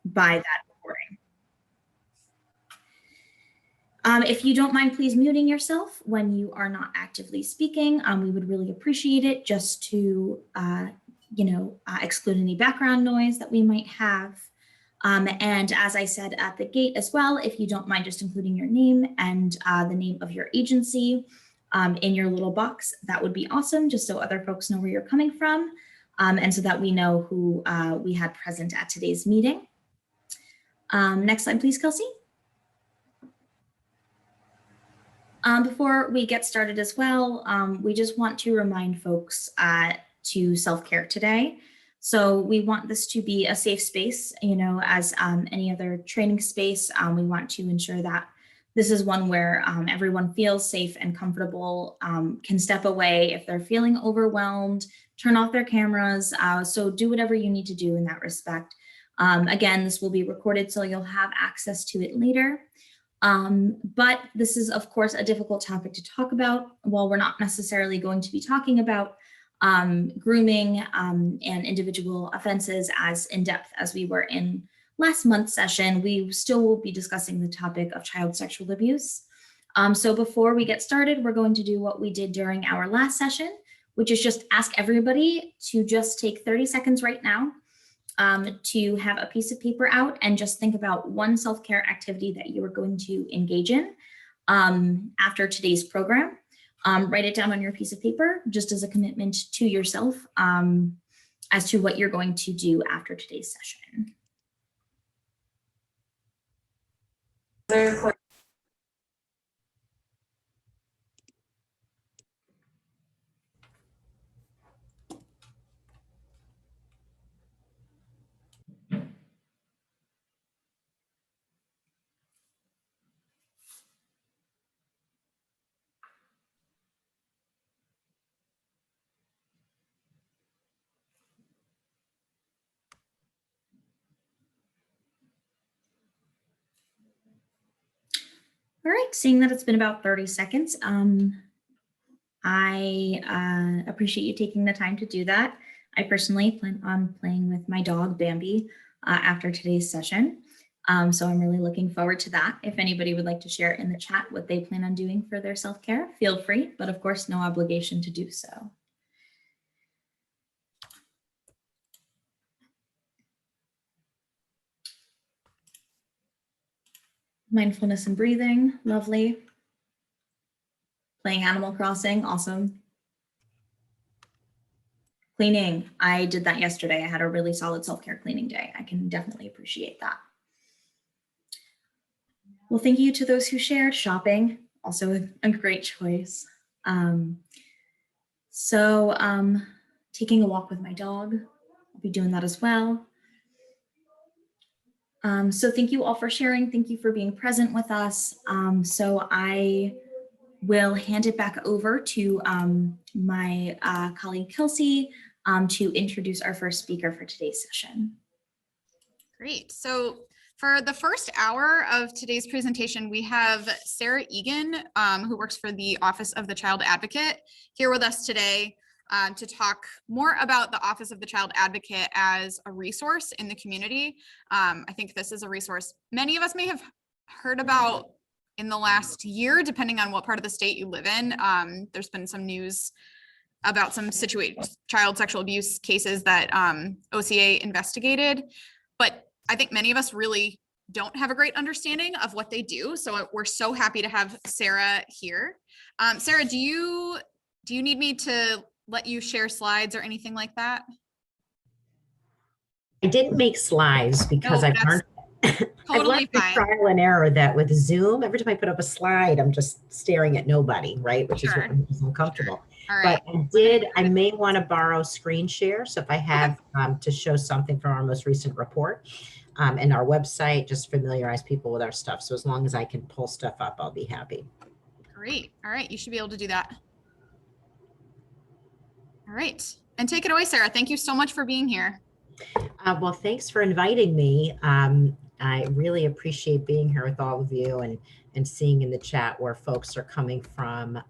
by that recording. If you don't mind, please muting yourself when you are not actively speaking. We would really appreciate it, just to, exclude any background noise that we might have. And as I said at the gate as well, if you don't mind just including your name and the name of your agency in your little box, that would be awesome, just so other folks know where you're coming from, and so that we know who we had present at today's meeting. Next slide, please, Kelsey. Before we get started as well, we just want to remind folks to self-care today. So we want this to be a safe space, as any other training space. We want to ensure that this is one where everyone feels safe and comfortable, can step away if they're feeling overwhelmed, turn off their cameras. So do whatever you need to do in that respect. Again, this will be recorded, so you'll have access to it later. But this is, of course, a difficult topic to talk about. While we're not necessarily going to be talking about grooming and individual offenses as in depth as we were in last month's session, we still will be discussing the topic of child sexual abuse. So before we get started, we're going to do what we did during our last session, which is just ask everybody to just take 30 seconds right now to have a piece of paper out and just think about one self-care activity that you are going to engage in after today's program. Write it down on your piece of paper, just as a commitment to yourself as to what you're going to do after today's session. All right, seeing that it's been about 30 seconds, I appreciate you taking the time to do that. I personally plan on playing with my dog, Bambi, after today's session. So I'm really looking forward to that. If anybody would like to share in the chat what they plan on doing for their self-care, feel free, but of course, no obligation to do so. Mindfulness and breathing, lovely. Playing Animal Crossing, awesome. Cleaning, I did that yesterday. I had a really solid self-care cleaning day. I can definitely appreciate that. Well, thank you to those who shared. Shopping, also a great choice. Taking a walk with my dog, I'll be doing that as well. So thank you all for sharing. Thank you for being present with us. So I will hand it back over to my colleague Kelsey to introduce our first speaker for today's session. Great. So for the first hour of today's presentation, we have Sarah Egan, who works for the Office of the Child Advocate, here with us today to talk more about the Office of the Child Advocate as a resource in the community. I think this is a resource many of us may have heard about in the last year, depending on what part of the state you live in. There's been some news about some child sexual abuse cases that OCA investigated, but I think many of us really don't have a great understanding of what they do. So we're so happy to have Sarah here. Sarah, do you need me to let you share slides or anything like that? I didn't make slides because I've learned I've learned through trial and error that with Zoom, every time I put up a slide, I'm just staring at nobody, right? Which is what makes me uncomfortable. But I may want to borrow screen share. So if I have to show something from our most recent report and our website, just familiarize people with our stuff. So as long as I can pull stuff up, I'll be happy. Great. All right. You should be able to do that. All right. And take it away, Sarah. Thank you so much for being here. Well, thanks for inviting me. I really appreciate being here with all of you and seeing in the chat where folks are coming from,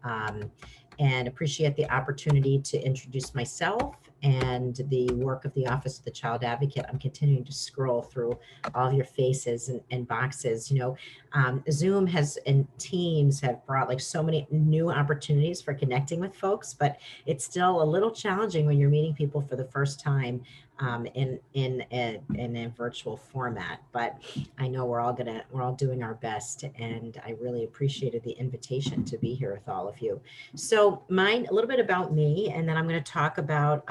and appreciate the opportunity to introduce myself and the work of the Office of the Child Advocate. I'm continuing to scroll through all of your faces and boxes. Zoom has and Teams have brought like so many new opportunities for connecting with folks, but it's still a little challenging when you're meeting people for the first time in a virtual format. But I know we're all doing our best, and I really appreciated the invitation to be here with all of you. So a little bit about me, and then I'm going to talk about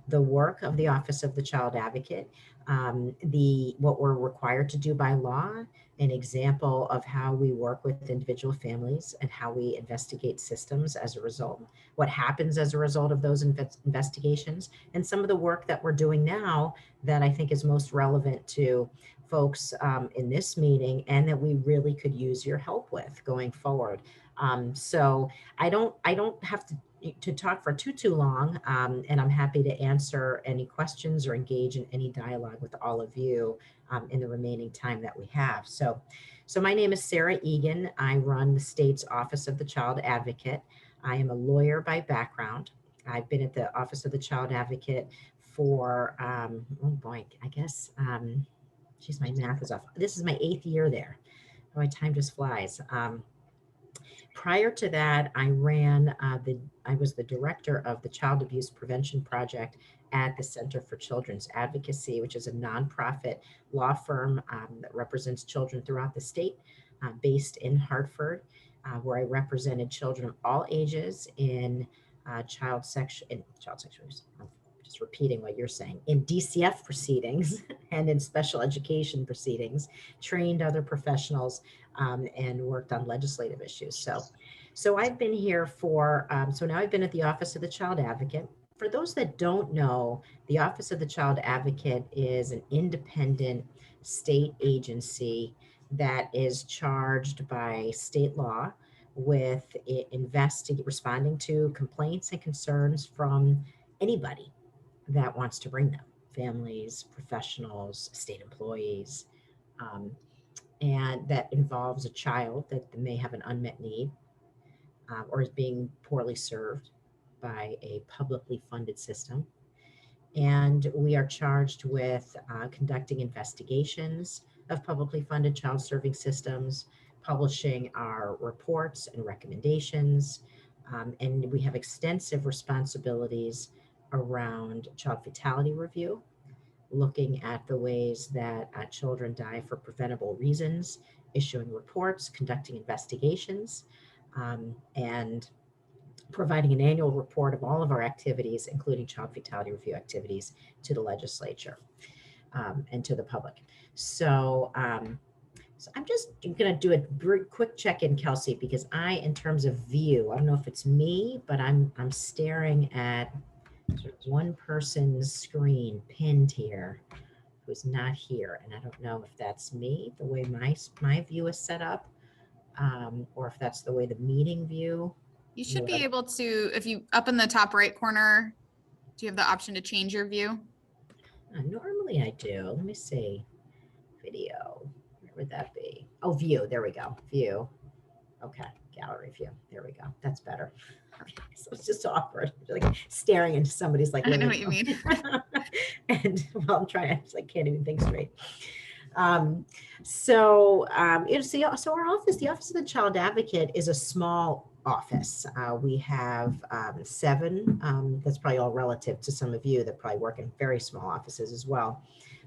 the work of the Office of the Child Advocate, what we're required to do by law, an example of how we work with individual families and how we investigate systems as a result, what happens as a result of those investigations, and some of the work that we're doing now that I think is most relevant to folks in this meeting and that we really could use your help with going forward. So I don't have to talk for too long, and I'm happy to answer any questions or engage in any dialogue with all of you in the remaining time that we have. So my name is Sarah Egan. I run the state's Office of the Child Advocate. I am a lawyer by background. I've been at the Office of the Child Advocate for, oh boy, I guess, geez, my math is off. This is my 8th year there. Oh, my time just flies. Prior to that, I was the director of the Child Abuse Prevention Project at the Center for Children's Advocacy, which is a nonprofit law firm that represents children throughout the state, based in Hartford, where I represented children of all ages in child sexual abuse. I'm just repeating what you're saying, in DCF proceedings and in special education proceedings, trained other professionals, and worked on legislative issues. So I've been here so now I've been at the Office of the Child Advocate. For those that don't know, the Office of the Child Advocate is an independent state agency that is charged by state law with responding to complaints and concerns from anybody that wants to bring them, families, professionals, state employees, and that involves a child that may have an unmet need or is being poorly served by a publicly funded system. And we are charged with conducting investigations of publicly funded child serving systems, publishing our reports and recommendations, and we have extensive responsibilities around child fatality review, looking at the ways that children die for preventable reasons, issuing reports, conducting investigations, and providing an annual report of all of our activities, including child fatality review activities, to the legislature and to the public. So I'm just going to do a very quick check-in, Kelsey, because in terms of view, I don't know if it's me, but I'm staring at sort of one person's screen pinned here who's not here. And I don't know if that's me, the way my view is set up, or if that's the way the meeting view. You should be able to, if you up in the top right corner, do you have the option to change your view? Normally I do. Let me see. Video. Where would that be? Oh, view. There we go. View. Okay. Gallery view. There we go. That's better. So it's just awkward, like staring into somebody's like. I know what you mean. And well, I'm trying. I can't even think straight. So our office, the Office of the Child Advocate, is a small office. We have 7. That's probably all relative to some of you that probably work in very small offices as well.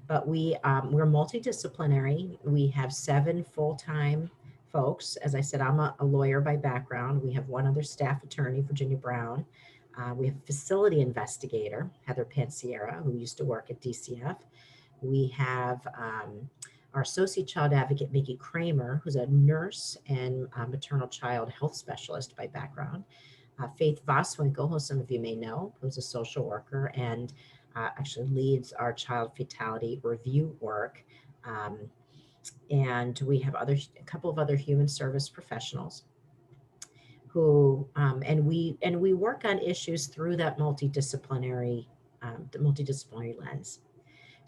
But we're multidisciplinary. We have 7 full-time folks. As I said, I'm a lawyer by background. We have 1 other staff attorney, Virginia Brown. We have a facility investigator, Heather Pansiera, who used to work at DCF. We have our associate child advocate, Mickey Kramer, who's a nurse and maternal child health specialist by background. Faith Voswinkle, who some of you may know, who's a social worker and actually leads our child fatality review work. And we have a couple of other human service professionals who, and we work on issues through that multidisciplinary lens.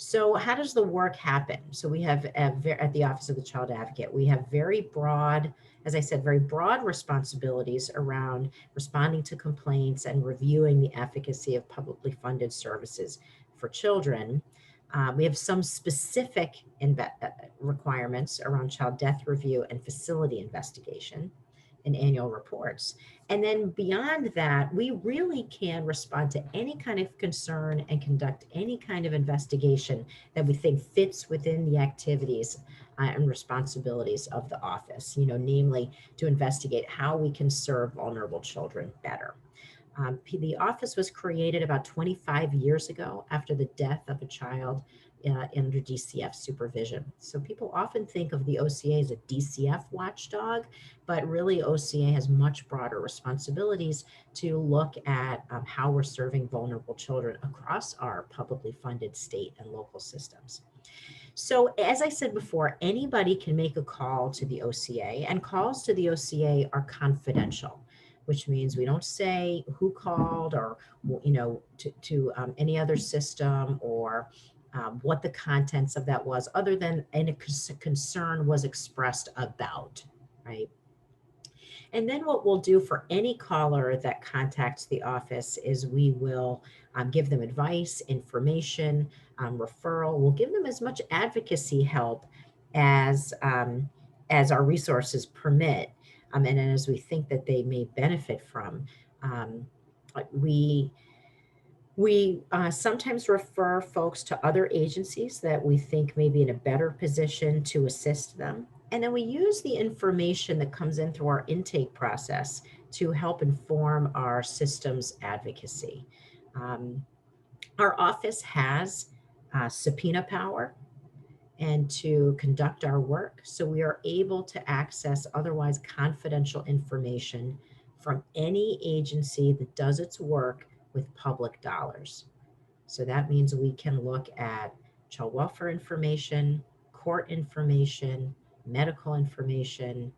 So how does the work happen? So we have at the Office of the Child Advocate, we have very broad, as I said, very broad responsibilities around responding to complaints and reviewing the efficacy of publicly funded services for children. We have some specific requirements around child death review and facility investigation and annual reports. And then beyond that, we really can respond to any kind of concern and conduct any kind of investigation that we think fits within the activities and responsibilities of the office, namely to investigate how we can serve vulnerable children better. The office was created about 25 years ago after the death of a child under DCF supervision. So people often think of the OCA as a DCF watchdog, but really OCA has much broader responsibilities to look at how we're serving vulnerable children across our publicly funded state and local systems. So as I said before, anybody can make a call to the OCA, and calls to the OCA are confidential, which means we don't say who called or, to any other system or what the contents of that was, other than a concern was expressed about, right? And then what we'll do for any caller that contacts the office is we will give them advice, information, referral. We'll give them as much advocacy help as our resources permit, and as we think that they may benefit from. We sometimes refer folks to other agencies that we think may be in a better position to assist them. And then we use the information that comes in through our intake process to help inform our system's advocacy. Our office has subpoena power and to conduct our work, so we are able to access otherwise confidential information from any agency that does its work with public dollars. So that means we can look at child welfare information, court information, medical information,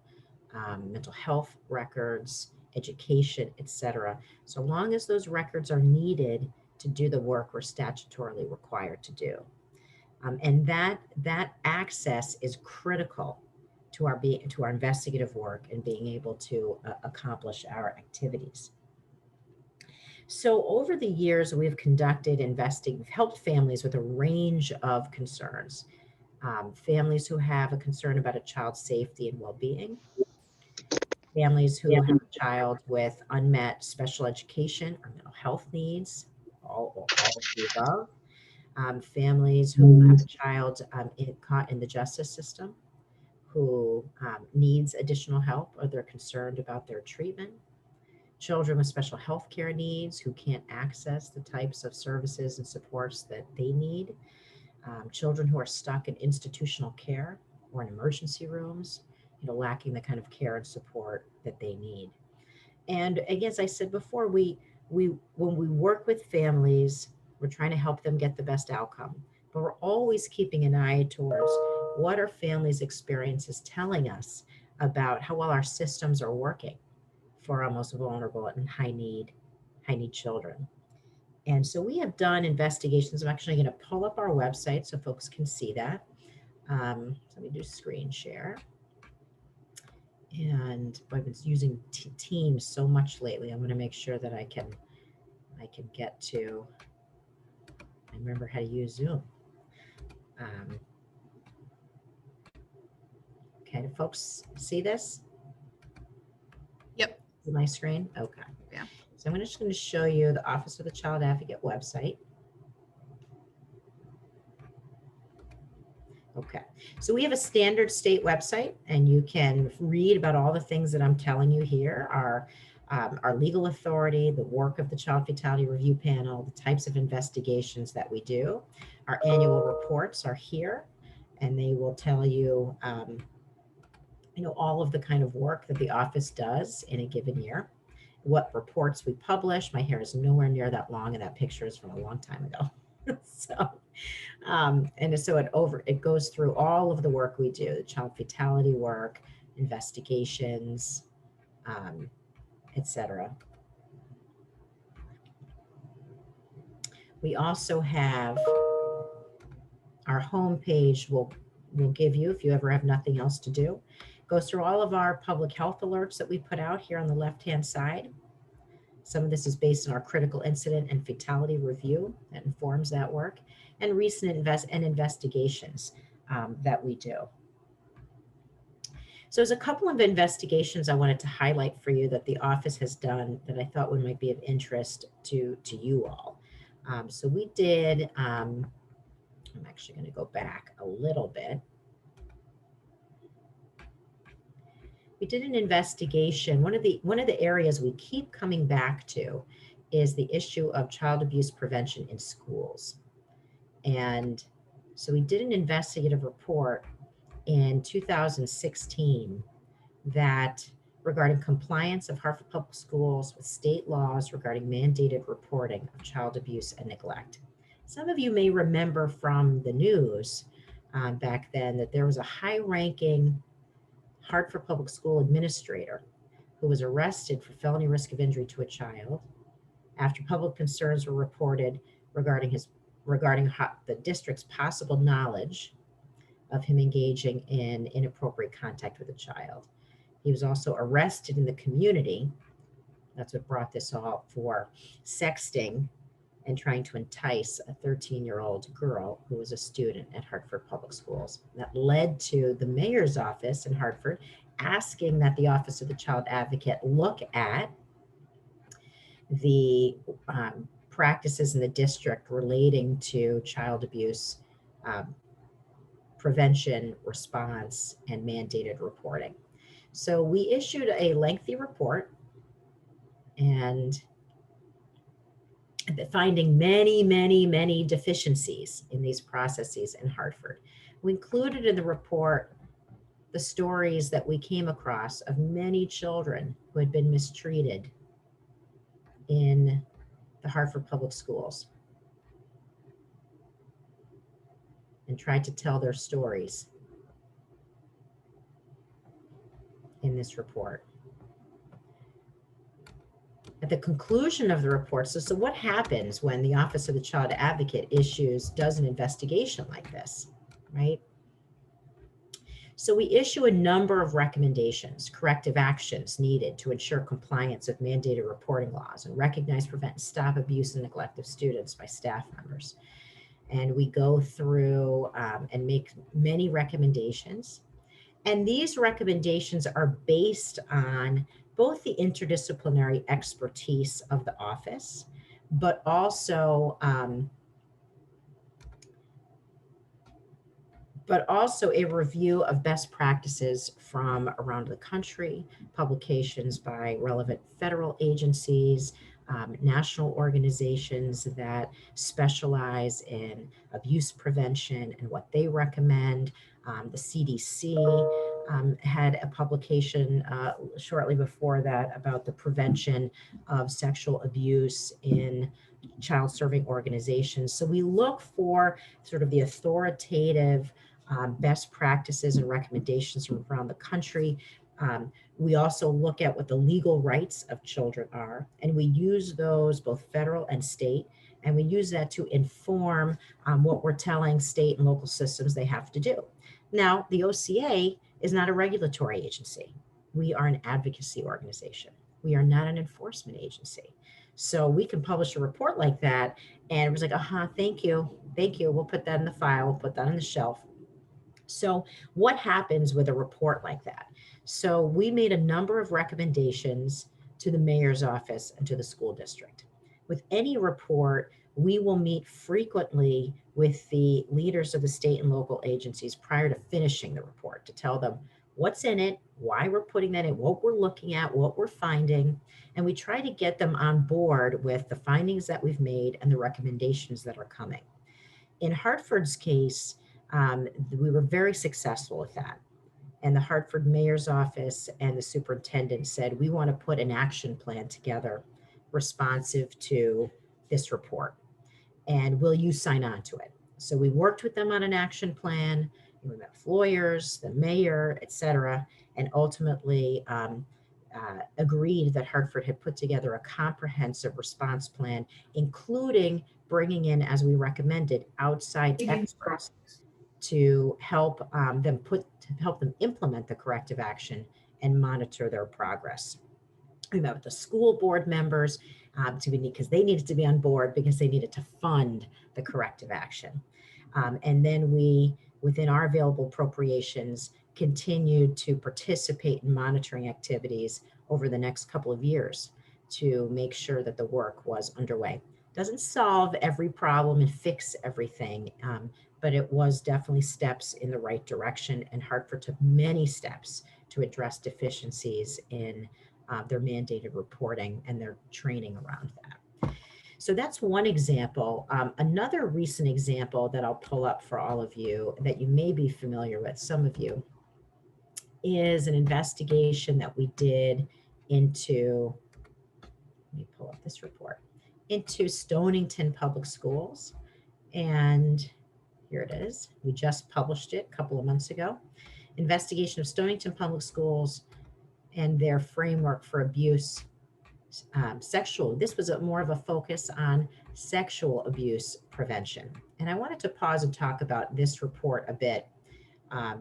mental health records, education, etc. So long as those records are needed to do the work we're statutorily required to do. And that access is critical to our investigative work and being able to accomplish our activities. So over the years, we've we've helped families with a range of concerns. Families who have a concern about a child's safety and well-being, families who have a child with unmet special education or mental health needs, all of the above. Families who have a child caught in the justice system who needs additional help or they're concerned about their treatment. Children with special health care needs who can't access the types of services and supports that they need. Children who are stuck in institutional care or in emergency rooms, lacking the kind of care and support that they need. And again, as I said before, when we work with families, we're trying to help them get the best outcome, but we're always keeping an eye towards what are families' experiences telling us about how well our systems are working for our most vulnerable and high need children. And so we have done investigations. I'm actually going to pull up our website so folks can see that. Let me do screen share. And I've been using Teams so much lately. I'm going to make sure that I can get to. I remember how to use Zoom. Okay, do folks see this? Yep. See my screen? Okay. Yeah. So I'm just going to show you the Office of the Child Advocate website. Okay, so we have a standard state website, and you can read about all the things that I'm telling you here. Our legal authority, the work of the Child Fatality Review Panel, the types of investigations that we do. Our annual reports are here, and they will tell you, all of the kind of work that the office does in a given year, what reports we publish. My hair is nowhere near that long, and that picture is from a long time ago. And so it goes through all of the work we do, the child fatality work, investigations, etc. We also have our homepage will give you, if you ever have nothing else to do, goes through all of our public health alerts that we put out here on the left-hand side. Some of this is based on our critical incident and fatality review that informs that work, and recent investigations that we do. So there's a couple of investigations I wanted to highlight for you that the office has done that I thought might be of interest to you all. So we did, I'm actually going to go back a little bit. We did an investigation. One of the areas we keep coming back to is the issue of child abuse prevention in schools. And so we did an investigative report in 2016 that regarding compliance of Hartford Public Schools with state laws regarding mandated reporting of child abuse and neglect. Some of you may remember from the news back then that there was a high-ranking Hartford Public School administrator who was arrested for felony risk of injury to a child after public concerns were reported regarding the district's possible knowledge of him engaging in inappropriate contact with a child. He was also arrested in the community. That's what brought this all for sexting and trying to entice a 13-year-old girl who was a student at Hartford Public Schools. That led to the mayor's office in Hartford asking that the Office of the Child Advocate look at the practices in the district relating to child abuse prevention, response, and mandated reporting. So we issued a lengthy report and finding many deficiencies in these processes in Hartford. We included in the report the stories that we came across of many children who had been mistreated in the Hartford Public Schools and tried to tell their stories in this report. At the conclusion of the report, so what happens when the Office of the Child Advocate does an investigation like this, right? So we issue a number of recommendations, corrective actions needed to ensure compliance with mandated reporting laws and recognize, prevent, and stop abuse and neglect of students by staff members. And we go through and make many recommendations. And these recommendations are based on both the interdisciplinary expertise of the office, but also a review of best practices from around the country, publications by relevant federal agencies, national organizations that specialize in abuse prevention and what they recommend. The CDC had a publication shortly before that about the prevention of sexual abuse in child serving organizations. So we look for sort of the authoritative best practices and recommendations from around the country. We also look at what the legal rights of children are, and we use those both federal and state, and we use that to inform what we're telling state and local systems they have to do. Now, the OCA is not a regulatory agency. We are an advocacy organization. We are not an enforcement agency. So we can publish a report like that, and it was like, thank you. We'll put that in the file, we'll put that on the shelf. So what happens with a report like that? So we made a number of recommendations to the mayor's office and to the school district. With any report, we will meet frequently with the leaders of the state and local agencies prior to finishing the report to tell them what's in it, why we're putting that in, what we're looking at, what we're finding, and we try to get them on board with the findings that we've made and the recommendations that are coming. In Hartford's case, we were very successful with that. And the Hartford mayor's office and the superintendent said, we want to put an action plan together responsive to this report. And will you sign on to it? So we worked with them on an action plan. We met with lawyers, the mayor, et cetera, and ultimately agreed that Hartford had put together a comprehensive response plan, including bringing in, as we recommended, outside experts to help help them implement the corrective action and monitor their progress. We met with the school board members because they needed to be on board because they needed to fund the corrective action. And then we, within our available appropriations, continued to participate in monitoring activities over the next couple of years to make sure that the work was underway. Doesn't solve every problem and fix everything, but it was definitely steps in the right direction, and Hartford took many steps to address deficiencies in their mandated reporting and their training around that. So that's one example. Another recent example that I'll pull up for all of you that you may be familiar with, some of you, is an investigation that we did into, let me pull up this report, into Stonington Public Schools. And here it is. We just published it a couple of months ago. Investigation of Stonington Public Schools and their framework for abuse, sexual. This was more of a focus on sexual abuse prevention. And I wanted to pause and talk about this report a bit.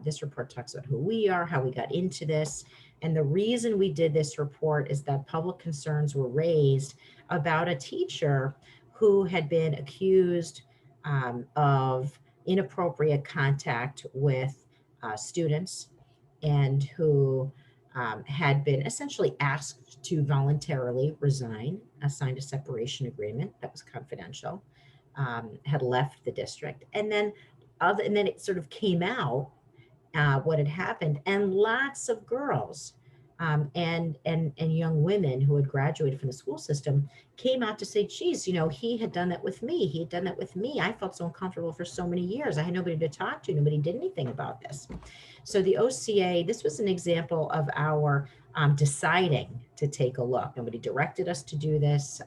This report talks about who we are, how we got into this. And the reason we did this report is that public concerns were raised about a teacher who had been accused of inappropriate contact with students, and who had been essentially asked to voluntarily resign, signed a separation agreement that was confidential, had left the district. And then it sort of came out what had happened, and lots of girls and young women who had graduated from the school system came out to say, geez, you know, he had done that with me. He had done that with me. I felt so uncomfortable for so many years. I had nobody to talk to. Nobody did anything about this. So the OCA, this was an example of our deciding to take a look. Nobody directed us to do this.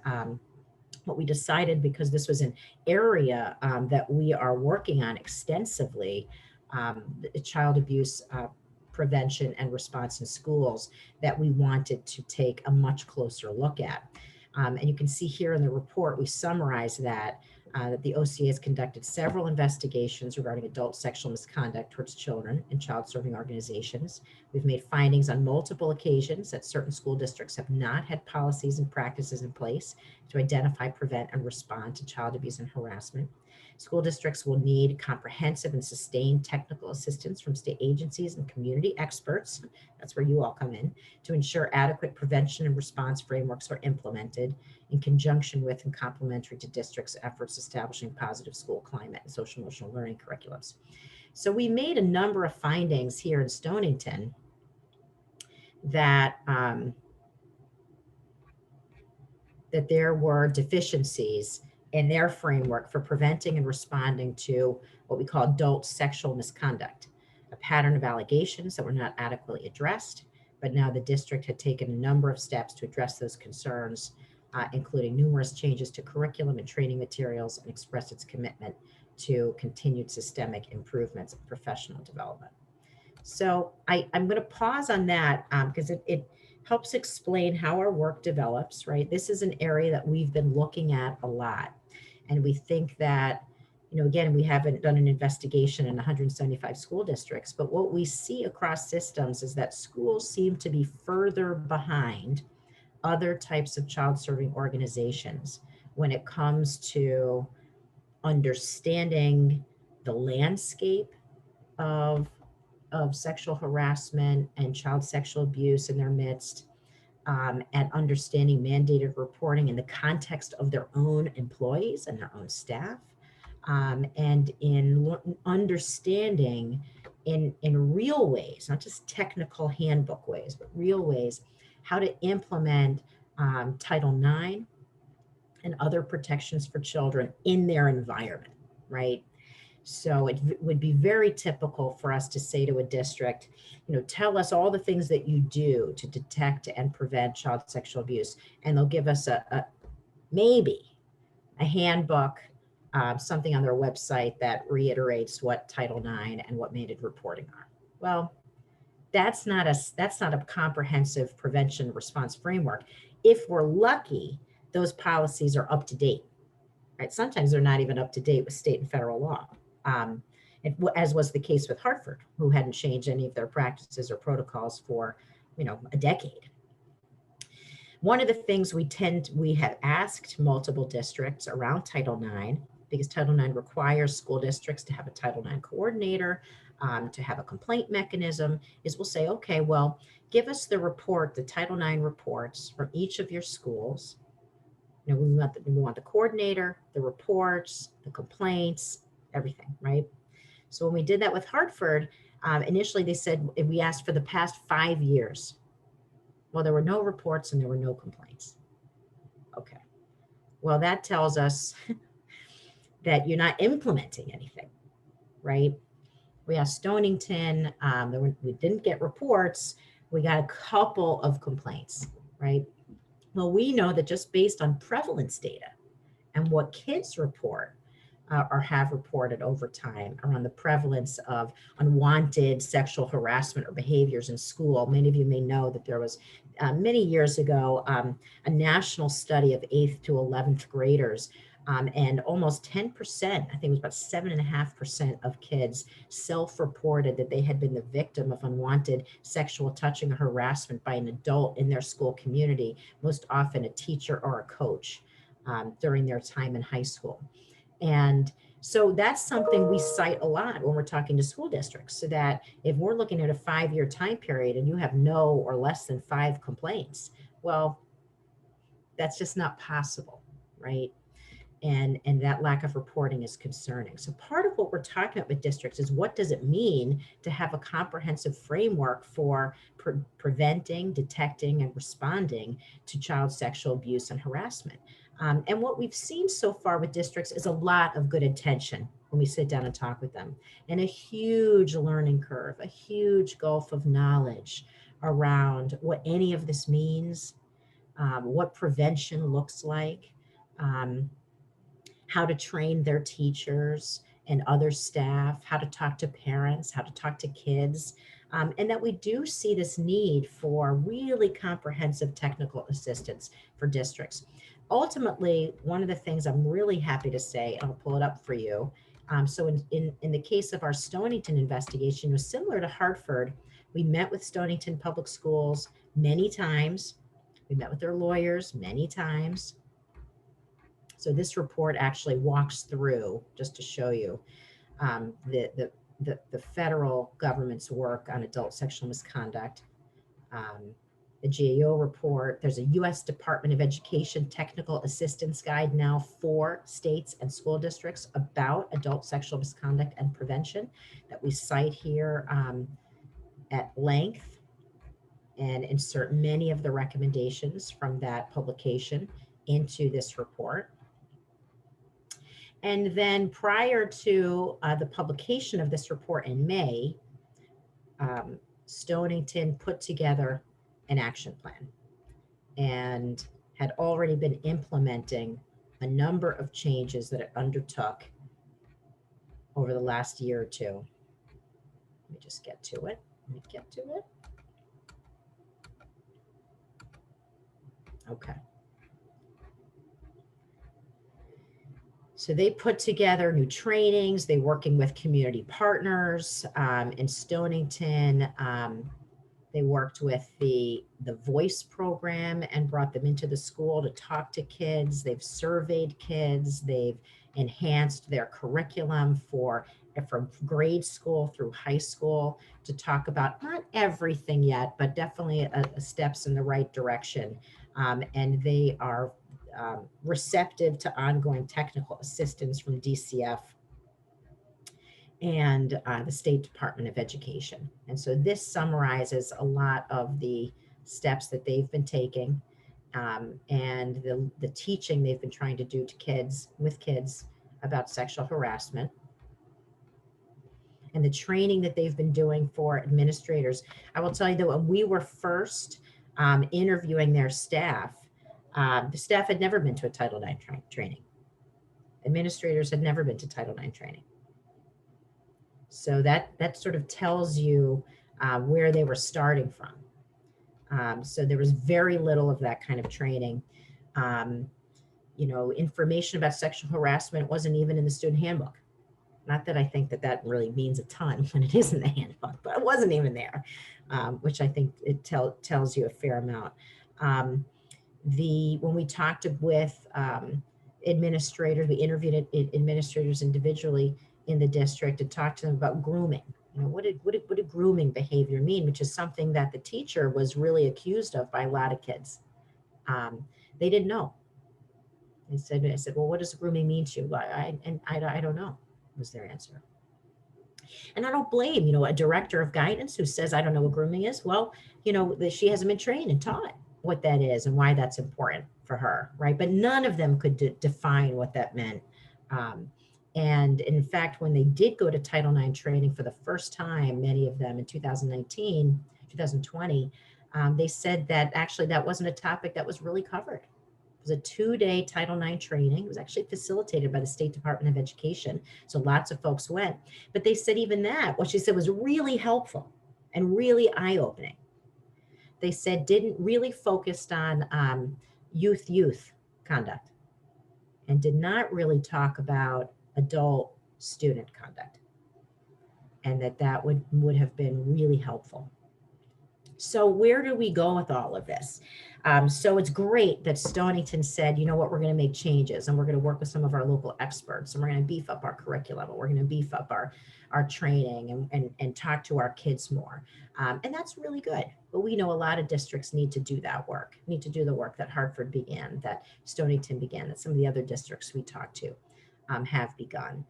What we decided, because this was an area that we are working on extensively, child abuse prevention and response in schools, that we wanted to take a much closer look at. And you can see here in the report, we summarize that the OCA has conducted several investigations regarding adult sexual misconduct towards children in child-serving organizations. We've made findings on multiple occasions that certain school districts have not had policies and practices in place to identify, prevent, and respond to child abuse and harassment. School districts will need comprehensive and sustained technical assistance from state agencies and community experts, that's where you all come in, to ensure adequate prevention and response frameworks are implemented in conjunction with and complementary to districts' efforts establishing positive school climate and social emotional learning curriculums. So we made a number of findings here in Stonington that that there were deficiencies in their framework for preventing and responding to what we call adult sexual misconduct, a pattern of allegations that were not adequately addressed, but now the district had taken a number of steps to address those concerns, including numerous changes to curriculum and training materials, and expressed its commitment to continued systemic improvements in professional development. So I'm going to pause on that because it helps explain how our work develops, right? This is an area that we've been looking at a lot. And we think that, you know, again, we haven't done an investigation in 175 school districts, but what we see across systems is that schools seem to be further behind other types of child-serving organizations when it comes to understanding the landscape of sexual harassment and child sexual abuse in their midst, and understanding mandated reporting in the context of their own employees and their own staff, and in understanding in real ways, not just technical handbook ways, but real ways, how to implement Title IX and other protections for children in their environment, right? So it would be very typical for us to say to a district, you know, tell us all the things that you do to detect and prevent child sexual abuse. And they'll give us maybe a handbook, something on their website that reiterates what Title IX and what mandated reporting are. Well, that's not a comprehensive prevention response framework. If we're lucky, those policies are up to date, right? Sometimes they're not even up to date with state and federal law. As was the case with Hartford, who hadn't changed any of their practices or protocols for, a decade. One of the things we have asked multiple districts around Title IX, because Title IX requires school districts to have a Title IX coordinator, to have a complaint mechanism, is we'll say, okay, well, give us the Title IX reports from each of your schools. We want the coordinator, the reports, the complaints, everything, right? So when we did that with Hartford, initially they said we asked for the past 5 years. Well, there were no reports and there were no complaints. Okay. Well, that tells us that you're not implementing anything, right? We asked Stonington, we didn't get reports. We got a couple of complaints, right? Well, we know that just based on prevalence data and what kids report or have reported over time around the prevalence of unwanted sexual harassment or behaviors in school. Many of you may know that there was many years ago a national study of 8th to 11th graders, and almost 10%, I think it was about 7.5% of kids self-reported that they had been the victim of unwanted sexual touching or harassment by an adult in their school community, most often a teacher or a coach, during their time in high school. And so that's something we cite a lot when we're talking to school districts, so that if we're looking at a 5-year time period and you have no or less than 5 complaints, well, that's just not possible, right? And that lack of reporting is concerning. So part of what we're talking about with districts is, what does it mean to have a comprehensive framework for preventing, detecting, and responding to child sexual abuse and harassment? And what we've seen so far with districts is a lot of good intention when we sit down and talk with them, and a huge learning curve, a huge gulf of knowledge around what any of this means, what prevention looks like, how to train their teachers and other staff, how to talk to parents, how to talk to kids, and that we do see this need for really comprehensive technical assistance for districts. Ultimately, one of the things I'm really happy to say, and I'll pull it up for you. So in the case of our Stonington investigation, it was similar to Hartford. We met with Stonington Public Schools many times. We met with their lawyers many times. So this report actually walks through, just to show you, the federal government's work on adult sexual misconduct, the GAO report. There's a U.S. Department of Education technical assistance guide now for states and school districts about adult sexual misconduct and prevention that we cite here at length, and insert many of the recommendations from that publication into this report. And then prior to the publication of this report in May, Stonington put together an action plan and had already been implementing a number of changes that it undertook over the last year or two. Let me just get to it. Okay. So they put together new trainings. They're working with community partners in Stonington. They worked with the Voice program and brought them into the school to talk to kids. They've surveyed kids. They've enhanced their curriculum from grade school through high school to talk about not everything yet, but definitely steps in the right direction. And they are receptive to ongoing technical assistance from DCF and the State Department of Education. And so this summarizes a lot of the steps that they've been taking, and the teaching they've been trying to do with kids about sexual harassment, and the training that they've been doing for administrators. I will tell you that when we were first interviewing their staff, the staff had never been to a Title IX training. Administrators had never been to Title IX training. So that sort of tells you where they were starting from. So there was very little of that kind of training. Information about sexual harassment wasn't even in the student handbook. Not that I think that really means a ton when it is in the handbook, but it wasn't even there, which I think it tells you a fair amount. When we talked with administrators, we interviewed administrators individually in the district and talked to them about grooming. What did grooming behavior mean, which is something that the teacher was really accused of by a lot of kids. They didn't know. I said, well, what does grooming mean to you? I don't know, was their answer. And I don't blame, a director of guidance who says, I don't know what grooming is. Well, she hasn't been trained and taught what that is and why that's important for her, right? But none of them could define what that meant. And in fact, when they did go to Title IX training for the first time, many of them in 2019, 2020, they said that actually that wasn't a topic that was really covered. It was a 2-day Title IX training. It was actually facilitated by the State Department of Education. So lots of folks went. But they said even that, what she said was really helpful and really eye-opening. They said didn't really focused on youth conduct and did not really talk about adult student conduct, and that would have been really helpful. So where do we go with all of this? So it's great that Stonington said, you know what, we're going to make changes and we're going to work with some of our local experts and we're going to beef up our curriculum, we're going to beef up our training and talk to our kids more. And that's really good. But we know a lot of districts need to do that work, need to do the work that Hartford began, that Stonington began, that some of the other districts we talked to have begun.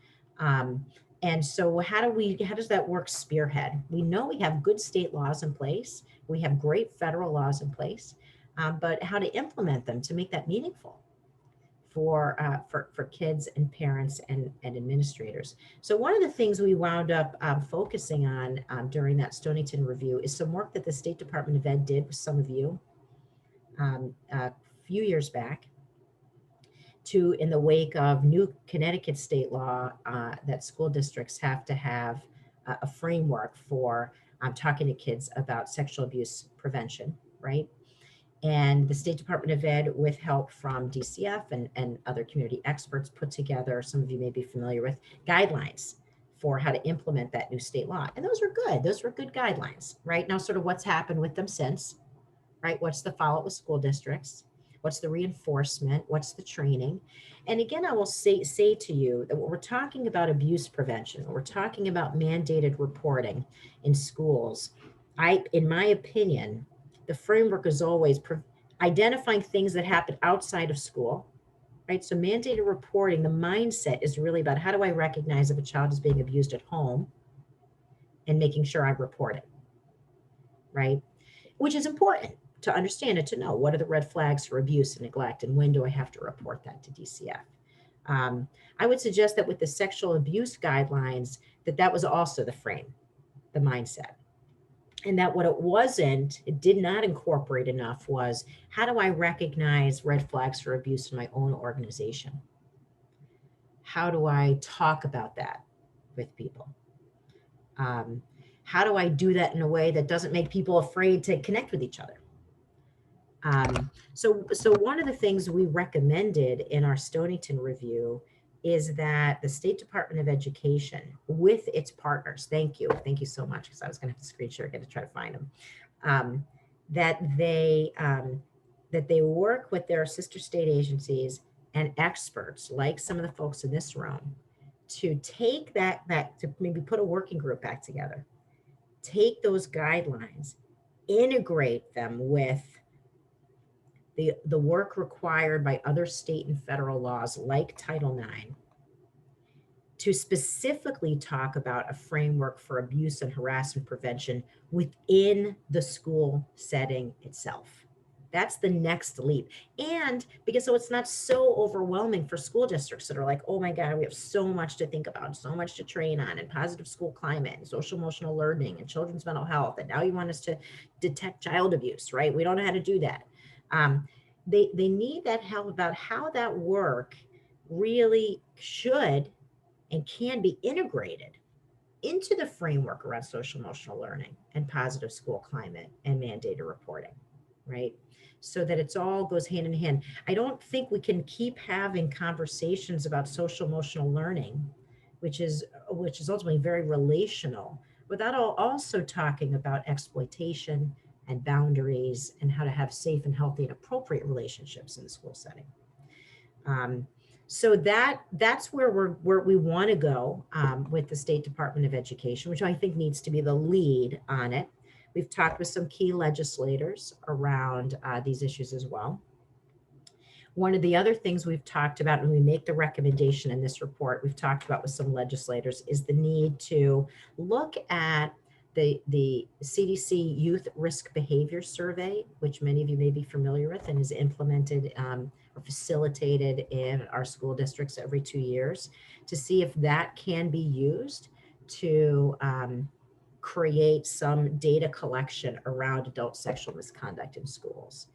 And so how does that work spearhead? We know we have good state laws in place. We have great federal laws in place, but how to implement them to make that meaningful for kids and parents and administrators. So one of the things we wound up focusing on during that Stonington review is some work that the State Department of Ed did with some of you a few years back, in the wake of new Connecticut state law that school districts have to have a framework for talking to kids about sexual abuse prevention, right? And the State Department of Ed, with help from DCF and other community experts, put together, some of you may be familiar with, guidelines for how to implement that new state law. And those were good. Those were good guidelines, right? Now, sort of what's happened with them since, right? What's the follow-up with school districts? What's the reinforcement? What's the training? And again, I will say to you that when we're talking about abuse prevention, when we're talking about mandated reporting in schools, in my opinion, the framework is always identifying things that happen outside of school, right? So mandated reporting, the mindset is really about how do I recognize if a child is being abused at home and making sure I report it, right? Which is important to understand and to know what are the red flags for abuse and neglect and when do I have to report that to DCF. I would suggest that with the sexual abuse guidelines, that was also the frame, the mindset. And that what it did not incorporate enough was, how do I recognize red flags for abuse in my own organization? How do I talk about that with people? How do I do that in a way that doesn't make people afraid to connect with each other? So one of the things we recommended in our Stonington review is that the State Department of Education, with its partners, thank you so much, because I was going to have to screen share again to try to find them, that they work with their sister state agencies and experts, like some of the folks in this room, to take that to maybe put a working group back together, take those guidelines, integrate them with the work required by other state and federal laws like Title IX, to specifically talk about a framework for abuse and harassment prevention within the school setting itself. That's the next leap. And because so it's not so overwhelming for school districts that are like, oh my God, we have so much to think about, so much to train on, and positive school climate and social emotional learning and children's mental health. And now you want us to detect child abuse, right? We don't know how to do that. They need that help about how that work really should and can be integrated into the framework around social emotional learning and positive school climate and mandated reporting. right? So that it's all goes hand in hand. I don't think we can keep having conversations about social emotional learning, which is ultimately very relational, without also talking about exploitation and boundaries and how to have safe and healthy and appropriate relationships in the school setting. So that's where we want to go with the State Department of Education, which I think needs to be the lead on it. We've talked with some key legislators around these issues as well. One of the other things we've talked about when we make the recommendation in this report, we've talked about with some legislators, is the need to look at the CDC Youth Risk Behavior Survey, which many of you may be familiar with and is implemented or facilitated in our school districts every 2 years, to see if that can be used to create some data collection around adult sexual misconduct in schools.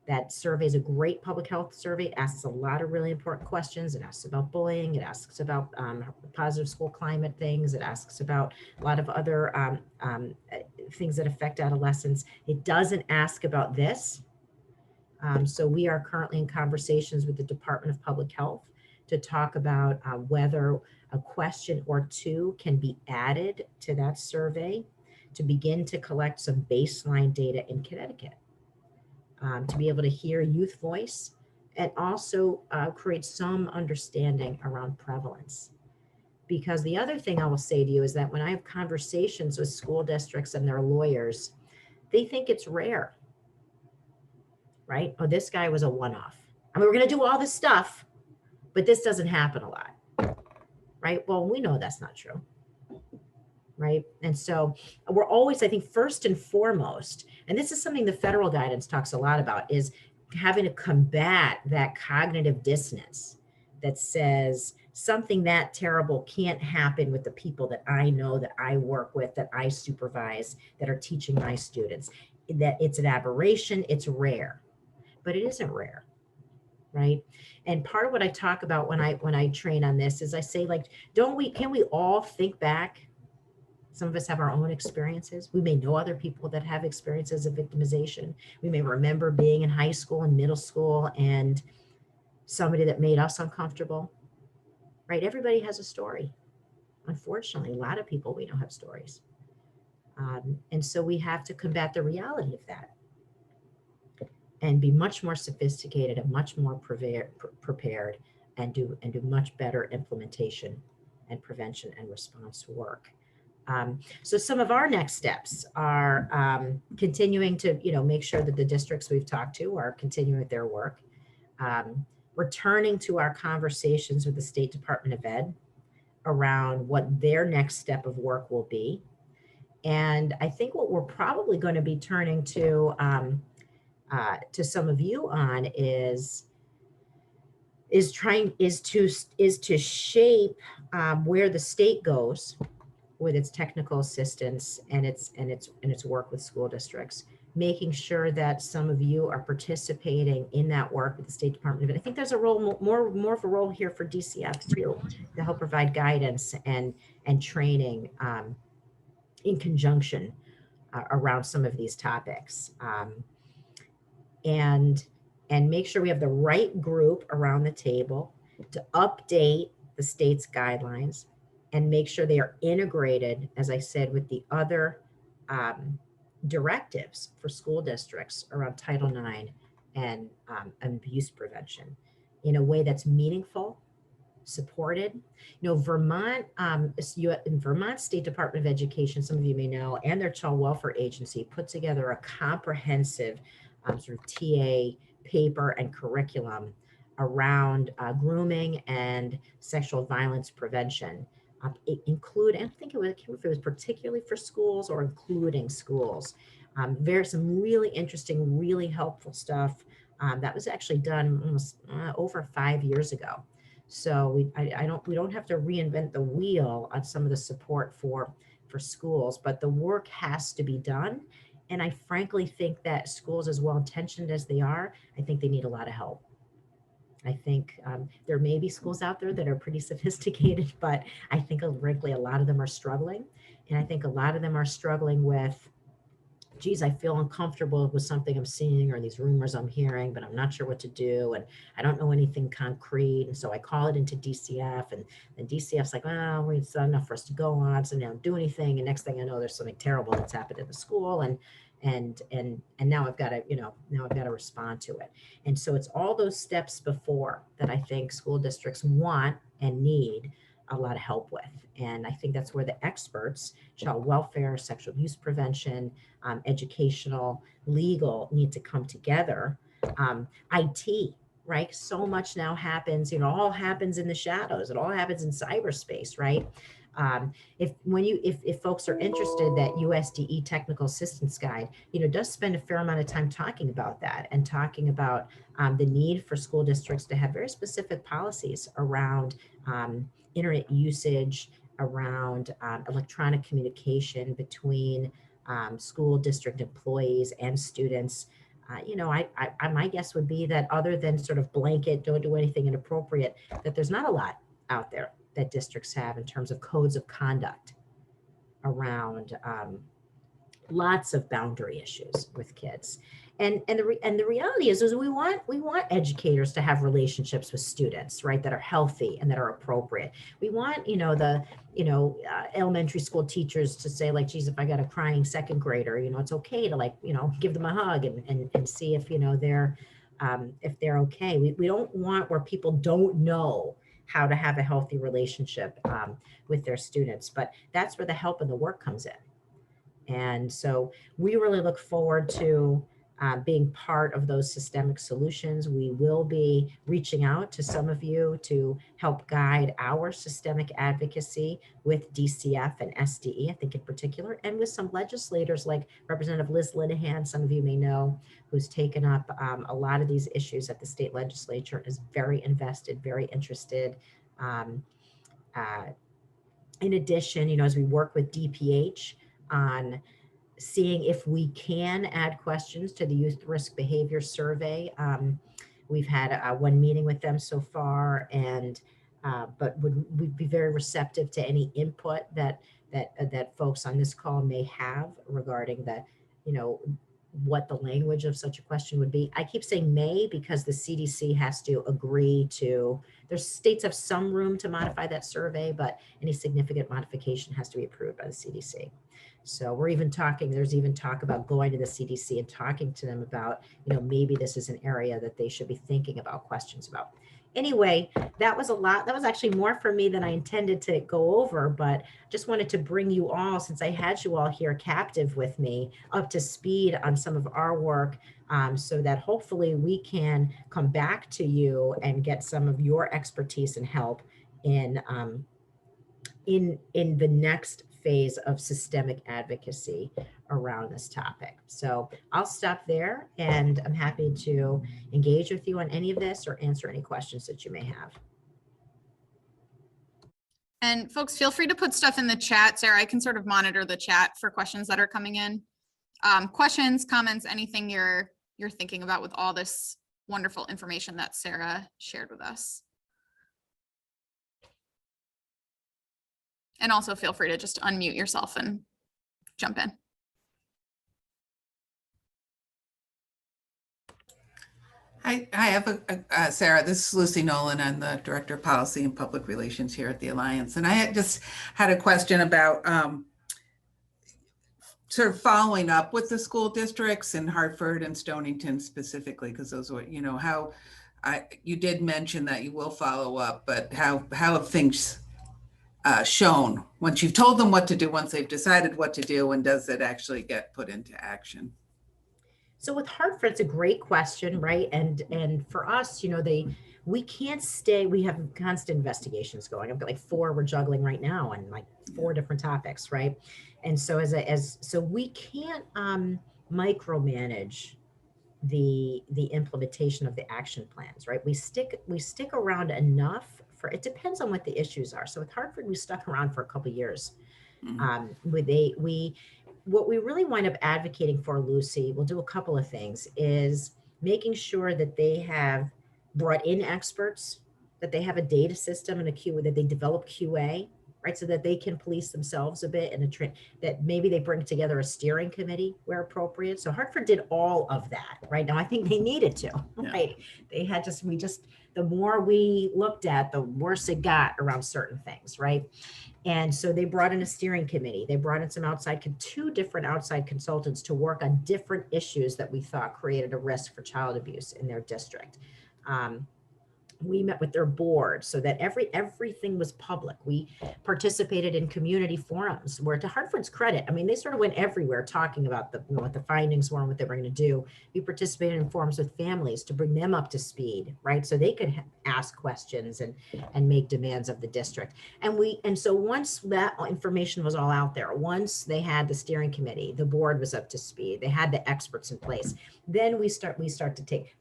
That survey is a great public health survey. It asks a lot of really important questions. It asks about bullying. It asks about positive school climate things. It asks about a lot of other things that affect adolescents. It doesn't ask about this. So we are currently in conversations with the Department of Public Health to talk about whether a question or two can be added to that survey to begin to collect some baseline data in Connecticut. To be able to hear youth voice and also create some understanding around prevalence. Because the other thing I will say to you is that when I have conversations with school districts and their lawyers, they think it's rare, right? Oh, this guy was a one-off. I mean, we're going to do all this stuff, but this doesn't happen a lot, right? Well, we know that's not true. Right. And so we're always, I think, first and foremost, and this is something the federal guidance talks a lot about, is having to combat that cognitive dissonance that says something that terrible can't happen with the people that I know, that I work with, that I supervise, that are teaching my students, that it's an aberration, it's rare, but it isn't rare. Right. And part of what I talk about when I train on this is I say, like, can we all think back? Some of us have our own experiences. We may know other people that have experiences of victimization. We may remember being in high school and middle school and somebody that made us uncomfortable, right? Everybody has a story. Unfortunately, a lot of people we know have stories. And so we have to combat the reality of that and be much more sophisticated and much more prepared and do much better implementation and prevention and response work. So some of our next steps are continuing to, make sure that the districts we've talked to are continuing with their work, returning to our conversations with the State Department of Ed around what their next step of work will be. And I think what we're probably going to be turning to some of you on is to shape where the state goes with its technical assistance and its work with school districts, making sure that some of you are participating in that work with the State Department of Ed. I think there's a role, more of a role here for DCF too, to help provide guidance and training in conjunction around some of these topics, and make sure we have the right group around the table to update the state's guidelines and make sure they are integrated, as I said, with the other directives for school districts around Title IX and abuse prevention in a way that's meaningful, supported. Vermont, in Vermont State Department of Education, some of you may know, and their Child Welfare Agency put together a comprehensive sort of TA paper and curriculum around grooming and sexual violence prevention. It include, I don't think it was particularly for schools or including schools. There's some really interesting, really helpful stuff that was actually done almost over 5 years ago. So we don't have to reinvent the wheel on some of the support for schools, but the work has to be done. And I frankly think that schools, as well intentioned as they are, I think they need a lot of help. I think there may be schools out there that are pretty sophisticated, but I think frankly a lot of them are struggling. And I think a lot of them are struggling with geez, I feel uncomfortable with something I'm seeing or these rumors I'm hearing, but I'm not sure what to do. And I don't know anything concrete. And so I call it into DCF, and then DCF's like, well, it's not enough for us to go on. So they don't do anything. And next thing I know, there's something terrible that's happened in the school. And now I've got to, now I've got to respond to it. And so it's all those steps before that I think school districts want and need a lot of help with. And I think that's where the experts, child welfare, sexual abuse prevention, educational, legal, need to come together. IT, right? So much now happens, all happens in the shadows. It all happens in cyberspace, right? If folks are interested, that USDE technical assistance guide, does spend a fair amount of time talking about that and talking about the need for school districts to have very specific policies around internet usage, around electronic communication between school district employees and students. My guess would be that other than sort of blanket, don't do anything inappropriate, that there's not a lot out there that districts have in terms of codes of conduct around lots of boundary issues with kids. And the reality is we want educators to have relationships with students, right, that are healthy and that are appropriate. We want elementary school teachers to say, like, geez, if I got a crying second grader, it's okay to, like, give them a hug and see if they're okay. We don't want where people don't know how to have a healthy relationship with their students, but that's where the help and the work comes in. And so we really look forward to being part of those systemic solutions. We will be reaching out to some of you to help guide our systemic advocacy with DCF and SDE, I think in particular, and with some legislators like Representative Liz Linehan, some of you may know, who's taken up a lot of these issues at the state legislature, is very invested, very interested. In addition, as we work with DPH on seeing if we can add questions to the youth risk behavior survey. We've had one meeting with them so far, and but we'd be very receptive to any input that folks on this call may have regarding the, what the language of such a question would be. I keep saying may because the CDC has to agree to, there's states have some room to modify that survey, but any significant modification has to be approved by the CDC. So we're even talking, there's even talk about going to the CDC and talking to them about, maybe this is an area that they should be thinking about questions about. Anyway, that was a lot. That was actually more for me than I intended to go over, but just wanted to bring you all, since I had you all here captive with me, up to speed on some of our work, so that hopefully we can come back to you and get some of your expertise and help in the next phase of systemic advocacy around this topic. So I'll stop there, and I'm happy to engage with you on any of this or answer any questions that you may have. And folks, feel free to put stuff in the chat. Sarah, I can sort of monitor the chat for questions that are coming in. Questions, comments, anything you're thinking about with all this wonderful information that Sarah shared with us. And also feel free to just unmute yourself and jump in. I have Sarah, this is Lucy Nolan. I'm the Director of Policy and Public Relations here at the Alliance. And I just had a question about sort of following up with the school districts in Hartford and Stonington specifically, because those were, how you did mention that you will follow up, but how have things shown once you've told them what to do, once they've decided what to do, and does it actually get put into action? So with Hartford, it's a great question, right? And for us, we can't stay, we have constant investigations going. I've got like 4 we're juggling right now on like 4 different topics, right? And so so we can't micromanage the implementation of the action plans, right? We stick around enough for, it depends on what the issues are. So with Hartford, we stuck around for a couple of years. What we really wind up advocating for, Lucy, we'll do a couple of things, is making sure that they have brought in experts, that they have a data system and a QA, that they develop QA, right? So that they can police themselves a bit, and that maybe they bring together a steering committee where appropriate. So Hartford did all of that, right? Now I think they needed to, right? They had the more we looked at, the worse it got around certain things, right? And so they brought in a steering committee. They brought in two different outside consultants to work on different issues that we thought created a risk for child abuse in their district. We met with their board so that everything was public. We participated in community forums where, to Hartford's credit, I mean, they sort of went everywhere talking about what the findings were and what they were going to do. We participated in forums with families to bring them up to speed, right? So they could ask questions and make demands of the district. And so once that information was all out there, once they had the steering committee, the board was up to speed, they had the experts in place, then we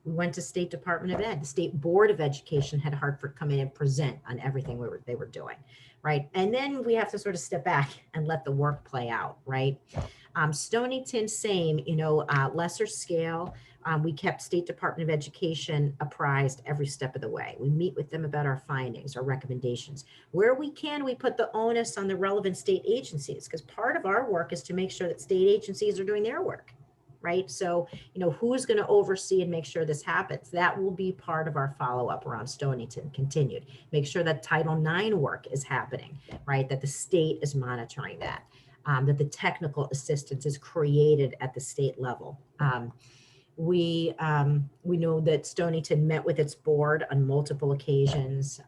went to State Department of Ed, the State Board of Education had Hartford come in and present on everything they were doing, right? And then we have to sort of step back and let the work play out, right? Stonington, same, lesser scale. We kept State Department of Education apprised every step of the way. We meet with them about our findings, our recommendations. Where we can, we put the onus on the relevant state agencies, because part of our work is to make sure that state agencies are doing their work, right? So, who's going to oversee and make sure this happens? That will be part of our follow-up around Stonington continued. Make sure that Title IX work is happening, right? That the state is monitoring that, that the technical assistance is created at the state level. We know that Stonington met with its board on multiple occasions.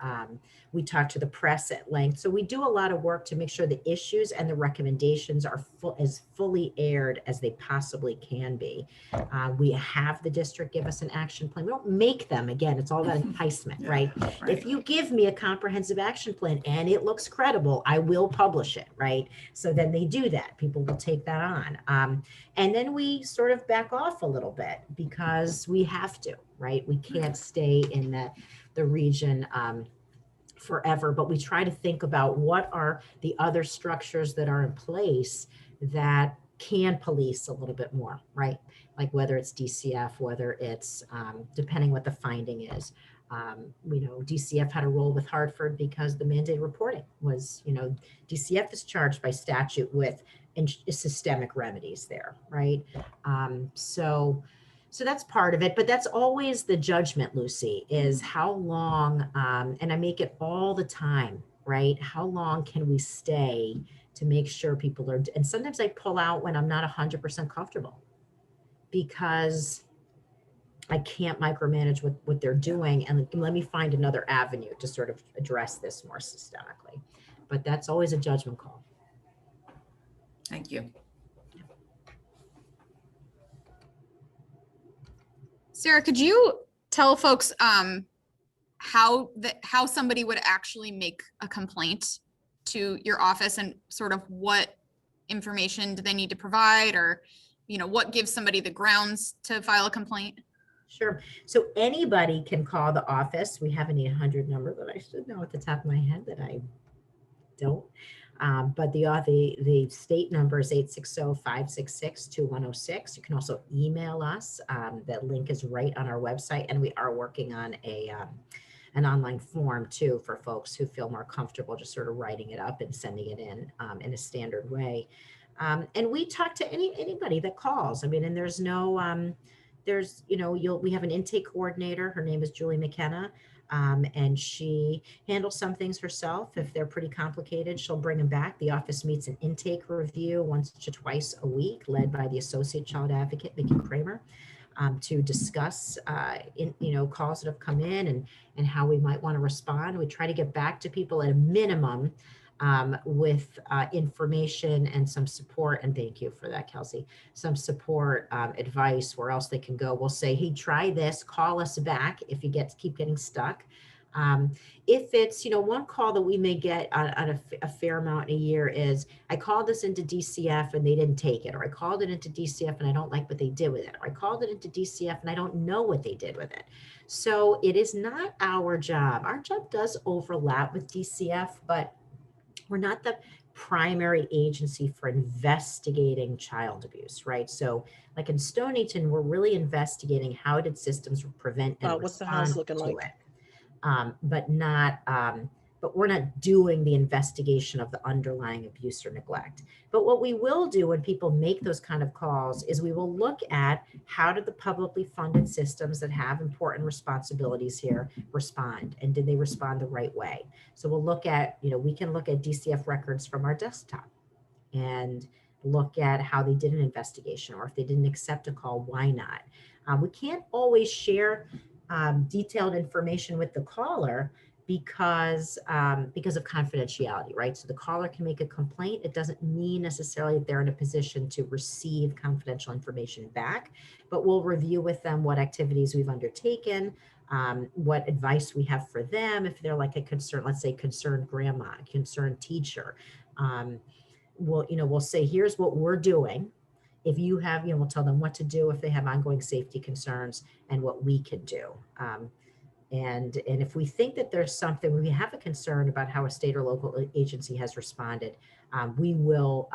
We talked to the press at length. So we do a lot of work to make sure the issues and the recommendations are as fully aired as they possibly can be. We have the district give us an action plan. We don't make them. Again, it's all about enticement, right? If you give me a comprehensive action plan and it looks credible, I will publish it, right? So then they do that. People will take that on. And then we sort of back off a little bit because we have to, right? We can't stay in the region forever, but we try to think about what are the other structures that are in place that can police a little bit more, right? Like whether it's DCF, whether it's depending what the finding is. DCF had a role with Hartford because the mandated reporting was, DCF is charged by statute with systemic remedies there, right? So that's part of it, but that's always the judgment, Lucy, is how long, and I make it all the time, right? How long can we stay to make sure people are, and sometimes I pull out when I'm not 100% comfortable because I can't micromanage what they're doing, and let me find another avenue to sort of address this more systemically. But that's always a judgment call. Thank you. Sarah, could you tell folks how somebody would actually make a complaint to your office, and sort of what information do they need to provide, or what gives somebody the grounds to file a complaint? Sure. So anybody can call the office. We have an 800 number that I should know at the top of my head that I don't. But the state number is 860-566-2106. You can also email us. That link is right on our website, and we are working on an online form too for folks who feel more comfortable just sort of writing it up and sending it in a standard way. And we talk to anybody that calls. I mean, and there's no we have an intake coordinator. Her name is Julie McKenna. And she handles some things herself. If they're pretty complicated, she'll bring them back. The office meets an intake review once to twice a week, led by the Associate Child Advocate, Vicki Kramer, to discuss calls that have come in and how we might want to respond. We try to get back to people at a minimum with information and some support. And thank you for that, Kelsey. Some support, advice, where else they can go. We'll say, hey, try this, call us back if you keep getting stuck. If it's, one call that we may get on a fair amount a year is, I called this into DCF and they didn't take it, or I called it into DCF and I don't like what they did with it, or I called it into DCF and I don't know what they did with it. So it is not our job. Our job does overlap with DCF, but we're not the primary agency for investigating child abuse, right? So like in Stonington, we're really investigating how did systems prevent and what's the house looking like? but not but we're not doing the investigation of the underlying abuse or neglect. But what we will do when people make those kind of calls is we will look at how did the publicly funded systems that have important responsibilities here respond, and did they respond the right way? So we'll look at, we can look at DCF records from our desktop and look at how they did an investigation, or if they didn't accept a call, why not? We can't always share detailed information with the caller because of confidentiality, right? So the caller can make a complaint. It doesn't mean necessarily that they're in a position to receive confidential information back, but we'll review with them what activities we've undertaken, what advice we have for them if they're like a concerned, let's say concerned grandma, concerned teacher. We'll say, here's what we're doing. If you have, we'll tell them what to do if they have ongoing safety concerns and what we can do. And if we think that there's something, we have a concern about how a state or local agency has responded, we will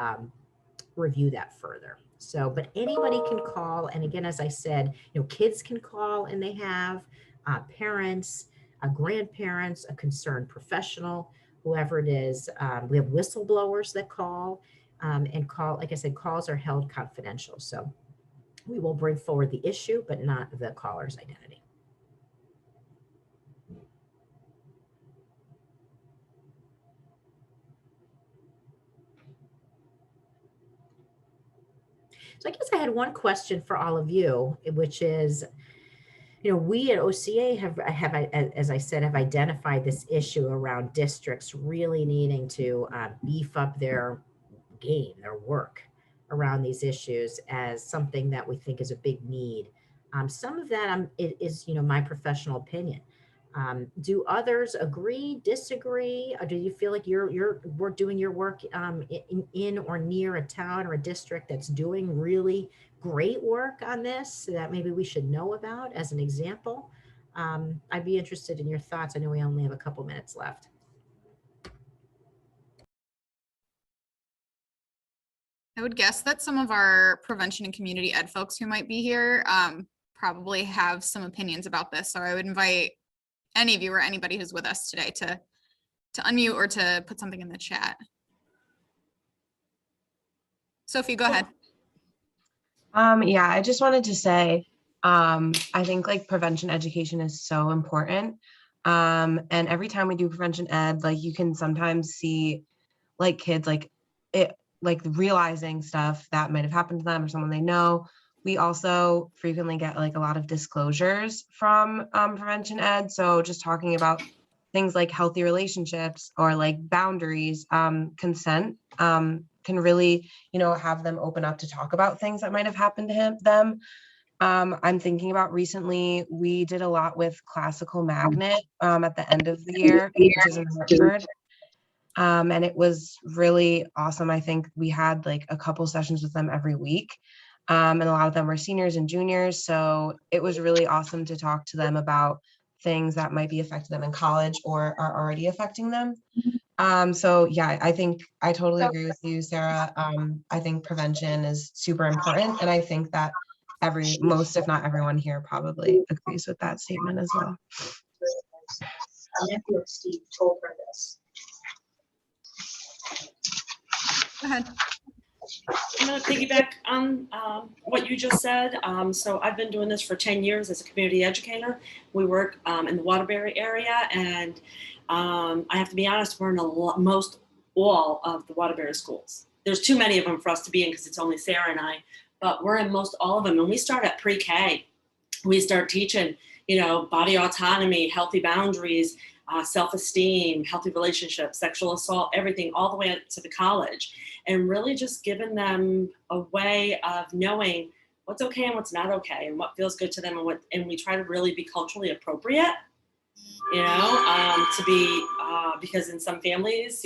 review that further. So, but anybody can call. And again, as I said, kids can call, and they have parents, grandparents, a concerned professional, whoever it is. We have whistleblowers that call, and call, like I said, calls are held confidential. So we will bring forward the issue, but not the caller's identity. So I guess I had one question for all of you, which is, we at OCA have, as I said, have identified this issue around districts really needing to beef up their game, their work around these issues as something that we think is a big need. Some of that is, my professional opinion. Do others agree, disagree? Or do you feel like we're doing your work in or near a town or a district that's doing really great work on this that maybe we should know about as an example? I'd be interested in your thoughts. I know we only have a couple minutes left. I would guess that some of our prevention and community ed folks who might be here probably have some opinions about this. So I would invite any of you or anybody who's with us today to unmute or to put something in the chat. Sophie, go ahead. Yeah, I just wanted to say, I think like prevention education is so important. And every time we do prevention ed, like you can sometimes see like kids like realizing stuff that might have happened to them or someone they know. We also frequently get like a lot of disclosures from prevention ed. So just talking about things like healthy relationships or like boundaries, consent, can really, have them open up to talk about things that might have happened to them. I'm thinking about recently, we did a lot with Classical Magnet at the end of the year, which is in Hartford. And it was really awesome. I think we had like a couple sessions with them every week. And a lot of them were seniors and juniors. So it was really awesome to talk to them about things that might be affecting them in college or are already affecting them. So yeah, I think I totally agree with you, Sarah. I think prevention is super important. And I think that most, if not everyone here probably agrees with that statement as well. Steve told her this. Go ahead. I'm going to piggyback on what you just said. So I've been doing this for 10 years as a community educator. We work in the Waterbury area, and I have to be honest, we're in most all of the Waterbury schools. There's too many of them for us to be in because it's only Sarah and I, but we're in most all of them. And we start at pre-K. We start teaching, body autonomy, healthy boundaries, self-esteem, healthy relationships, sexual assault, everything, all the way up to the college, and really just giving them a way of knowing what's okay and what's not okay, and what feels good to them, and we try to really be culturally appropriate, to be because in some families,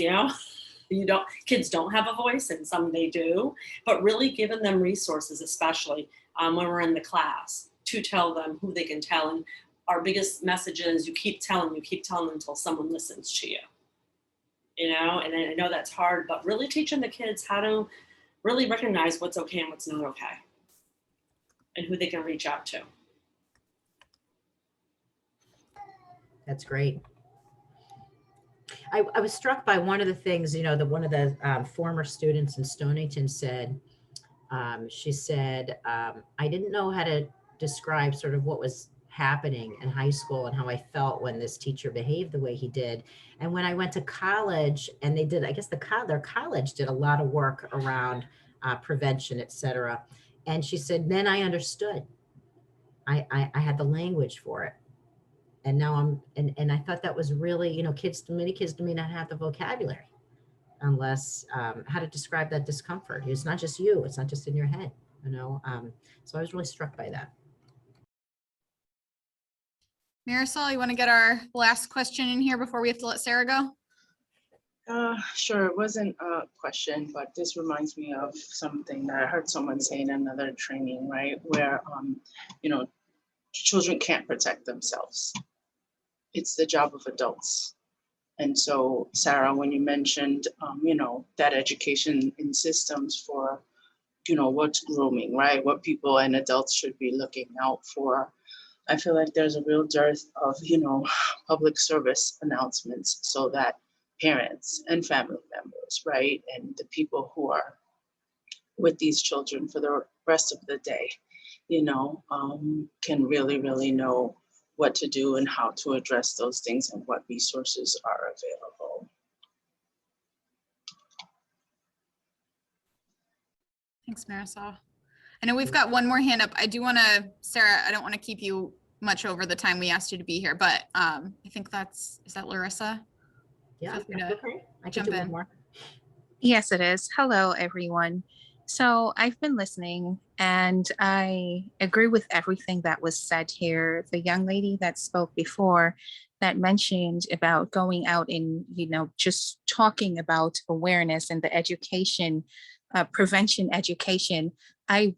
kids don't have a voice, and some they do, but really giving them resources, especially when we're in the class, to tell them who they can tell. And our biggest message is you keep telling them until someone listens to you, and I know that's hard, but really teaching the kids how to really recognize what's okay and what's not okay, and who they can reach out to. That's great. I was struck by one of the things, you know, that one of the former students in Stonington said. She said, I didn't know how to describe sort of what was happening in high school and how I felt when this teacher behaved the way he did. And when I went to college, and they did, I guess their college did a lot of work around prevention, et cetera. And she said, then I understood. I had the language for it. And now and I thought that was really, you know, many kids do not have the vocabulary unless how to describe that discomfort. It's not just you, it's not just in your head, you know. So I was really struck by that. Marisol, you want to get our last question in here before we have to let Sarah go? Sure. It wasn't a question, but this reminds me of something that I heard someone say in another training, right? Where, you know, children can't protect themselves. It's the job of adults. And so, Sarah, when you mentioned, you know, that education in systems for, you know, what's grooming, right? What people and adults should be looking out for. I feel like there's a real dearth of, you know, public service announcements so that parents and family members, right, and the people who are with these children for the rest of the day, you know, can really, really know what to do and how to address those things and what resources are available. Thanks, Marisol. I know we've got one more hand up. I do want to, Sarah, I don't want to keep you much over the time we asked you to be here, but I think is that Larissa? Yeah, okay. I can do one more. Yes, it is. Hello, everyone. So I've been listening and I agree with everything that was said here. The young lady that spoke before that mentioned about going out and, you know, just talking about awareness and the education, prevention education. I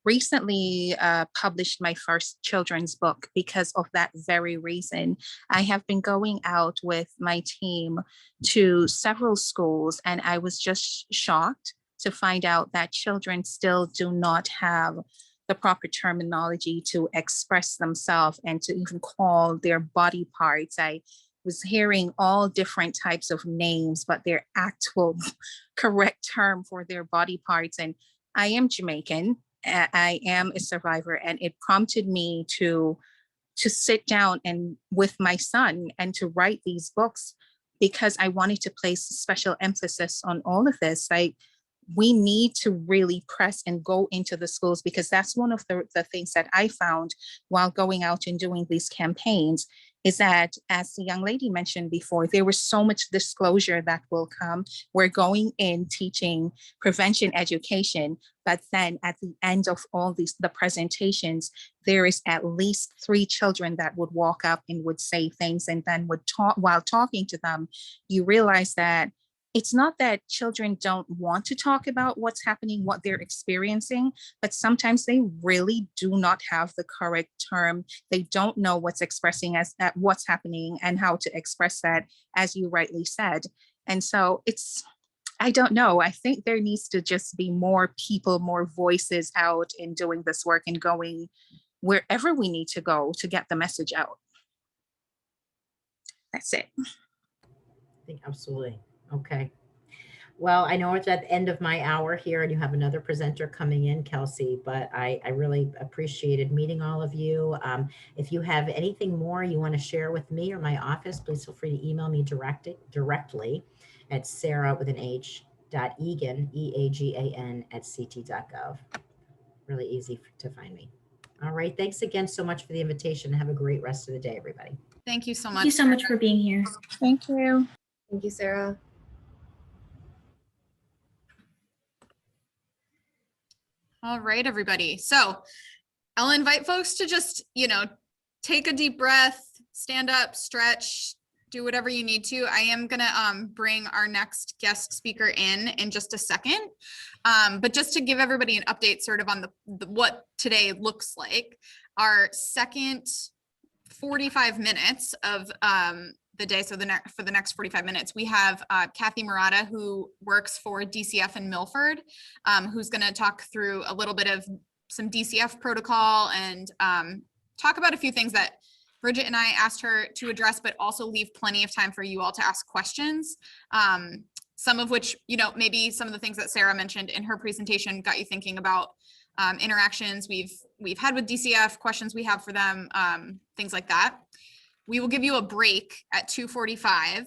recently published my first children's book because of that very reason. I have been going out with my team to several schools, and I was just shocked to find out that children still do not have the proper terminology to express themselves and to even call their body parts. I was hearing all different types of names, but their actual correct term for their body parts. And I am Jamaican. I am a survivor, and it prompted me to sit down and with my son and to write these books because I wanted to place special emphasis on all of this. We need to really press and go into the schools because that's one of the things that I found while going out and doing these campaigns is that, as the young lady mentioned before, there was so much disclosure that will come. We're going in teaching prevention education, but then at the end of all the presentations, there is at least 3 children that would walk up and would say things, and then would talk. While talking to them, you realize that it's not that children don't want to talk about what's happening, what they're experiencing, but sometimes they really do not have the correct term. They don't know what's expressing as what's happening and how to express that, as you rightly said. And so I don't know. I think there needs to just be more people, more voices out in doing this work and going wherever we need to go to get the message out. That's it. I think absolutely. Okay. Well, I know it's at the end of my hour here and you have another presenter coming in, Kelsey, but I really appreciated meeting all of you. If you have anything more you want to share with me or my office, please feel free to email me directly at sarah.egan, EAGAN @ct.gov. Really easy to find me. All right. Thanks again so much for the invitation. Have a great rest of the day, everybody. Thank you so much. Thank you so much for being here. Thank you. Thank you, Sarah. All right, everybody. So I'll invite folks to just, take a deep breath, stand up, stretch, do whatever you need to. I am going to bring our next guest speaker in just a second. But just to give everybody an update sort of on what today looks like, our second 45 minutes of the day. So for the next 45 minutes, we have Kathy Murata, who works for DCF in Milford, who's going to talk through a little bit of some DCF protocol and talk about a few things that Bridget and I asked her to address, but also leave plenty of time for you all to ask questions. Some of which, maybe some of the things that Sarah mentioned in her presentation got you thinking about interactions we've had with DCF, questions we have for them, things like that. We will give you a break at 2:45.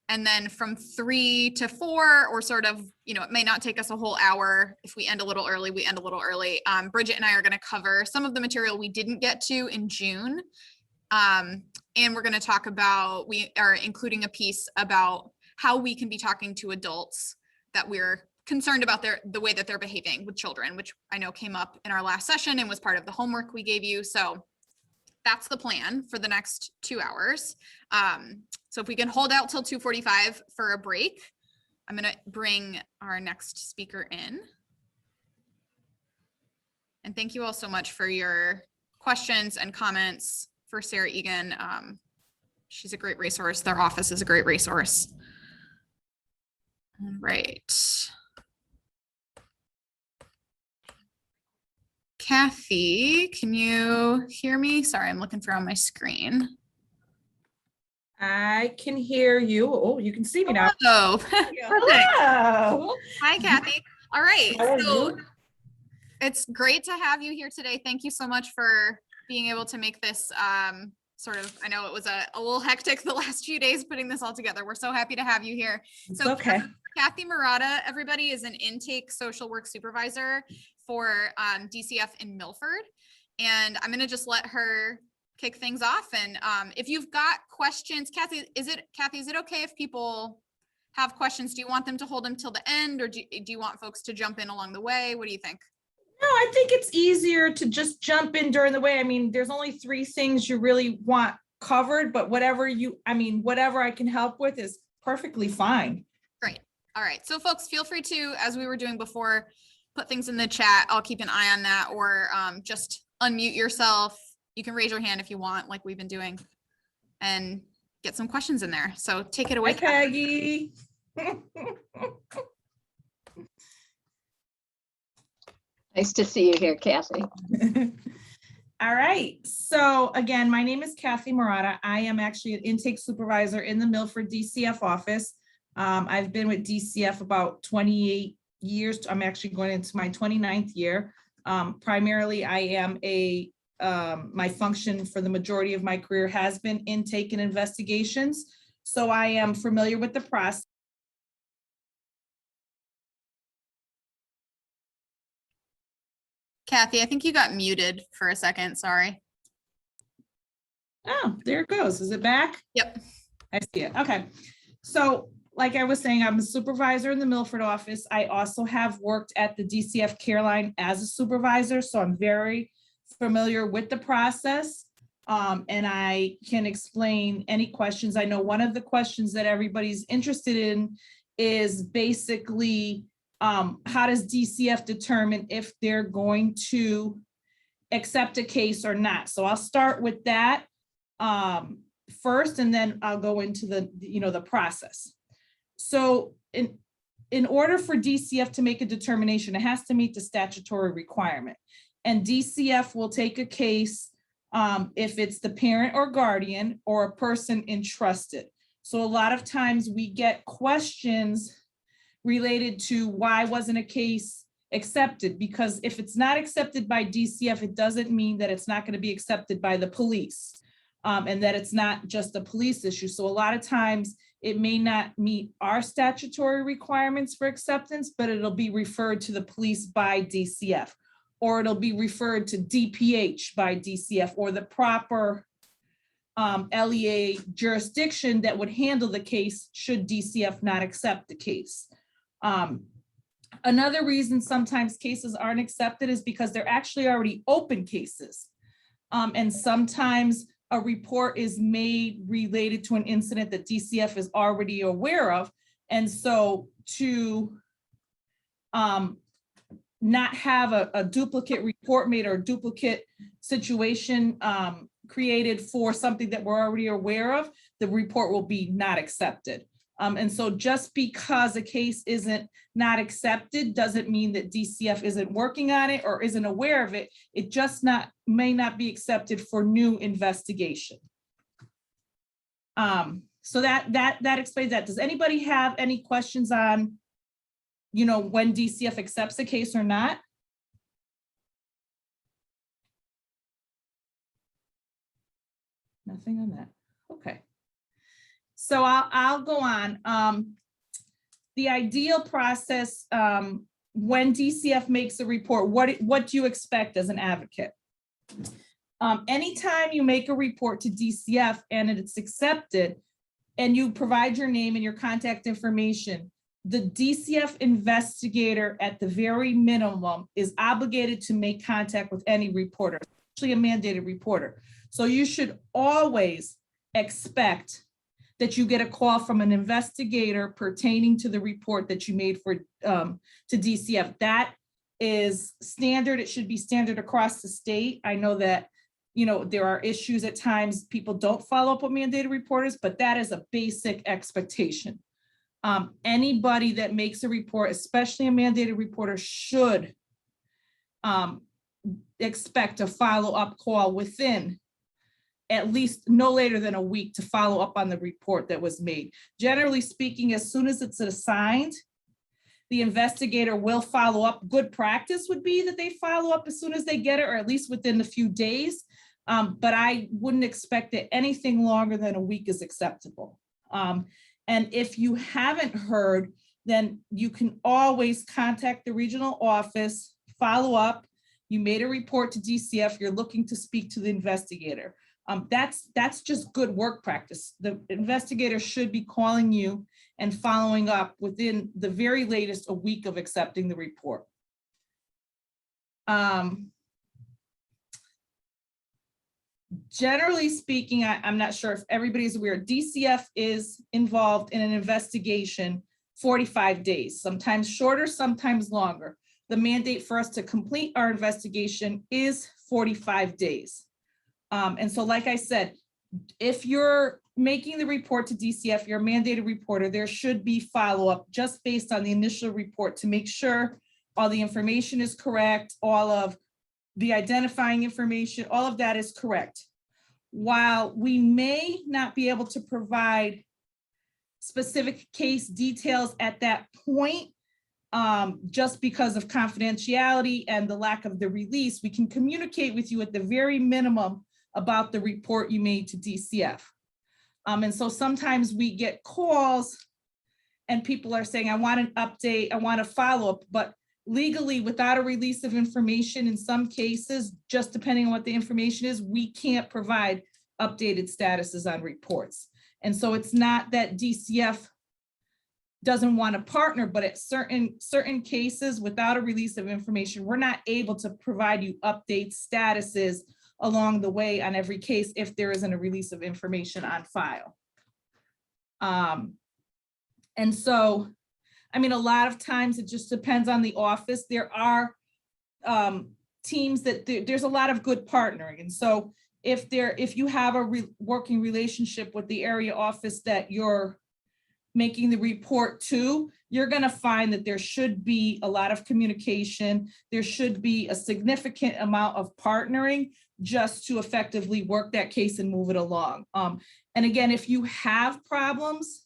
And then from 3 to 4, or sort of, it may not take us a whole hour. If we end a little early, we end a little early. Bridget and I are going to cover some of the material we didn't get to in June. And we're going to talk about, we are including a piece about how we can be talking to adults that we're concerned about the way that they're behaving with children, which I know came up in our last session and was part of the homework we gave you. So that's the plan for the next 2 hours. So if we can hold out till 2:45 for a break, I'm going to bring our next speaker in. And thank you all so much for your questions and comments for Sarah Egan. She's a great resource. Their office is a great resource. All right. Kathy, can you hear me? Sorry, I'm looking for on my screen. I can hear you. Oh, you can see me now. Oh, hello. Hi, Kathy. All right. How are So you? it's great to have you here today. Thank you so much for being able to make this sort of, I know it was a little hectic the last few days putting this all together. We're so happy to have you here. It's So okay. Kathy Murata, everybody, is an intake social work supervisor for DCF in Milford. And I'm going to just let her kick things off. And if you've got questions, Kathy, is it okay if people have questions? Do you want them to hold them till the end, or do you want folks to jump in along the way? What do you think? No, I think it's easier to just jump in during the way. I mean, there's only 3 things you really want covered, but whatever I can help with is perfectly fine. Great. All right. So folks, feel free to, as we were doing before, put things in the chat. I'll keep an eye on that, or just unmute yourself. You can raise your hand if you want, like we've been doing, and get some questions in there. So take it away. Hi, Peggy. Nice to see you here, Kathy. All right. So again, my name is Kathy Murata. I am actually an intake supervisor in the Milford DCF office. I've been with DCF about 28 years. I'm actually going into my 29th year. Primarily, I am my function for the majority of my career has been intake and investigations. So I am familiar with the process. Kathy, I think you got muted for a second. Sorry. Oh, there it goes. Is it back? Yep. I see it. Okay. So like I was saying, I'm a supervisor in the Milford office. I also have worked at the DCF Care Line as a supervisor, so I'm very familiar with the process. And I can explain any questions. I know one of the questions that everybody's interested in is basically how does DCF determine if they're going to accept a case or not? So I'll start with that first, and then I'll go into the process. So in order for DCF to make a determination, it has to meet the statutory requirement. And DCF will take a case if it's the parent or guardian or a person entrusted. So a lot of times we get questions related to why wasn't a case accepted, because if it's not accepted by DCF, it doesn't mean that it's not going to be accepted by the police, and that it's not just a police issue. So a lot of times it may not meet our statutory requirements for acceptance, but it'll be referred to the police by DCF, or it'll be referred to DPH by DCF, or the proper LEA jurisdiction that would handle the case should DCF not accept the case. Another reason sometimes cases aren't accepted is because they're actually already open cases. And sometimes a report is made related to an incident that DCF is already aware of. And so to not have a duplicate report made or a duplicate situation created for something that we're already aware of, the report will be not accepted. And so just because a case isn't not accepted doesn't mean that DCF isn't working on it or isn't aware of it. It just may not be accepted for new investigation. So that explains that. Does anybody have any questions on, when DCF accepts a case or not? Nothing on that. Okay. So I'll go on. The ideal process, when DCF makes a report, what do you expect as an advocate? Anytime you make a report to DCF and it's accepted and you provide your name and your contact information, the DCF investigator at the very minimum is obligated to make contact with any reporter, especially a mandated reporter. So you should always expect that you get a call from an investigator pertaining to the report that you made for to DCF. That is standard. It should be standard across the state. I know that there are issues at times people don't follow up with mandated reporters, but that is a basic expectation. Anybody that makes a report, especially a mandated reporter, should expect a follow-up call within at least no later than a week to follow up on the report that was made. Generally speaking, as soon as it's assigned, the investigator will follow up. Good practice would be that they follow up as soon as they get it, or at least within a few days. But I wouldn't expect that anything longer than a week is acceptable. And if you haven't heard, then you can always contact the regional office, follow up. You made a report to DCF, you're looking to speak to the investigator. That's just good work practice. The investigator should be calling you and following up within the very latest a week of accepting the report. Generally speaking, I'm not sure if everybody's aware, DCF is involved in an investigation 45 days, sometimes shorter, sometimes longer. The mandate for us to complete our investigation is 45 days. And so, like I said, if you're making the report to DCF, you're a mandated reporter, there should be follow-up just based on the initial report to make sure all the information is correct, all of the identifying information, all of that is correct. While we may not be able to provide specific case details at that point, just because of confidentiality and the lack of the release, we can communicate with you at the very minimum about the report you made to DCF. And so sometimes we get calls and people are saying, I want an update, I want a follow-up, but legally, without a release of information, in some cases, just depending on what the information is, we can't provide updated statuses on reports. And so it's not that DCF doesn't want to partner, but at certain cases, without a release of information, we're not able to provide you update statuses along the way on every case if there isn't a release of information on file. And so, I mean, a lot of times it just depends on the office. There are teams that there's a lot of good partnering. And so if you have a working relationship with the area office that you're making the report to, you're going to find that there should be a lot of communication. There should be a significant amount of partnering just to effectively work that case and move it along. And again, if you have problems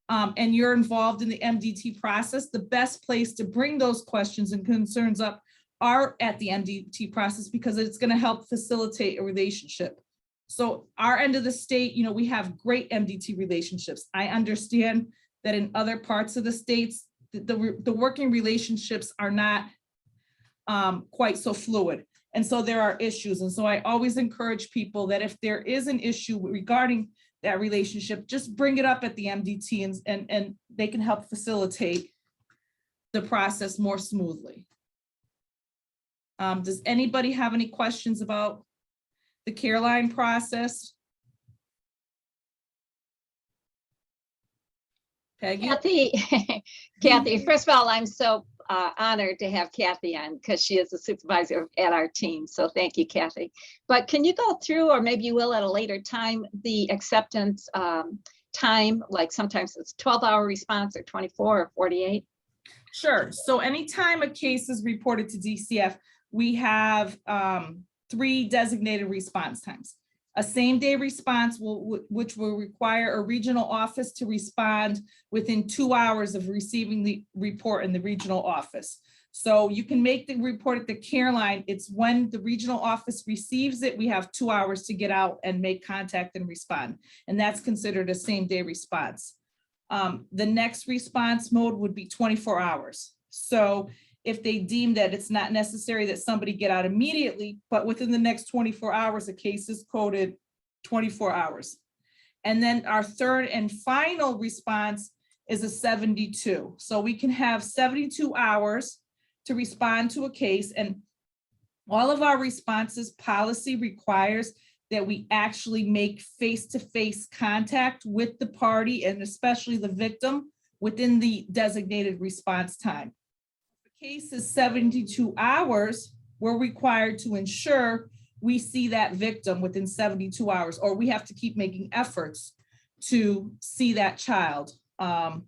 and you're involved in the MDT process, the best place to bring those questions and concerns up are at the MDT process, because it's going to help facilitate a relationship. So our end of the state, we have great MDT relationships. I understand that in other parts of the states, the working relationships are not quite so fluid. And so there are issues. And so I always encourage people that if there is an issue regarding that relationship, just bring it up at the MDT and they can help facilitate the process more smoothly. Does anybody have any questions about the care line process? Peggy? Kathy, first of all, I'm so honored to have Kathy on because she is a supervisor at our team. So thank you, Kathy. But can you go through, or maybe you will at a later time, the acceptance time? Like sometimes it's 12-hour response or 24 or 48? Sure. So anytime a case is reported to DCF, we have 3 designated response times. A same-day response which will require a regional office to respond within 2 hours of receiving the report in the regional office. So you can make the report at the care line. It's when the regional office receives it, we have 2 hours to get out and make contact and respond. And that's considered a same-day response. The next response mode would be 24 hours. So if they deem that it's not necessary that somebody get out immediately, but within the next 24 hours, a case is coded 24 hours. And then our third and final response is a 72. So we can have 72 hours to respond to a case, and all of our responses policy requires that we actually make face-to-face contact with the party and especially the victim within the designated response time. If the case is 72 hours, we're required to ensure we see that victim within 72 hours, or we have to keep making efforts to see that child. Again,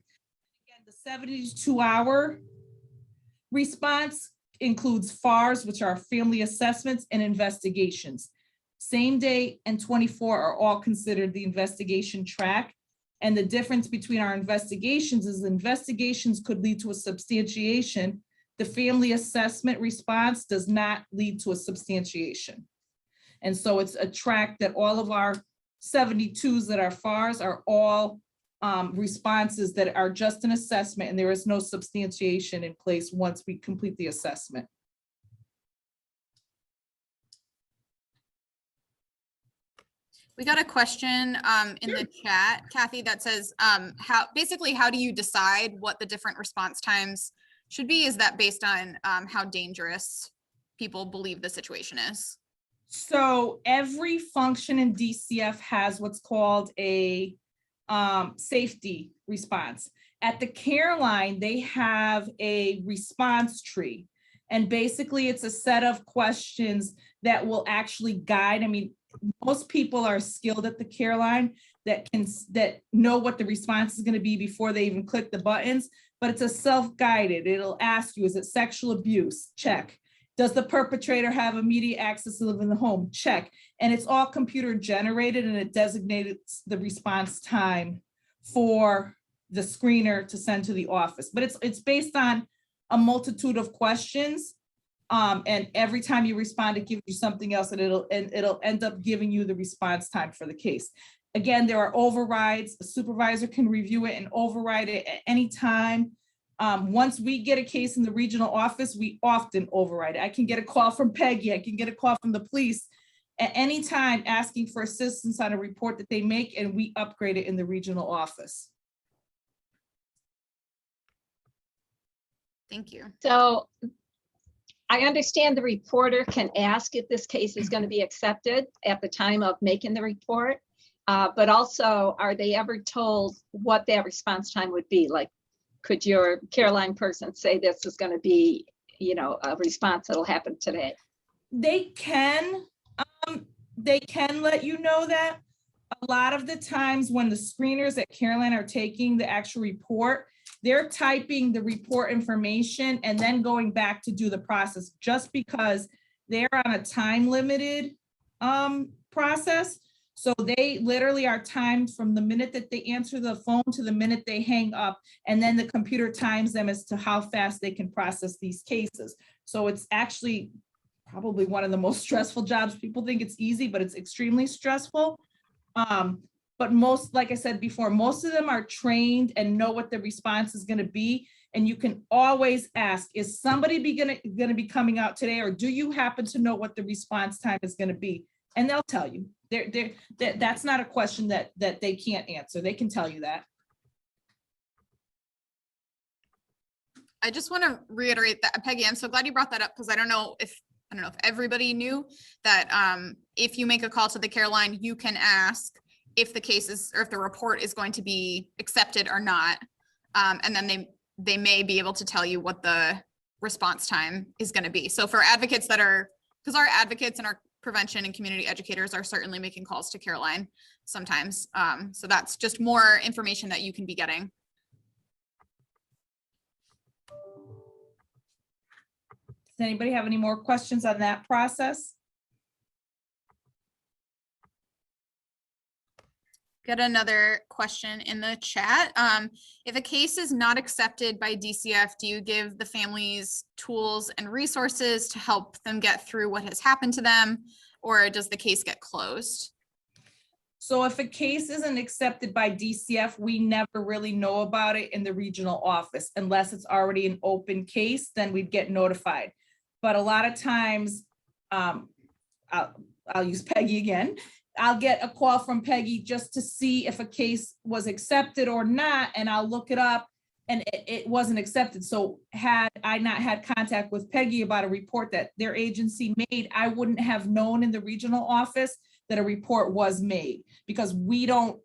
the 72-hour response includes FARs, which are family assessments and investigations. Same day and 24 are all considered the investigation track. And the difference between our investigations is investigations could lead to a substantiation. The family assessment response does not lead to a substantiation. And so it's a track that all of our 72s that are FARs are all responses that are just an assessment, and there is no substantiation in place once we complete the assessment. We got a question in the chat, Kathy, that says, how do you decide what the different response times should be? Is that based on how dangerous people believe the situation is? So every function in DCF has what's called a safety response. At the care line, they have a response tree. And basically it's a set of questions that will actually guide. I mean, most people are skilled at the care line that know what the response is going to be before they even click the buttons, but it's a self-guided. It'll ask you, is it sexual abuse? Check. Does the perpetrator have immediate access to live in the home? Check. And it's all computer generated, and it designates the response time for the screener to send to the office. But it's based on a multitude of questions. And every time you respond, it gives you something else, and it'll end up giving you the response time for the case. Again, there are overrides. A supervisor can review it and override it at any time. Once we get a case in the regional office, we often override it. I can get a call from Peggy. I can get a call from the police at any time asking for assistance on a report that they make, and we upgrade it in the regional office. Thank you. So I understand the reporter can ask if this case is going to be accepted at the time of making the report, but also, are they ever told what that response time would be? Like, could your care line person say this is going to be, a response that'll happen today? They can let you know that. A lot of the times when the screeners at Caroline are taking the actual report, they're typing the report information and then going back to do the process, just because they're on a time limited process. So they literally are timed from the minute that they answer the phone to the minute they hang up, and then the computer times them as to how fast they can process these cases. So it's actually probably one of the most stressful jobs. People think it's easy, but it's extremely stressful. But most, like I said before, most of them are trained and know what the response is going to be. And you can always ask, is somebody going to be coming out today, or do you happen to know what the response time is going to be? And they'll tell you. That's not a question that they can't answer. They can tell you that. I just want to reiterate that, Peggy, I'm so glad you brought that up, because I don't know if everybody knew that if you make a call to the care line, you can ask if the case is, or if the report is going to be accepted or not. And then they may be able to tell you what the response time is going to be. So for advocates that are, because our advocates and our prevention and community educators are certainly making calls to Caroline sometimes. So that's just more information that you can be getting. Does anybody have any more questions on that process? Got another question in the chat. If a case is not accepted by DCF, do you give the families tools and resources to help them get through what has happened to them, or does the case get closed? So if a case isn't accepted by DCF, we never really know about it in the regional office unless it's already an open case, then we'd get notified. But a lot of times, I'll use Peggy again. I'll get a call from Peggy just to see if a case was accepted or not, and I'll look it up and it wasn't accepted. So had I not had contact with Peggy about a report that their agency made, I wouldn't have known in the regional office that a report was made, because we don't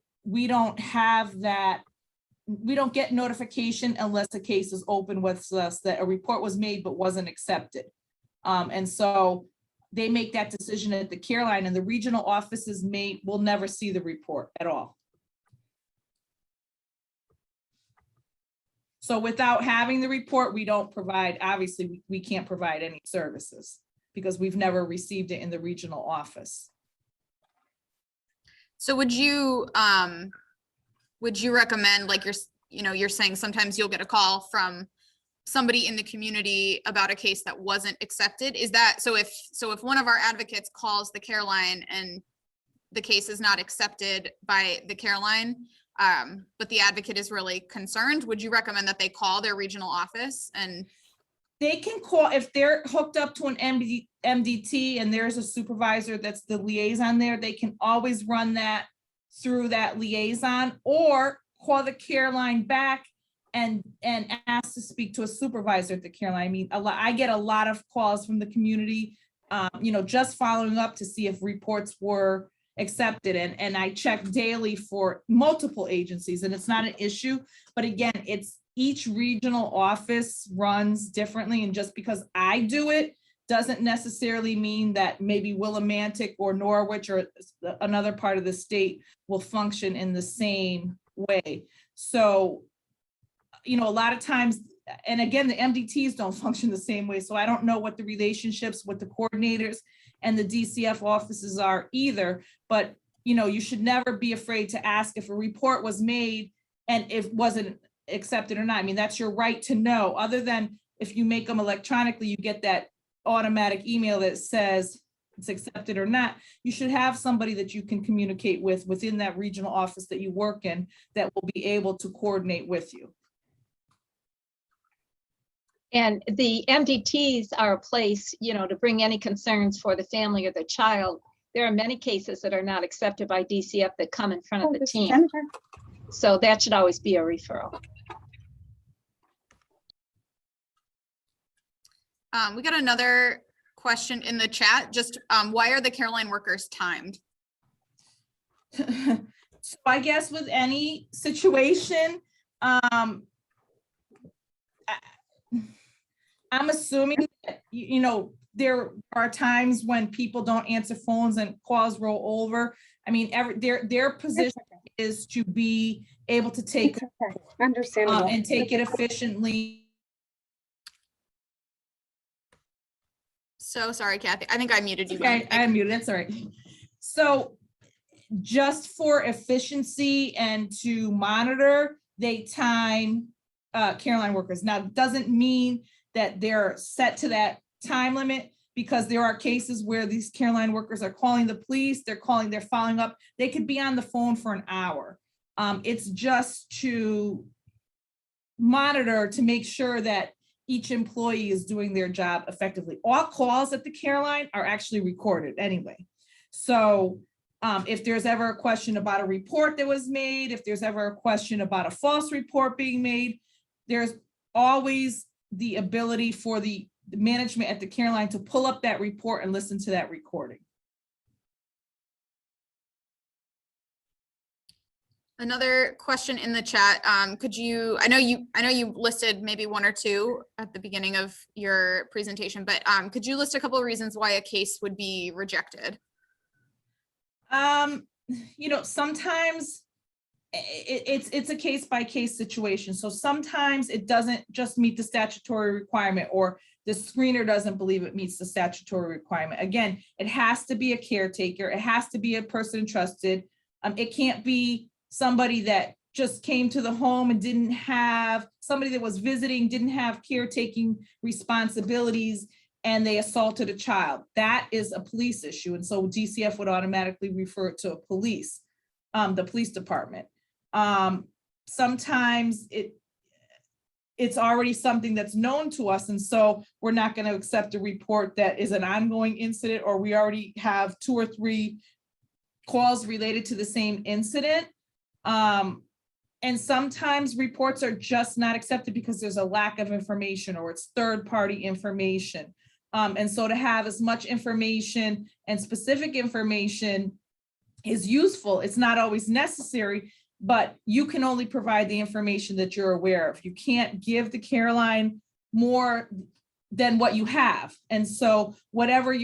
have that. We don't get notification unless a case is open with us that a report was made but wasn't accepted. And so they make that decision at the care line, and the regional offices will never see the report at all. So without having the report, we don't provide, obviously we can't provide any services because we've never received it in the regional office. So would you recommend, like you're saying sometimes you'll get a call from somebody in the community about a case that wasn't accepted? Is that, so if one of our advocates calls the care line and the case is not accepted by the care line, but the advocate is really concerned, would you recommend that they call their regional office? And they can call if they're hooked up to an MDT and there's a supervisor that's the liaison there, they can always run that through that liaison, or call the care line back and ask to speak to a supervisor at the care line. I mean, I get a lot of calls from the community, just following up to see if reports were accepted, and I check daily for multiple agencies, and it's not an issue. But again, it's each regional office runs differently, and just because I do it doesn't necessarily mean that maybe Willimantic or Norwich or another part of the state will function in the same way. So, a lot of times, and again, the MDTs don't function the same way. So I don't know what the relationships with the coordinators and the DCF offices are either, but you should never be afraid to ask if a report was made and if it wasn't accepted or not. I mean, that's your right to know, other than if you make them electronically, you get that automatic email that says it's accepted or not. You should have somebody that you can communicate with within that regional office that you work in that will be able to coordinate with you. And the MDTs are a place, to bring any concerns for the family or the child. There are many cases that are not accepted by DCF that come in front of the team. So that should always be a referral. We got another question in the chat. Just why are the care line workers timed? So I guess with any situation, I'm assuming that, there are times when people don't answer phones and calls roll over. I mean, their position is to be able to take understandable and take it efficiently. So sorry, Kathy. I think I muted you. Okay, I muted. That's all right. So just for efficiency and to monitor, they time care line workers. Now, it doesn't mean that they're set to that time limit, because there are cases where these care line workers are calling the police, they're following up. They could be on the phone for an hour. It's just to monitor, to make sure that each employee is doing their job effectively. All calls at the care line are actually recorded anyway. So if there's ever a question about a report that was made, if there's ever a question about a false report being made, there's always the ability for the management at the care line to pull up that report and listen to that recording. Another question in the chat. Could you, I know you listed maybe one or two at the beginning of your presentation, but could you list a couple of reasons why a case would be rejected? Sometimes it's a case by case situation. So sometimes it doesn't just meet the statutory requirement, or the screener doesn't believe it meets the statutory requirement. Again, it has to be a caretaker. It has to be a person trusted. It can't be somebody that just came to the home and didn't have, somebody that was visiting, didn't have caretaking responsibilities, and they assaulted a child. That is a police issue. And so DCF would automatically refer it to the police department. Sometimes it's already something that's known to us. And so we're not going to accept a report that is an ongoing incident, or we already have 2 or 3 calls related to the same incident. And sometimes reports are just not accepted because there's a lack of information, or it's third-party information. And so to have as much information and specific information is useful. It's not always necessary, but you can only provide the information that you're aware of. You can't give the care line more than what you have. And so whatever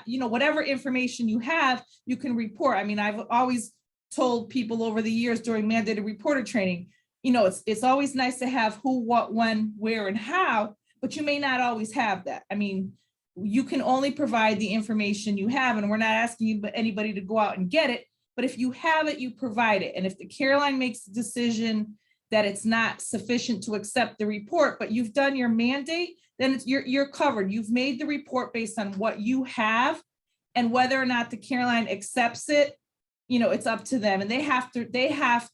whatever information you have, you can report. I mean, I've always told people over the years during mandated reporter training, it's always nice to have who, what, when, where, and how, but you may not always have that. I mean, you can only provide the information you have, and we're not asking anybody to go out and get it, but if you have it, you provide it. And if the care line makes a decision that it's not sufficient to accept the report, but you've done your mandate, then you're covered. You've made the report based on what you have, and whether or not the care line accepts it, it's up to them, and they have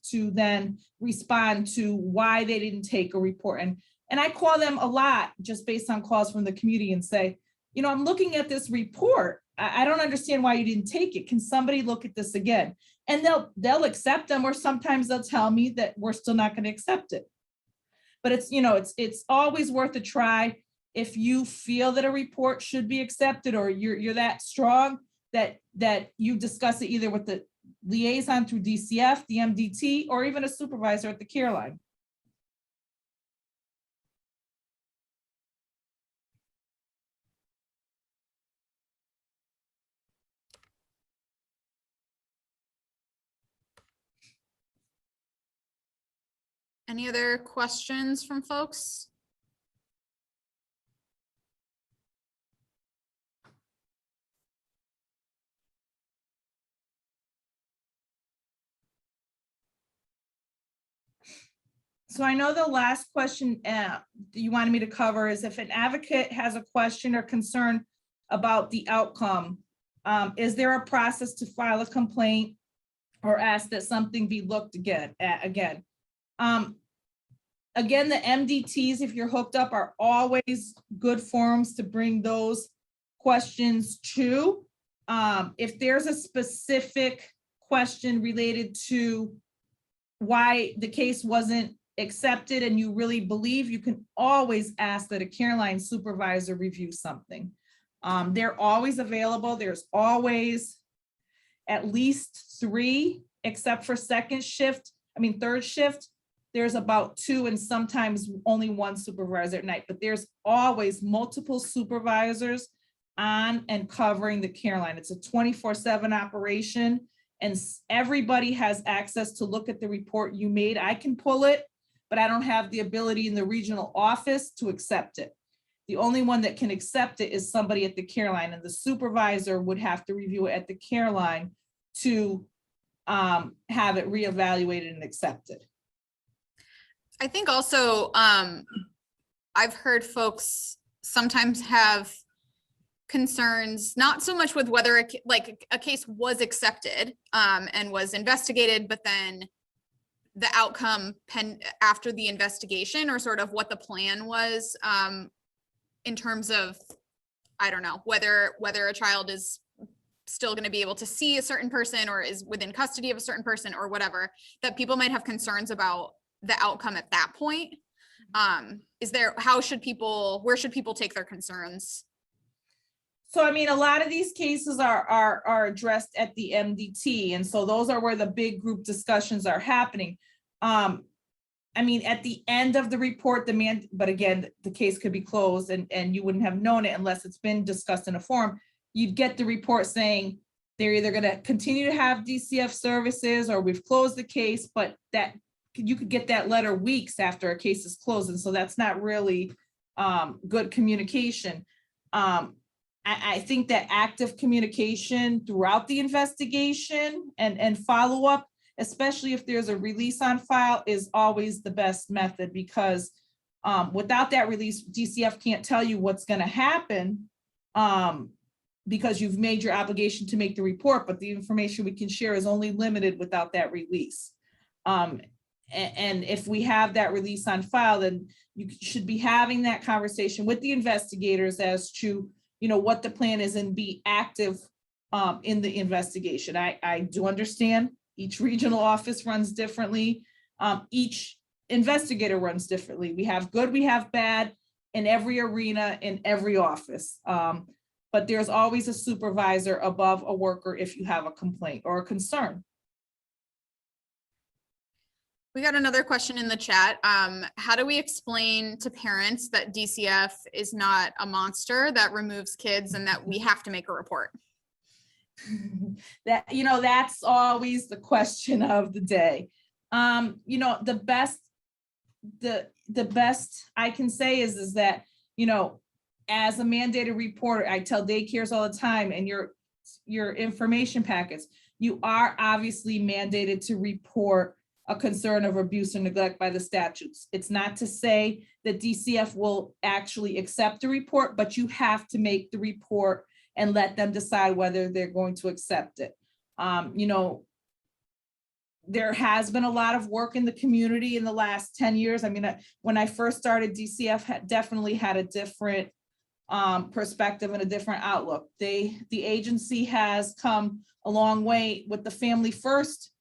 to then respond to why they didn't take a report. And I call them a lot just based on calls from the community and say, I'm looking at this report. I don't understand why you didn't take it. Can somebody look at this again? And they'll accept them, or sometimes they'll tell me that we're still not going to accept it. But it's always worth a try. If you feel that a report should be accepted, or you're that strong that you discuss it either with the liaison through DCF, the MDT, or even a supervisor at the care line. Any other questions from folks? So I know the last question you wanted me to cover is if an advocate has a question or concern about the outcome, is there a process to file a complaint or ask that something be looked at again? Again, the MDTs, if you're hooked up, are always good forums to bring those questions to. If there's a specific question related to why the case wasn't accepted and you really believe, you can always ask that a care line supervisor review something. They're always available. There's always at least 3, except for third shift. There's about 2 and sometimes only 1 supervisor at night, but there's always multiple supervisors on and covering the care line. It's a 24/7 operation, and everybody has access to look at the report you made. I can pull it, but I don't have the ability in the regional office to accept it. The only one that can accept it is somebody at the care line, and the supervisor would have to review it at the care line to have it reevaluated and accepted. I think also I've heard folks sometimes have concerns, not so much with whether a case was accepted and was investigated, but then the outcome after the investigation, or sort of what the plan was in terms of, I don't know, whether a child is still going to be able to see a certain person or is within custody of a certain person or whatever, that people might have concerns about the outcome at that point. Where should people take their concerns? So, I mean, a lot of these cases are addressed at the MDT. And so those are where the big group discussions are happening. I mean, at the end of the report, but again, the case could be closed and you wouldn't have known it unless it's been discussed in a forum. You'd get the report saying they're either going to continue to have DCF services or we've closed the case, but that you could get that letter weeks after a case is closed. And so that's not really good communication. I think that active communication throughout the investigation and follow up, especially if there's a release on file, is always the best method, because without that release, DCF can't tell you what's going to happen because you've made your obligation to make the report, but the information we can share is only limited without that release. And if we have that release on file, then you should be having that conversation with the investigators as to, you know, what the plan is and be active in the investigation. I do understand each regional office runs differently. Each investigator runs differently. We have good, we have bad in every arena, in every office. But there's always a supervisor above a worker if you have a complaint or a concern. We got another question in the chat. How do we explain to parents that DCF is not a monster that removes kids and that we have to make a report? That, you know, that's always the question of the day. You know, the best I can say is that, you know, as a mandated reporter, I tell daycares all the time, and your information packets, you are obviously mandated to report a concern of abuse or neglect by the statutes. It's not to say that DCF will actually accept the report, but you have to make the report and let them decide whether they're going to accept it. You know, there has been a lot of work in the community in the last 10 years. I mean, when I first started, DCF definitely had a different perspective and a different outlook. The agency has come a long way with the Family First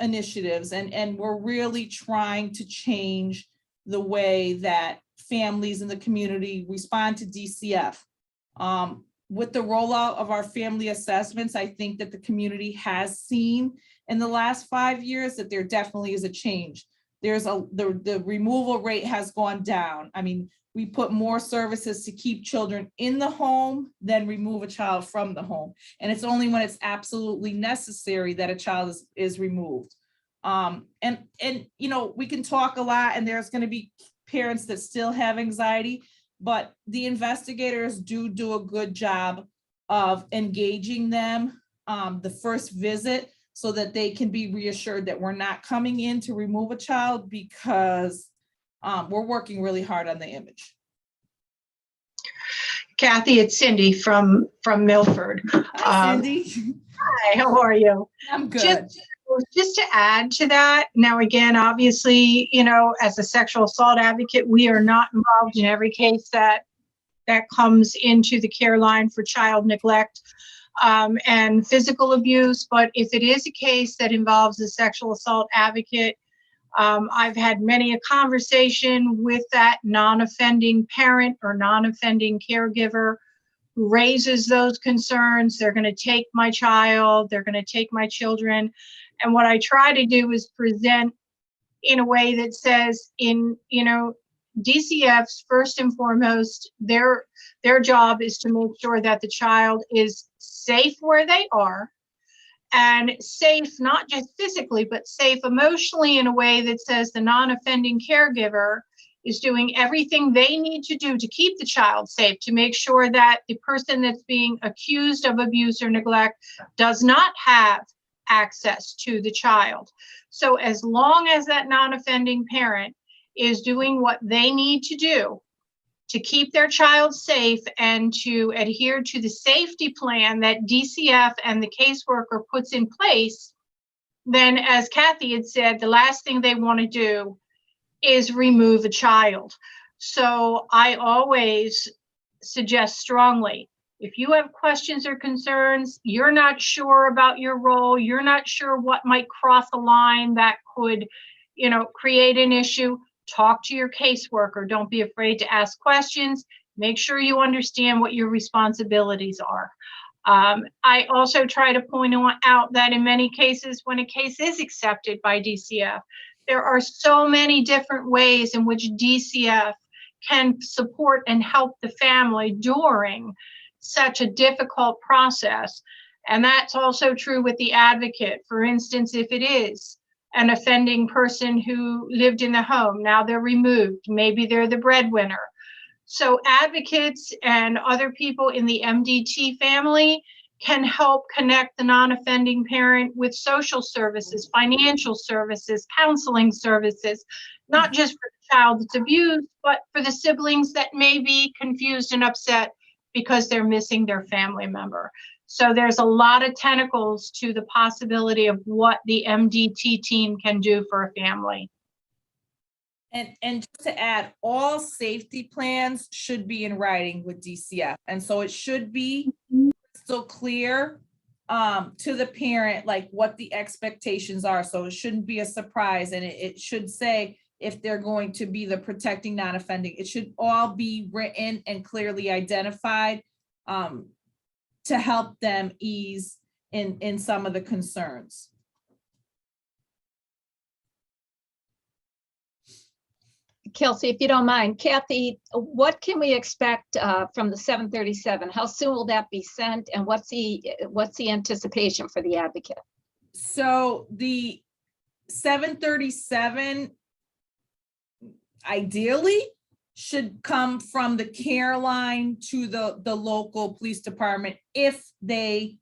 initiatives, and we're really trying to change the way that families in the community respond to DCF. With the rollout of our family assessments, I think that the community has seen in the last 5 years that there definitely is a change. The removal rate has gone down. I mean, we put more services to keep children in the home than remove a child from the home. And it's only when it's absolutely necessary that a child is removed. And you know, we can talk a lot, and there's going to be parents that still have anxiety, but the investigators do a good job of engaging them the first visit, so that they can be reassured that we're not coming in to remove a child, because we're working really hard on the image. Kathy, it's Cindy from Milford. Hi, Cindy. Hi, how are you? I'm good. Just to add to that, now again, obviously, you know, as a sexual assault advocate, we are not involved in every case that comes into the care line for child neglect and physical abuse. But if it is a case that involves a sexual assault advocate, I've had many a conversation with that non-offending parent or non-offending caregiver who raises those concerns. They're going to take my child, they're going to take my children. And what I try to do is present in a way that says, you know, DCF's first and foremost, their job is to make sure that the child is safe where they are, and safe not just physically, but safe emotionally, in a way that says the non-offending caregiver is doing everything they need to do to keep the child safe, to make sure that the person that's being accused of abuse or neglect does not have access to the child. So as long as that non-offending parent is doing what they need to do to keep their child safe and to adhere to the safety plan that DCF and the caseworker puts in place, then as Kathy had said, the last thing they want to do is remove a child. So I always suggest strongly, if you have questions or concerns, you're not sure about your role, you're not sure what might cross a line that could, you know, create an issue, talk to your caseworker. Don't be afraid to ask questions. Make sure you understand what your responsibilities are. I also try to point out that in many cases, when a case is accepted by DCF, there are so many different ways in which DCF can support and help the family during such a difficult process. And that's also true with the advocate. For instance, if it is an offending person who lived in the home, now they're removed, maybe they're the breadwinner. So advocates and other people in the MDT family can help connect the non-offending parent with social services, financial services, counseling services, not just for the child that's abused, but for the siblings that may be confused and upset because they're missing their family member. So there's a lot of tentacles to the possibility of what the MDT team can do for a family. And just to add, all safety plans should be in writing with DCF. And so it should be so clear to the parent, like what the expectations are. So it shouldn't be a surprise. And it should say if they're going to be the protecting non-offending, it should all be written and clearly identified to help them ease in some of the concerns. Kelsey, if you don't mind, Kathy, what can we expect from the 737? How soon will that be sent, and what's the anticipation for the advocate? So the 737 ideally should come from the care line to the local police department if they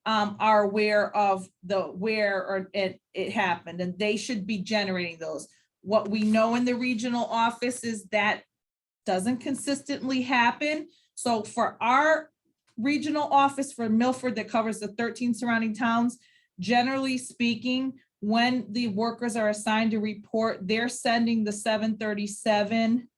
are aware of where it happened, and they should be generating those. What we know in the regional office is that doesn't consistently happen. So for our regional office for Milford that covers the 13 surrounding towns, generally speaking, when the workers are assigned to report, they're sending the 737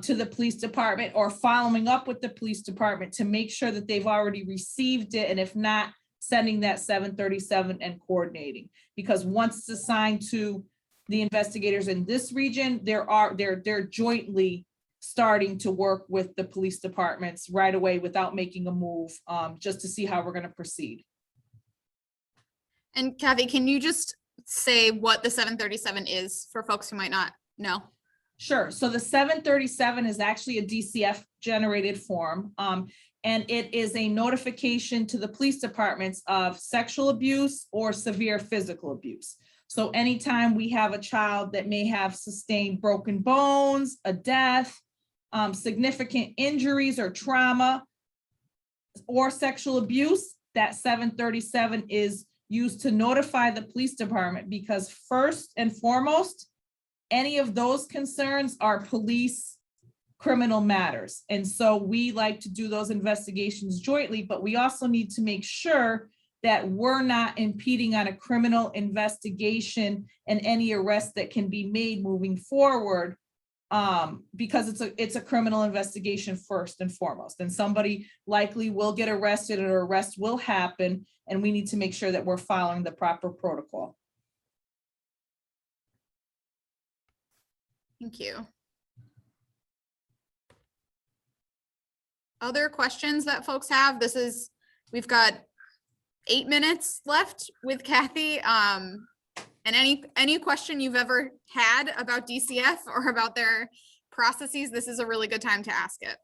to the police department or following up with the police department to make sure that they've already received it. And if not, sending that 737 and coordinating. Because once it's assigned to the investigators in this region, they're jointly starting to work with the police departments right away without making a move, just to see how we're going to proceed. And Kathy, can you just say what the 737 is for folks who might not know? Sure. So the 737 is actually a DCF generated form, and it is a notification to the police departments of sexual abuse or severe physical abuse. So anytime we have a child that may have sustained broken bones, a death, significant injuries or trauma, or sexual abuse, that 737 is used to notify the police department, because first and foremost, any of those concerns are police criminal matters. And so we like to do those investigations jointly, but we also need to make sure that we're not impeding on a criminal investigation and any arrest that can be made moving forward, because it's a criminal investigation first and foremost, and somebody likely will get arrested or arrest will happen, and we need to make sure that we're following the proper protocol. Thank you. Other questions that folks have? We've got 8 minutes left with Kathy. And any question you've ever had about DCF or about their processes, this is a really good time to ask it.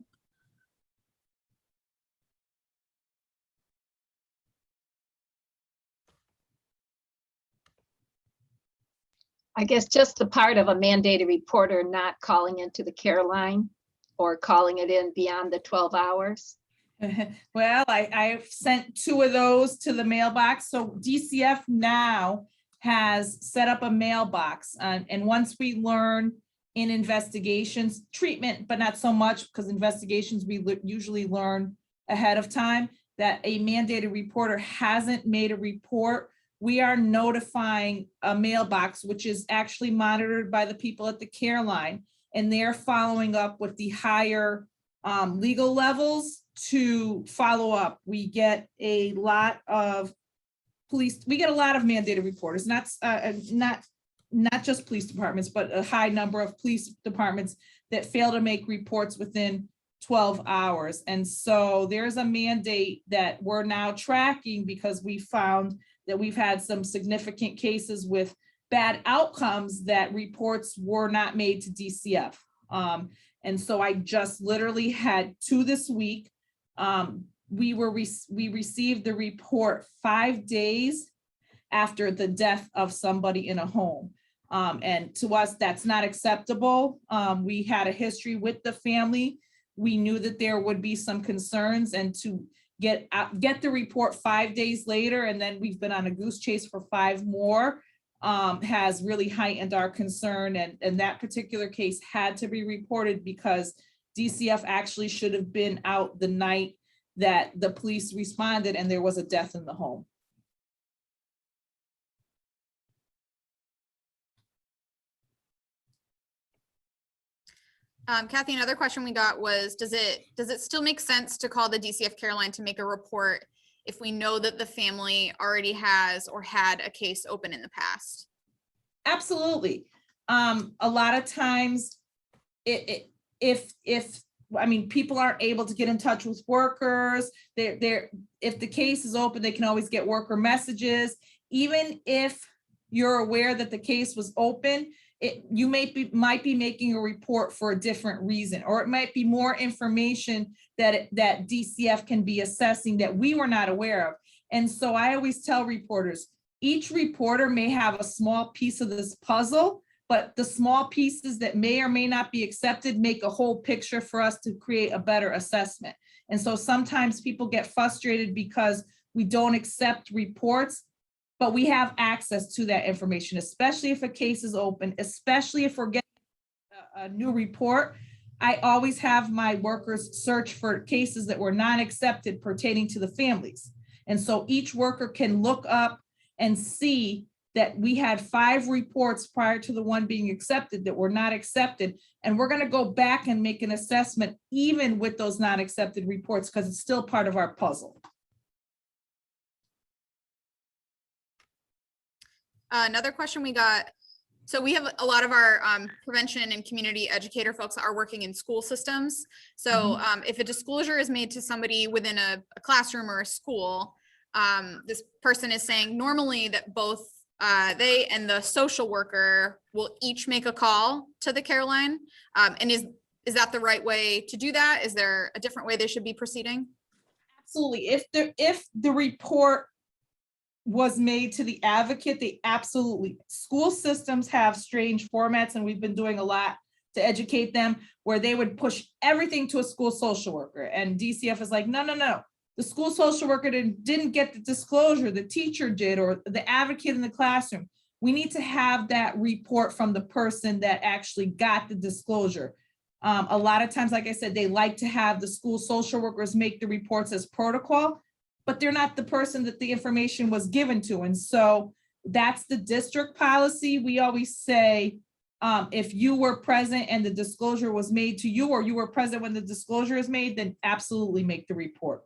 I guess just the part of a mandated reporter not calling into the care line or calling it in beyond the 12 hours. Well, I've sent 2 of those to the mailbox. So DCF now has set up a mailbox. And once we learn in investigations, treatment, but not so much, because investigations we usually learn ahead of time, that a mandated reporter hasn't made a report, we are notifying a mailbox, which is actually monitored by the people at the care line. And they're following up with the higher legal levels to follow up. We get a lot of mandated reporters, not just police departments, but a high number of police departments that fail to make reports within 12 hours. And so there's a mandate that we're now tracking because we found that we've had some significant cases with bad outcomes that reports were not made to DCF. And so I just literally had 2 this week. We received the report 5 days after the death of somebody in a home. And to us, that's not acceptable. We had a history with the family. We knew that there would be some concerns, and to get the report 5 days later, and then we've been on a goose chase for 5 more, has really heightened our concern. And that particular case had to be reported because DCF actually should have been out the night that the police responded and there was a death in the home. Kathy, another question we got was, does it still make sense to call the DCF care line to make a report if we know that the family already has or had a case open in the past? Absolutely. A lot of times, if people aren't able to get in touch with workers, if the case is open, they can always get worker messages. Even if you're aware that the case was open, you might be making a report for a different reason, or it might be more information that DCF can be assessing that we were not aware of. And so I always tell reporters, each reporter may have a small piece of this puzzle, but the small pieces that may or may not be accepted make a whole picture for us to create a better assessment. And so sometimes people get frustrated because we don't accept reports, but we have access to that information, especially if a case is open, especially if we're getting a new report. I always have my workers search for cases that were not accepted pertaining to the families. And so each worker can look up and see that we had 5 reports prior to the one being accepted that were not accepted. And we're going to go back and make an assessment even with those not accepted reports because it's still part of our puzzle. Another question we got. So we have a lot of our prevention and community educator folks are working in school systems. So if a disclosure is made to somebody within a classroom or a school, this person is saying normally that both they and the social worker will each make a call to the care line. And is that the right way to do that? Is there a different way they should be proceeding? Absolutely. If the report was made to the advocate, they absolutely, school systems have strange formats, and we've been doing a lot to educate them, where they would push everything to a school social worker, and DCF is like, no. The school social worker didn't get the disclosure, the teacher did, or the advocate in the classroom. We need to have that report from the person that actually got the disclosure. A lot of times, like I said, they like to have the school social workers make the reports as protocol, but they're not the person that the information was given to. And so that's the district policy. We always say, if you were present and the disclosure was made to you, or you were present when the disclosure is made, then absolutely make the report.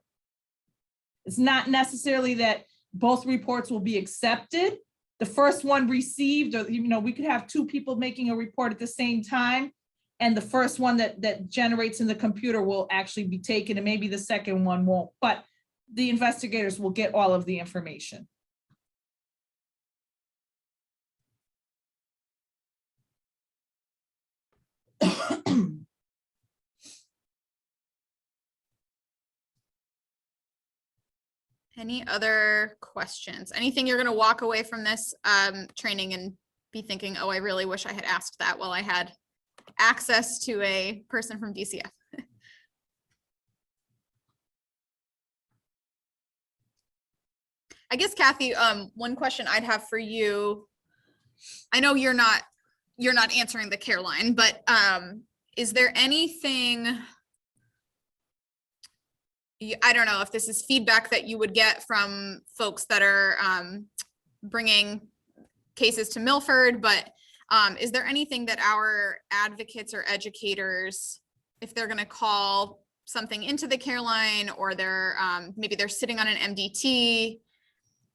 It's not necessarily that both reports will be accepted. The first one received, or we could have 2 people making a report at the same time, and the first one that generates in the computer will actually be taken, and maybe the second one won't, but the investigators will get all of the information. Any other questions? Anything you're going to walk away from this training and be thinking, oh, I really wish I had asked that while I had access to a person from DCF? I guess, Kathy, one question I'd have for you, I know you're not answering the care line, but is there anything, I don't know if this is feedback that you would get from folks that are bringing cases to Milford, but is there anything that our advocates or educators, if they're going to call something into the care line, or they're maybe they're sitting on an MDT,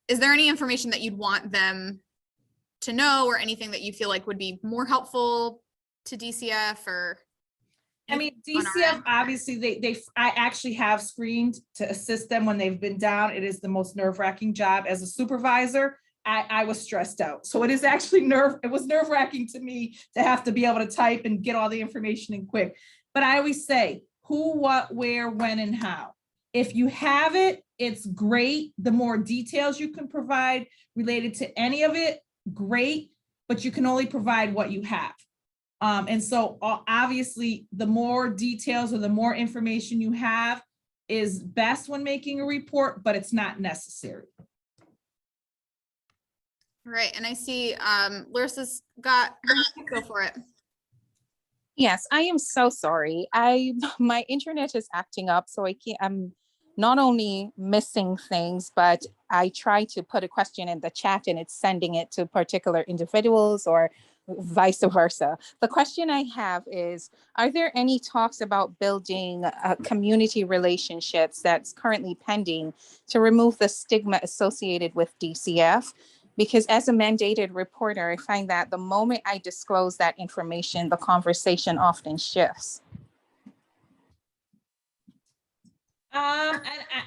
is there any information that you'd want them to know, or anything that you feel like would be more helpful to DCF? Or I mean, on our DCF, end? obviously, I actually have screened to assist them when they've been down. It is the most nerve-wracking job as a supervisor. I was stressed out. So it is actually it was nerve-wracking to me to have to be able to type and get all the information in quick. But I always say who, what, where, when, and how. If you have it, it's great. The more details you can provide related to any of it, great, but you can only provide what you have. And so obviously the more details or the more information you have is best when making a report, but it's not necessary. Right, and I see Larissa's got go for it. Yes, I am so sorry. My internet is acting up, so I'm not only missing things, but I try to put a question in the chat and it's sending it to particular individuals or vice versa. The question I have is, are there any talks about building community relationships that's currently pending to remove the stigma associated with DCF? Because as a mandated reporter, I find that the moment I disclose that information, the conversation often shifts. And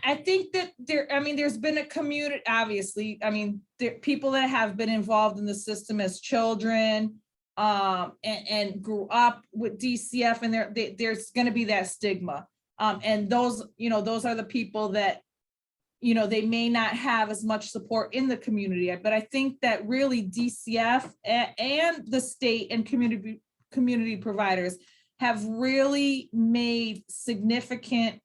I think that there's been a community, obviously. I mean, there people that have been involved in the system as children, and grew up with DCF, and there's going to be that stigma. And those are the people that, they may not have as much support in the community. But I think that really DCF and the state and community providers have really made significant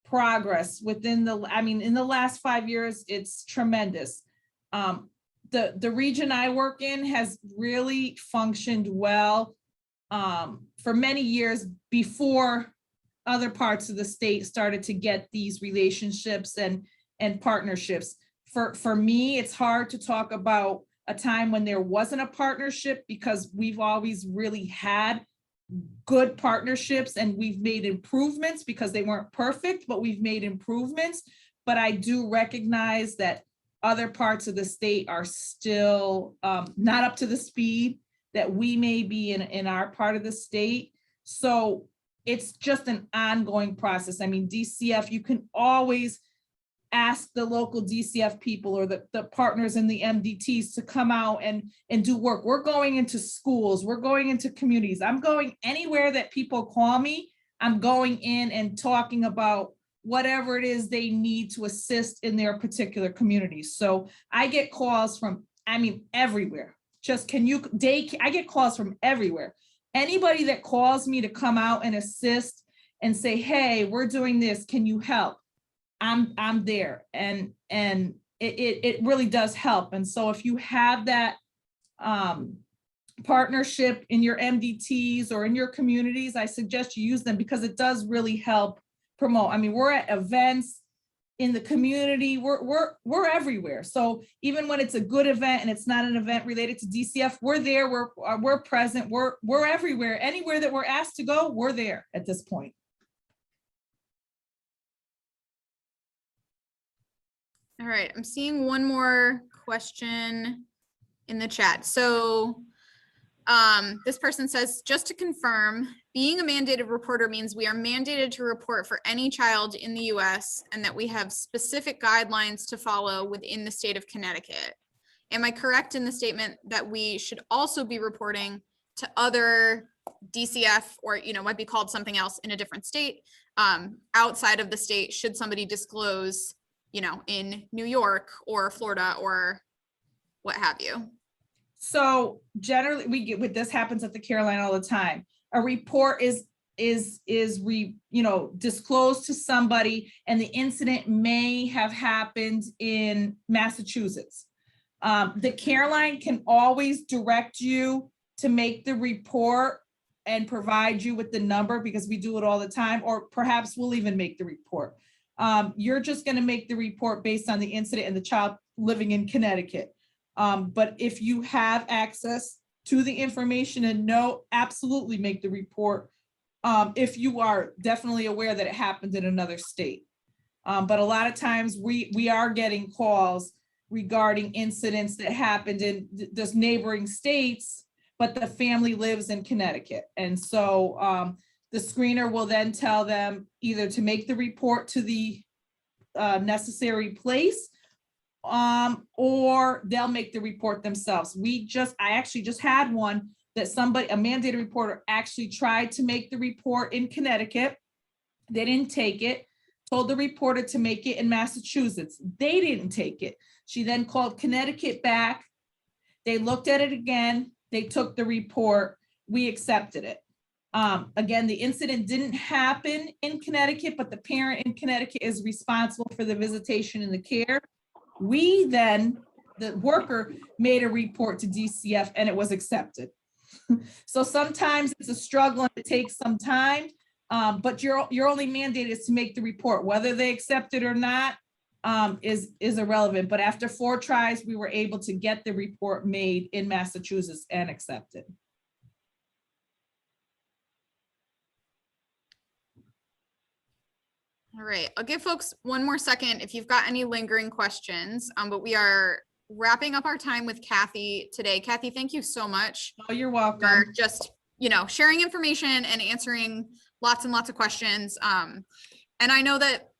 progress within in the last 5 years. It's tremendous. The region I work in has really functioned well for many years before other parts of the state started to get these relationships and partnerships. For me, it's hard to talk about a time when there wasn't a partnership, because we've always really had good partnerships and we've made improvements, because they weren't perfect, but we've made improvements. But I do recognize that other parts of the state are still not up to the speed that we may be in our part of the state. So it's just an ongoing process. I mean, DCF, you can always ask the local DCF people or the partners in the MDTs to come out and do work. We're going into schools, we're going into communities. I'm going anywhere that people call me. I'm going in and talking about whatever it is they need to assist in their particular communities. So I get calls from, everywhere. I get calls from everywhere. Anybody that calls me to come out and assist and say, hey, we're doing this, can you help? I'm there, and it really does help. And so if you have that partnership in your MDTs or in your communities, I suggest you use them, because it does really help promote. I mean, we're at events in the community, we're everywhere. So even when it's a good event and it's not an event related to DCF, we're there, we're present, we're everywhere. Anywhere that we're asked to go, we're there at this point. All right, I'm seeing one more question in the chat. So this person says, just to confirm, being a mandated reporter means we are mandated to report for any child in the US and that we have specific guidelines to follow within the state of Connecticut. Am I correct in the statement that we should also be reporting to other DCF, or might be called something else in a different state, outside of the state, should somebody disclose in New York or Florida or what have you? So generally this happens at the Caroline all the time. A report is disclosed to somebody, and the incident may have happened in Massachusetts. The Caroline can always direct you to make the report and provide you with the number, because we do it all the time, or perhaps we'll even make the report. You're just going to make the report based on the incident and the child living in Connecticut. But if you have access to the information and absolutely make the report, if you are definitely aware that it happened in another state. But a lot of times we are getting calls regarding incidents that happened in those neighboring states, but the family lives in Connecticut. And so The screener will then tell them either to make the report to the necessary place, or they'll make the report themselves. I actually just had one that a mandated reporter actually tried to make the report in Connecticut. They didn't take it, told the reporter to make it in Massachusetts. They didn't take it. She then called Connecticut back. They looked at it again. They took the report. We accepted it. Again, the incident didn't happen in Connecticut, but the parent in Connecticut is responsible for the visitation and the care. We then, the worker, made a report to DCF and it was accepted. So sometimes it's a struggle and it takes some time, but your only mandate is to make the report. Whether they accept it or not is irrelevant. But after 4 tries, we were able to get the report made in Massachusetts and accepted. All right, I'll give folks one more second if you've got any lingering questions, but we are wrapping up our time with Kathy today. Kathy, thank you so much. Oh, you're welcome. For just, sharing information and answering lots and lots of questions. And I know that,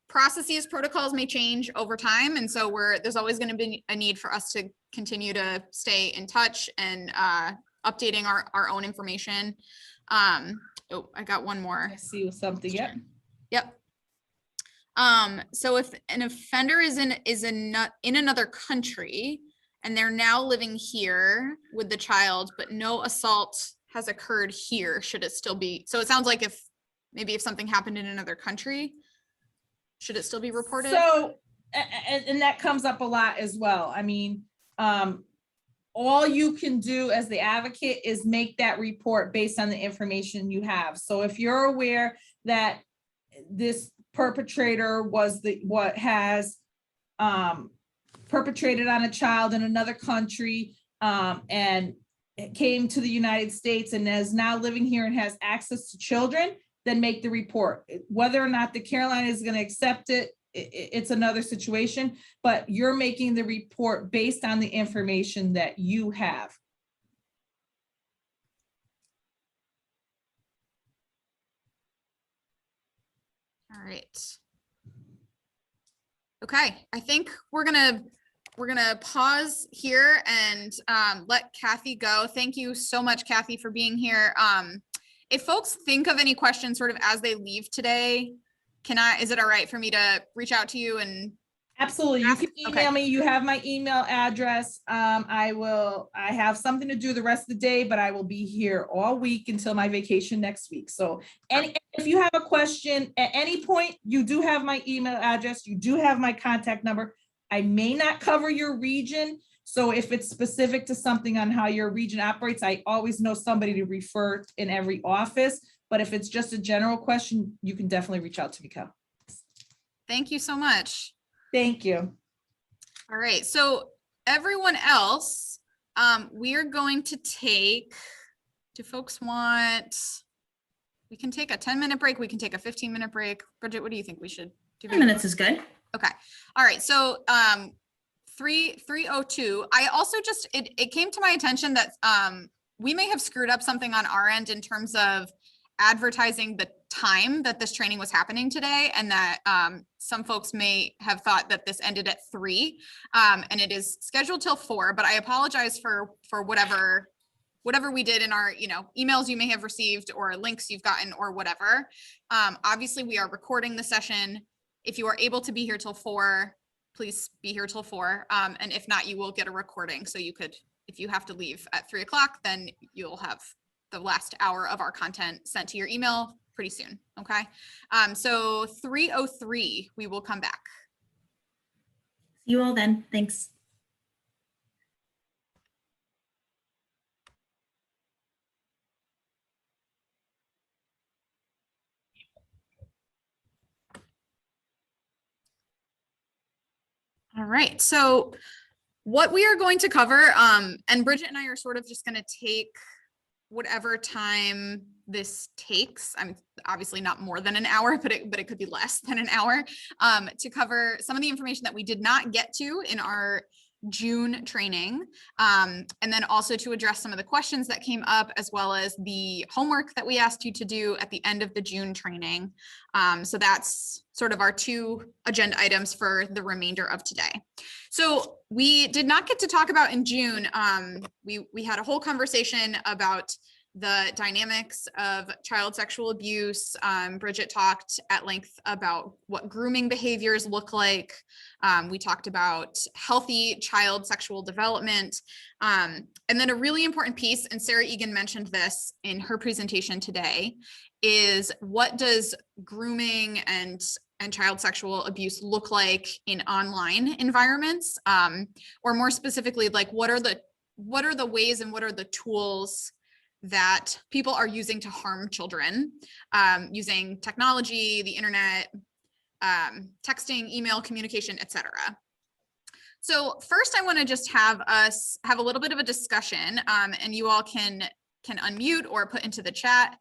processes, protocols may change over time. And so there's always going to be a need for us to continue to stay in touch and updating our own information. Oh, I got one more. I see something. Yep. Yep. So if an offender is in another country and they're now living here with the child, but no assault has occurred here, should it still be? So it sounds like if something happened in another country, should it still be reported? So, and that comes up a lot as well. I mean, all you can do as the advocate is make that report based on the information you have. So if you're aware that this perpetrator has perpetrated on a child in another country and it came to the United States and is now living here and has access to children, then make the report. Whether or not the care line is going to accept it, it's another situation, but you're making the report based on the information that you have. All right. Okay, I think we're gonna pause here and let Kathy go. Thank you so much, Kathy, for being here. If folks think of any questions sort of as they leave today, is it all right for me to reach out to you and? Absolutely. You can email me. You have my email address. I have something to do the rest of the day, but I will be here all week until my vacation next week. So if you have a question at any point, you do have my email address. You do have my contact number. I may not cover your region. So if it's specific to something on how your region operates, I always know somebody to refer in every office. But if it's just a general question, you can definitely reach out to me, Cal. Thank you so much. Thank you. All right, so everyone else, we are going to take, do folks want, we can take a 10-minute break, we can take a 15-minute break. Bridget, what do you think we should do? 10 minutes is good. Okay, all right, so 3:02, I also just, it came to my attention that we may have screwed up something on our end in terms of advertising the time that this training was happening today, and that some folks may have thought that this ended at 3, and it is scheduled till 4, but I apologize for whatever we did in our emails you may have received or links you've gotten or whatever. Obviously we are recording the session. If you are able to be here till 4, please be here till 4, and if not, you will get a recording. So you could, if you have to leave at 3 o'clock, then you'll have the last hour of our content sent to your email pretty soon. Okay. So 3:03, we will come back. See you all then. Thanks. All right. So what we are going to cover, and Bridget and I are sort of just going to take whatever time this takes. I mean, obviously not more than an hour, but it could be less than an hour, to cover some of the information that we did not get to in our June training, and then also to address some of the questions that came up, as well as the homework that we asked you to do at the end of the June training. So that's sort of our 2 agenda items for the remainder of today. So we did not get to talk about in June. We had a whole conversation about the dynamics of child sexual abuse. Bridget talked at length about what grooming behaviors look like. We talked about healthy child sexual development. And then a really important piece, and Sarah Egan mentioned this in her presentation today, is what does grooming and child sexual abuse look like in online environments? Or more specifically, like what are the ways and what are the tools that people are using to harm children, using technology, the internet, texting, email, communication, etc. So first, I want to just have us have a little bit of a discussion, and you all can unmute or put into the chat.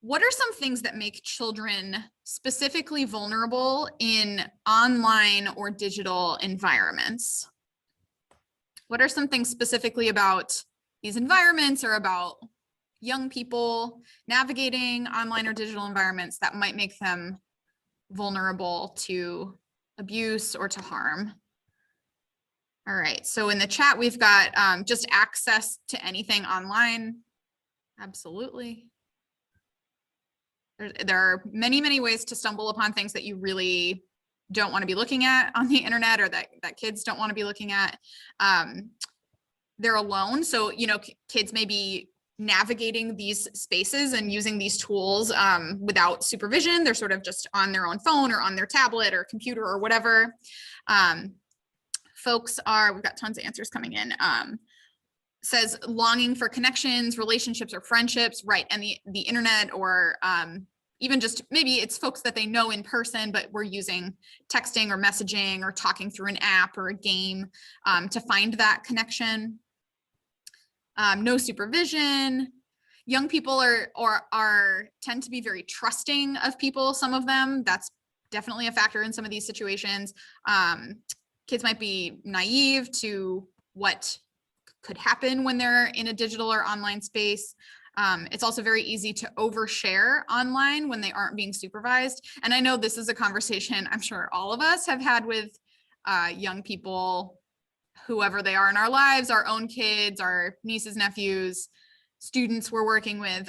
What are some things that make children specifically vulnerable in online or digital environments? What are some things specifically about these environments or about young people navigating online or digital environments that might make them vulnerable to abuse or to harm? All right, so in the chat, we've got just access to anything online. Absolutely. There are many, many ways to stumble upon things that you really don't want to be looking at on the internet, or that kids don't want to be looking at. They're alone. So, kids may be navigating these spaces and using these tools without supervision. They're sort of just on their own phone or on their tablet or computer or whatever. We've got tons of answers coming in. Says longing for connections, relationships, or friendships, right? And the internet, or even just maybe it's folks that they know in person, but we're using texting or messaging or talking through an app or a game to find that connection. No supervision. Young people tend to be very trusting of people. Some of them, that's definitely a factor in some of these situations. Kids might be naive to what could happen when they're in a digital or online space. It's also very easy to overshare online when they aren't being supervised. And I know this is a conversation I'm sure all of us have had with young people, whoever they are in our lives, our own kids, our nieces, nephews, students we're working with,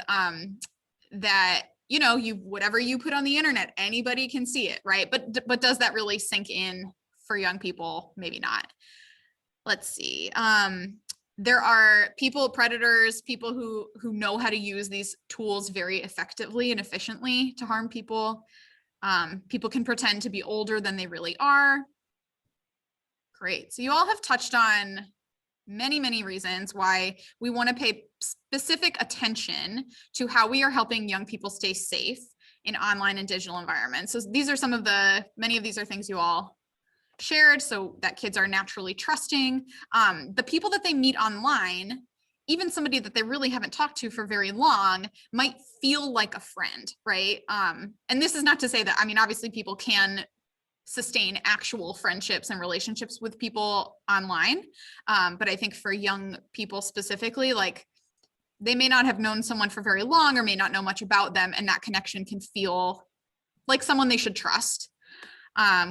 that, whatever you put on the internet, anybody can see it, right? But does that really sink in for young people? Maybe not. Let's see. There are predators, people who know how to use these tools very effectively and efficiently to harm people. People can pretend to be older than they really are. Great. So you all have touched on many, many reasons why we want to pay specific attention to how we are helping young people stay safe in online and digital environments. So these are many of these are things you all shared, so that kids are naturally trusting. The people that they meet online, even somebody that they really haven't talked to for very long, might feel like a friend, right? And this is not to say that, obviously people can sustain actual friendships and relationships with people online. But I think for young people specifically, like they may not have known someone for very long or may not know much about them, and that connection can feel like someone they should trust.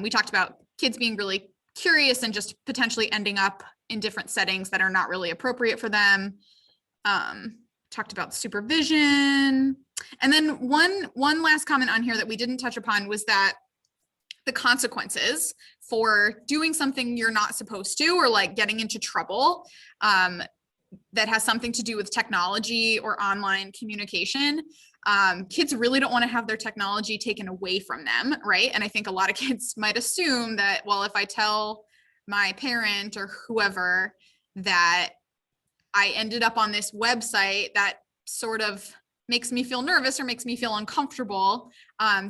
We talked about kids being really curious and just potentially ending up in different settings that are not really appropriate for them. Talked about supervision. And then one last comment on here that we didn't touch upon was that the consequences for doing something you're not supposed to, or like getting into trouble, that has something to do with technology or online communication. Kids really don't want to have their technology taken away from them, right? And I think a lot of kids might assume that, well, if I tell my parent or whoever that I ended up on this website that sort of makes me feel nervous or makes me feel uncomfortable,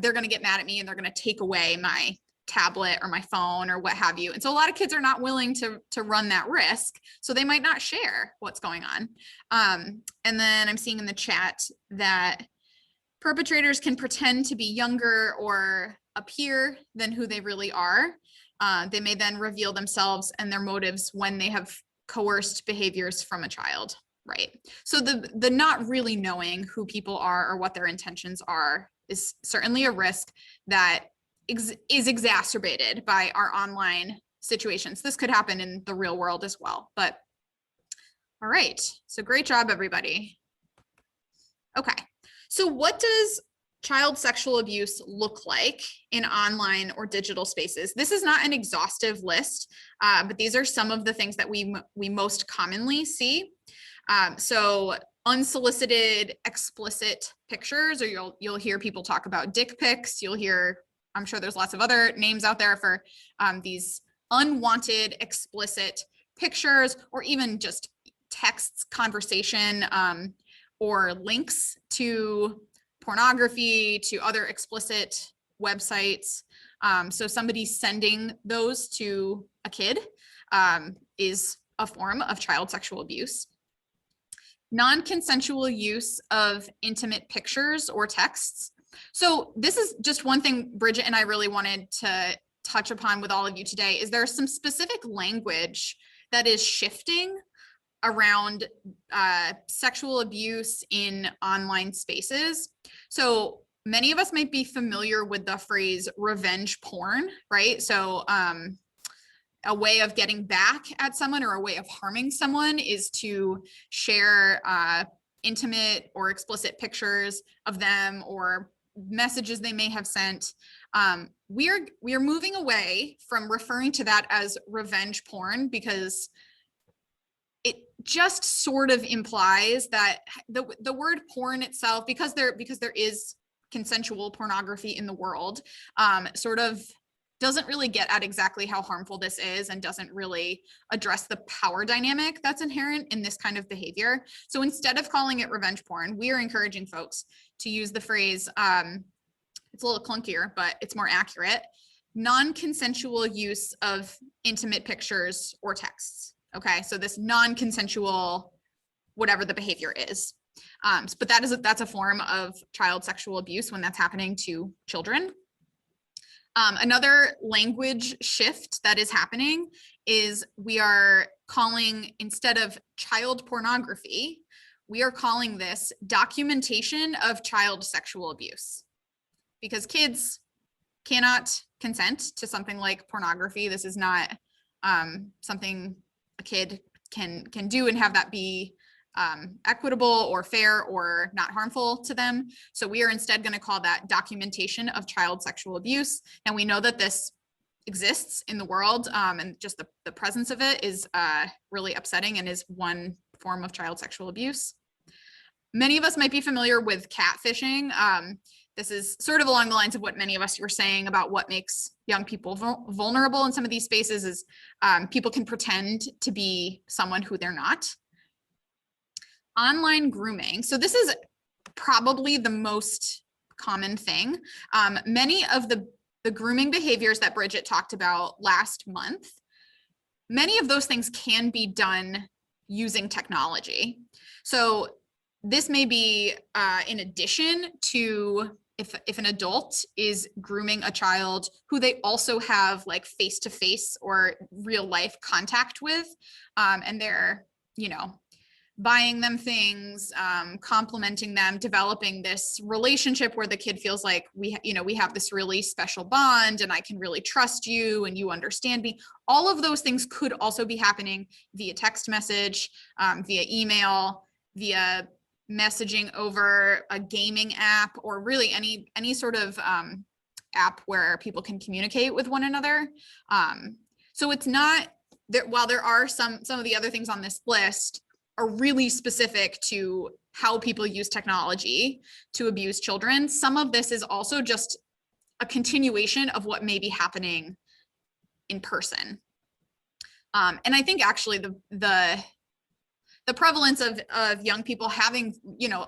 they're going to get mad at me and they're going to take away my tablet or my phone or what have you. And so a lot of kids are not willing to run that risk, so they might not share what's going on. And then I'm seeing in the chat that perpetrators can pretend to be younger or appear than who they really are. They may then reveal themselves and their motives when they have coerced behaviors from a child, right? So the not really knowing who people are or what their intentions are is certainly a risk that is exacerbated by our online situations. This could happen in the real world as well, but all right. So great job, everybody. Okay. So what does child sexual abuse look like in online or digital spaces? This is not an exhaustive list, but these are some of the things that we most commonly see. So unsolicited, explicit pictures, or you'll hear people talk about dick pics. You'll hear, I'm sure there's lots of other names out there for these unwanted, explicit pictures, or even just texts, conversation, or links to pornography, to other explicit websites. So somebody sending those to a kid is a form of child sexual abuse. Non-consensual use of intimate pictures or texts. So this is just one thing Bridget and I really wanted to touch upon with all of you today, is there some specific language that is shifting around sexual abuse in online spaces. So many of us might be familiar with the phrase revenge porn, right? So a way of getting back at someone or a way of harming someone is to share intimate or explicit pictures of them or messages they may have sent. We are moving away from referring to that as revenge porn, because it just sort of implies that the word porn itself, because there is consensual pornography in the world, sort of doesn't really get at exactly how harmful this is, and doesn't really address the power dynamic that's inherent in this kind of behavior. So instead of calling it revenge porn, we are encouraging folks to use the phrase, it's a little clunkier, but it's more accurate, non-consensual use of intimate pictures or texts. Okay, so this non-consensual, whatever the behavior is. But that's a form of child sexual abuse when that's happening to children. Another language shift that is happening is we are calling, instead of child pornography, we are calling this documentation of child sexual abuse, because kids cannot consent to something like pornography. This is not something a kid can do and have that be equitable or fair or not harmful to them. So we are instead going to call that documentation of child sexual abuse. And we know that this exists in the world, and just the presence of it is really upsetting and is one form of child sexual abuse. Many of us might be familiar with catfishing. This is sort of along the lines of what many of us were saying about what makes young people vulnerable in some of these spaces is people can pretend to be someone who they're not. Online grooming. So this is probably the most common thing. Many of the grooming behaviors that Bridget talked about last month, many of those things can be done using technology. So this may be in addition to if an adult is grooming a child who they also have like face-to-face or real life contact with, and they're, buying them things, complimenting them, developing this relationship where the kid feels like we have this really special bond and I can really trust you and you understand me. All of those things could also be happening via text message, via email, via messaging over a gaming app, or really any sort of app where people can communicate with one another. So it's not that while there are some of the other things on this list are really specific to how people use technology to abuse children, some of this is also just a continuation of what may be happening in person. And I think actually the prevalence of young people having,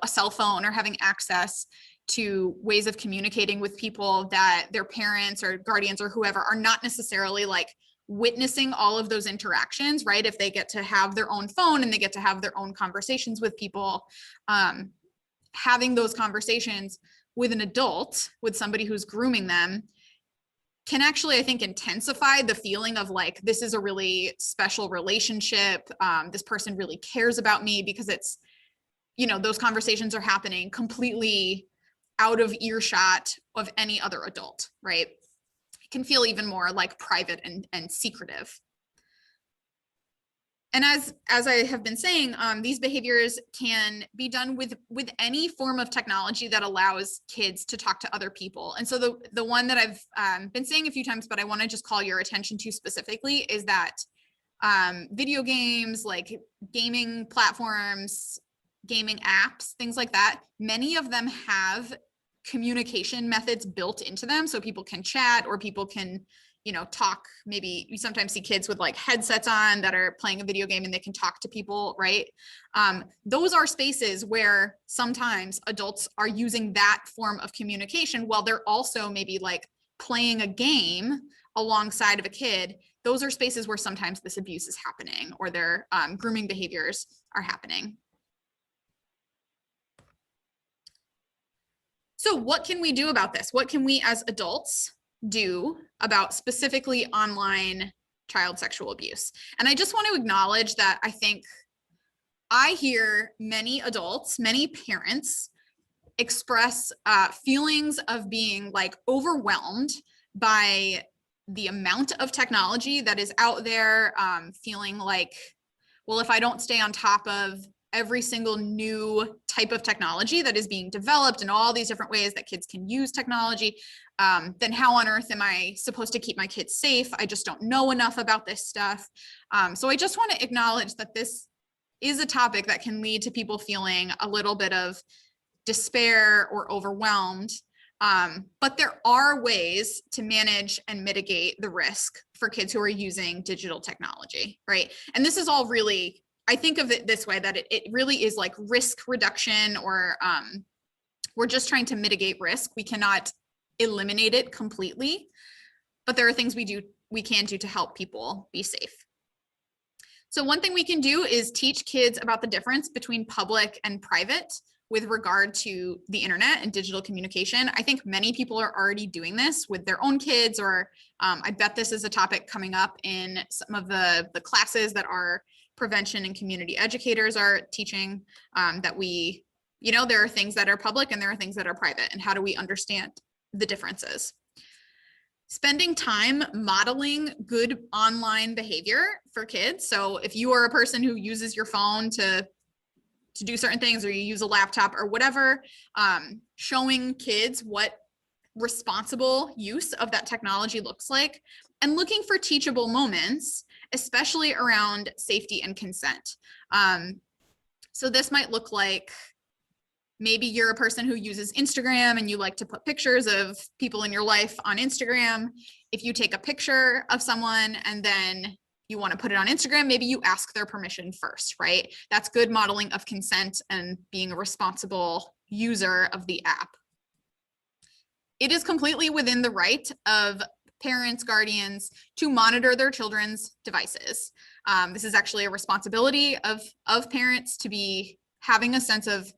a cell phone or having access to ways of communicating with people that their parents or guardians or whoever are not necessarily like witnessing all of those interactions, right? If they get to have their own phone and they get to have their own conversations with people, having those conversations with an adult, with somebody who's grooming them, can actually, I think, intensify the feeling of like, this is a really special relationship. This person really cares about me, because it's, you know, those conversations are happening completely out of earshot of any other adult, right? It can feel even more like private and secretive. And as I have been saying, these behaviors can be done with any form of technology that allows kids to talk to other people. And so the one that I've been saying a few times, but I want to just call your attention to specifically, is that video games, like gaming platforms, gaming apps, things like that, many of them have communication methods built into them, so people can chat, or people can, you know, talk. Maybe you sometimes see kids with like headsets on that are playing a video game and they can talk to people, right? Those are spaces where sometimes adults are using that form of communication while they're also maybe like playing a game alongside of a kid. Those are spaces where sometimes this abuse is happening, or their grooming behaviors are happening. So what can we do about this? What can we as adults do about specifically online child sexual abuse? And I just want to acknowledge that I think I hear many adults, many parents express feelings of being like overwhelmed by the amount of technology that is out there, feeling like, well, if I don't stay on top of every single new type of technology that is being developed and all these different ways that kids can use technology, then how on earth am I supposed to keep my kids safe? I just don't know enough about this stuff. So I just want to acknowledge that this is a topic that can lead to people feeling a little bit of despair or overwhelmed. But there are ways to manage and mitigate the risk for kids who are using digital technology, right? And this is all really, I think of it this way, that it really is like risk reduction, or we're just trying to mitigate risk. We cannot eliminate it completely, but there are things we can do to help people be safe. So one thing we can do is teach kids about the difference between public and private with regard to the internet and digital communication. I think many people are already doing this with their own kids, or I bet this is a topic coming up in some of the classes that our prevention and community educators are teaching, that we, you know, there are things that are public and there are things that are private, and how do we understand the differences? Spending time modeling good online behavior for kids. So if you are a person who uses your phone to do certain things, or you use a laptop or whatever, showing kids what responsible use of that technology looks like, and looking for teachable moments, especially around safety and consent. So this might look like, maybe you're a person who uses Instagram and you like to put pictures of people in your life on Instagram. If you take a picture of someone and then you want to put it on Instagram, maybe you ask their permission first, right? That's good modeling of consent and being a responsible user of the app. It is completely within the right of parents, guardians to monitor their children's devices. This is actually a responsibility of parents to be having a sense of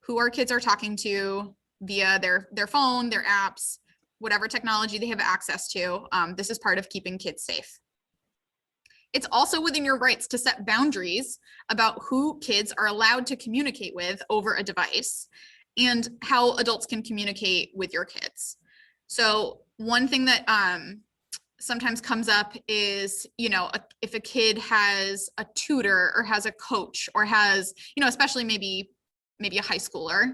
who our kids are talking to via their phone, their apps, whatever technology they have access to. This is part of keeping kids safe. It's also within your rights to set boundaries about who kids are allowed to communicate with over a device, and how adults can communicate with your kids. So one thing that sometimes comes up is, you know, if a kid has a tutor or has a coach, or has, you know, especially maybe a high schooler,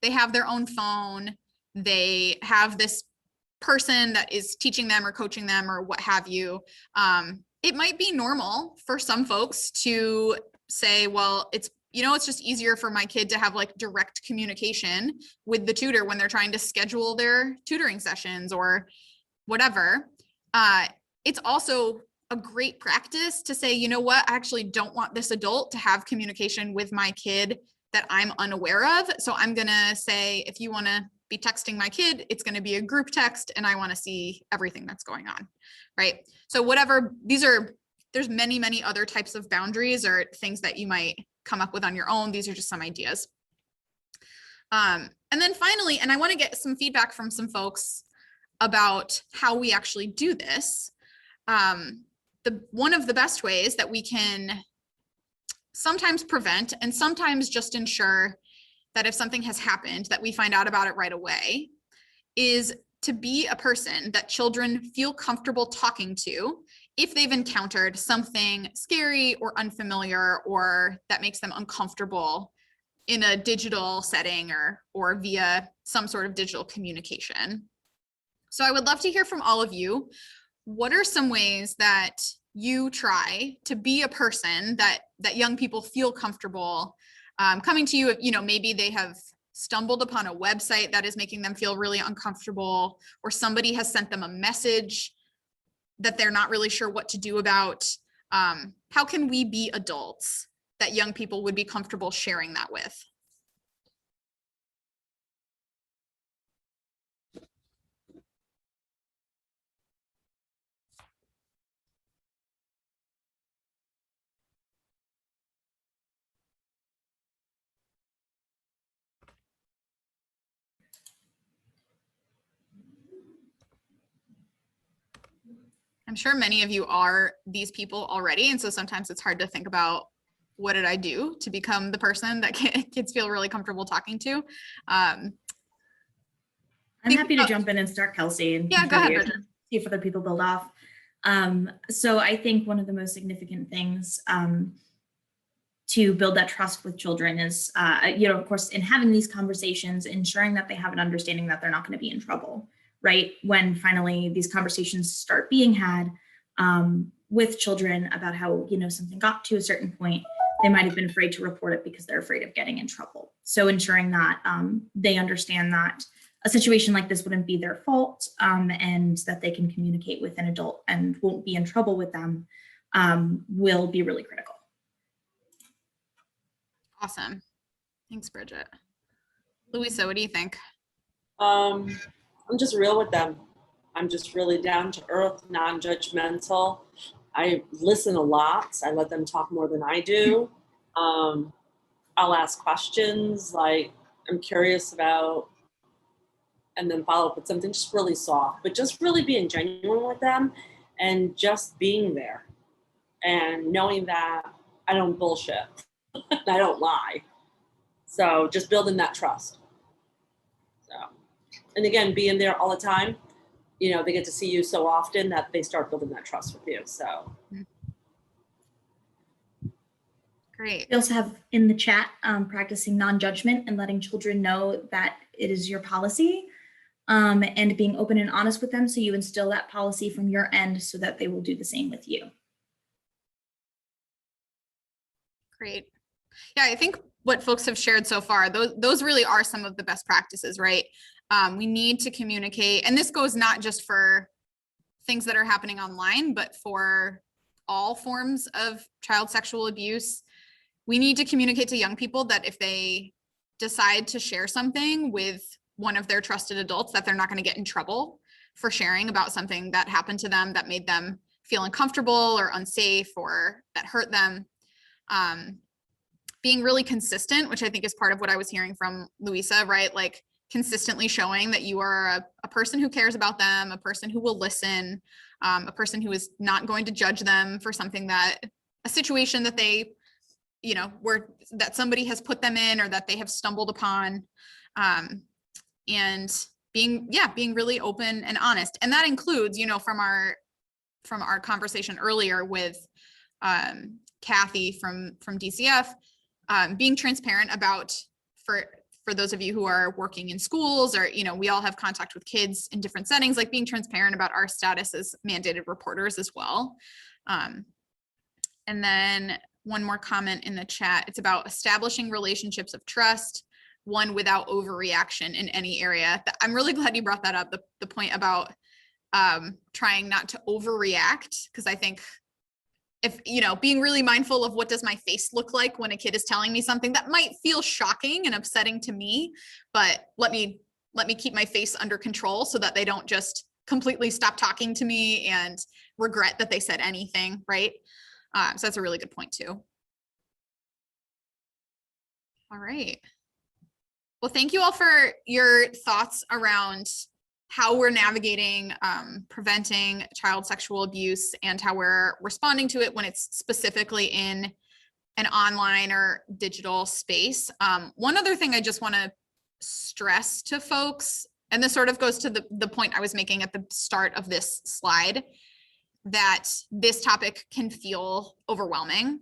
they have their own phone, they have this person that is teaching them or coaching them or what have you. It might be normal for some folks to say, well, it's just easier for my kid to have like direct communication with the tutor when they're trying to schedule their tutoring sessions or whatever. It's also a great practice to say, you know what, I actually don't want this adult to have communication with my kid that I'm unaware of. So I'm gonna say, if you wanna be texting my kid, it's gonna be a group text and I wanna see everything that's going on, right? So whatever, there's many, many other types of boundaries or things that you might come up with on your own. These are just some ideas. And then finally, and I wanna get some feedback from some folks about how we actually do this, one of the best ways that we can sometimes prevent and sometimes just ensure that if something has happened, that we find out about it right away, is to be a person that children feel comfortable talking to if they've encountered something scary or unfamiliar or that makes them uncomfortable in a digital setting or via some sort of digital communication. So I would love to hear from all of you. What are some ways that you try to be a person that young people feel comfortable coming to you? You know, maybe they have stumbled upon a website that is making them feel really uncomfortable, or somebody has sent them a message that they're not really sure what to do about. How can we be adults that young people would be comfortable sharing that with? I'm sure many of you are these people already, and so sometimes it's hard to think about, what did I do to become the person that kids feel really comfortable talking to? I'm happy to jump in and start, Kelsey, and yeah, go ahead, see if other people build off. So I think one of the most significant things to build that trust with children is, of course, in having these conversations, ensuring that they have an understanding that they're not going to be in trouble, right? When finally these conversations start being had with children about how, something got to a certain point, they might have been afraid to report it because they're afraid of getting in trouble. So ensuring that they understand that a situation like this wouldn't be their fault, and that they can communicate with an adult and won't be in trouble with them will be really critical. Awesome. Thanks, Bridget. Louisa, what do you think? I'm just real with them. I'm just really down to earth, non-judgmental. I listen a lot. I let them talk more than I do. I'll ask questions like I'm curious about, and then follow up with something just really soft, but just really being genuine with them and just being there and knowing that I don't bullshit. I don't lie. So just building that trust. So, and again, being there all the time, they get to see you so often that they start building that trust with you. So. Great. We also have in the chat practicing non-judgment and letting children know that it is your policy, and being open and honest with them. So you instill that policy from your end so that they will do the same with you. Great. Yeah, I think what folks have shared so far, those really are some of the best practices, right? We need to communicate, and this goes not just for things that are happening online, but for all forms of child sexual abuse. We need to communicate to young people that if they decide to share something with one of their trusted adults, that they're not going to get in trouble for sharing about something that happened to them that made them feel uncomfortable or unsafe or that hurt them. Being really consistent, which I think is part of what I was hearing from Louisa, right? Like consistently showing that you are a person who cares about them, a person who will listen, a person who is not going to judge them for something a situation that they, that somebody has put them in or that they have stumbled upon. And being really open and honest. And that includes, from our conversation earlier with Kathy from DCF, being transparent about, for those of you who are working in schools or, we all have contact with kids in different settings, like being transparent about our status as mandated reporters as well. And then one more comment in the chat, it's about establishing relationships of trust, one without overreaction in any area. I'm really glad you brought that up, the point about trying not to overreact, because I think if, being really mindful of what does my face look like when a kid is telling me something that might feel shocking and upsetting to me, but let me keep my face under control so that they don't just completely stop talking to me and regret that they said anything, right? So that's a really good point too. All right. Well, thank you all for your thoughts around how we're navigating preventing child sexual abuse and how we're responding to it when it's specifically in an online or digital space. One other thing I just want to stress to folks, and this sort of goes to the point I was making at the start of this slide, that this topic can feel overwhelming.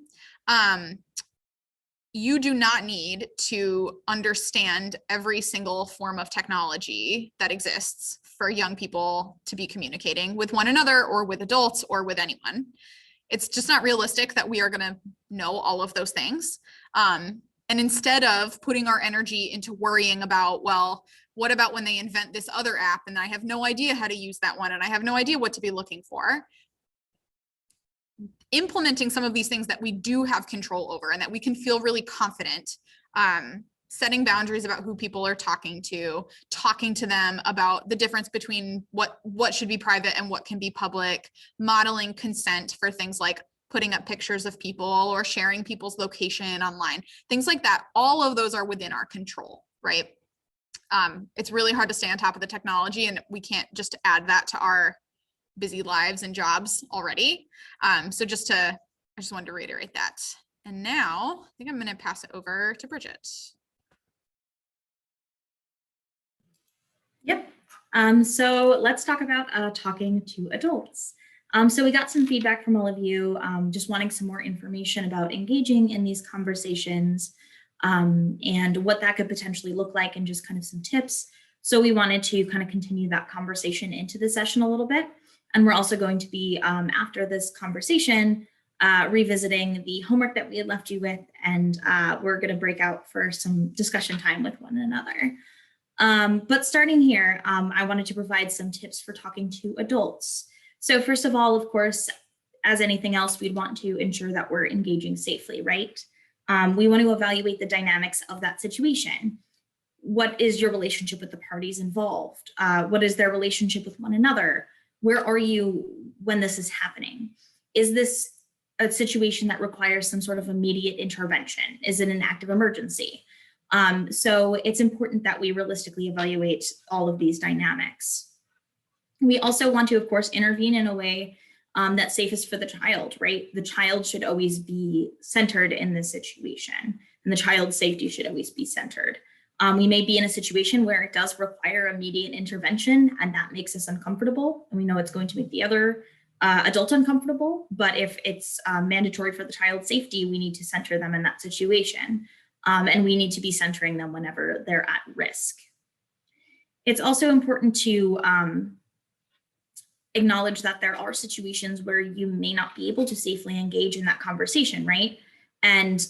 You do not need to understand every single form of technology that exists for young people to be communicating with one another or with adults or with anyone. It's just not realistic that we are going to know all of those things. And instead of putting our energy into worrying about, well, what about when they invent this other app and I have no idea how to use that one and I have no idea what to be looking for, implementing some of these things that we do have control over and that we can feel really confident, setting boundaries about who people are talking to them about the difference between what should be private and what can be public, modeling consent for things like putting up pictures of people or sharing people's location online, things like that. All of those are within our control, right? It's really hard to stay on top of the technology, and we can't just add that to our busy lives and jobs already. So I just wanted to reiterate that. And now I think I'm going to pass it over to Bridget. Yep. So let's talk about talking to adults. So we got some feedback from all of you, just wanting some more information about engaging in these conversations and what that could potentially look like, and just kind of some tips. So we wanted to kind of continue that conversation into the session a little bit. And we're also going to be, after this conversation, revisiting the homework that we had left you with, and we're going to break out for some discussion time with one another. But starting here, I wanted to provide some tips for talking to adults. So first of all, of course, as anything else, we'd want to ensure that we're engaging safely, right? We want to evaluate the dynamics of that situation. What is your relationship with the parties involved? What is their relationship with one another? Where are you when this is happening? Is this a situation that requires some sort of immediate intervention? Is it an active emergency? So it's important that we realistically evaluate all of these dynamics. We also want to, of course, intervene in a way that's safest for the child, right? The child should always be centered in this situation, and the child's safety should always be centered. We may be in a situation where it does require immediate intervention, and that makes us uncomfortable, and we know it's going to make the other adult uncomfortable. But if it's mandatory for the child's safety, we need to center them in that situation. And we need to be centering them whenever they're at risk. It's also important to acknowledge that there are situations where you may not be able to safely engage in that conversation, right? And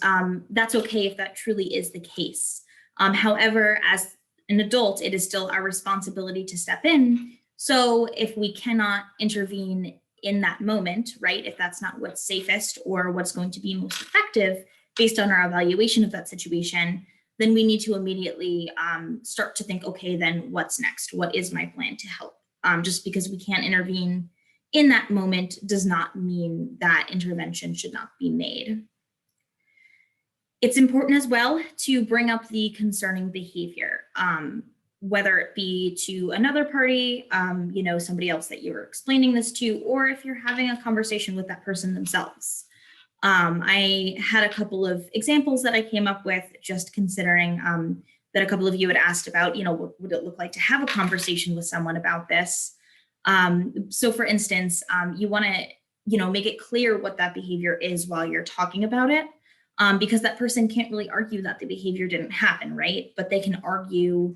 that's okay if that truly is the case. However, as an adult, it is still our responsibility to step in. So if we cannot intervene in that moment, right, if that's not what's safest or what's going to be most effective based on our evaluation of that situation, then we need to immediately start to think, okay, then what's next? What is my plan to help? Just because we can't intervene in that moment does not mean that intervention should not be made. It's important as well to bring up the concerning behavior, whether it be to another party, somebody else that you're explaining this to, or if you're having a conversation with that person themselves. I had a couple of examples that I came up with, just considering that a couple of you had asked about, what would it look like to have a conversation with someone about this? So for instance, you want to, make it clear what that behavior is while you're talking about it, because that person can't really argue that the behavior didn't happen, right? But they can argue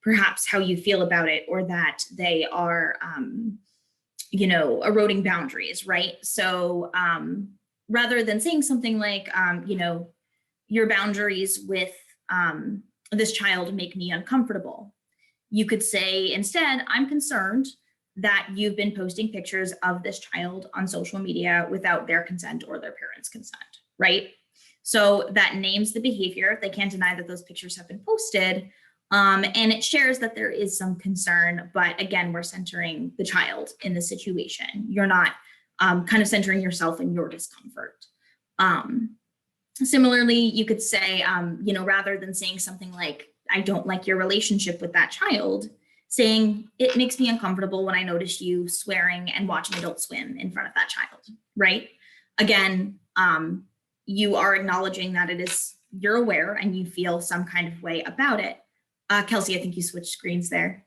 perhaps how you feel about it, or that they are, eroding boundaries, right? So rather than saying something like, your boundaries with this child make me uncomfortable, you could say instead, I'm concerned that you've been posting pictures of this child on social media without their consent or their parents' consent, right? So that names the behavior. They can't deny that those pictures have been posted. And it shares that there is some concern, but again, we're centering the child in the situation. You're not kind of centering yourself in your discomfort. Similarly, you could say, rather than saying something like, I don't like your relationship with that child, saying, it makes me uncomfortable when I notice you swearing and watch an adult swim in front of that child, right? Again, you are acknowledging that you're aware and you feel some kind of way about it. Kelsey, I think you switched screens there.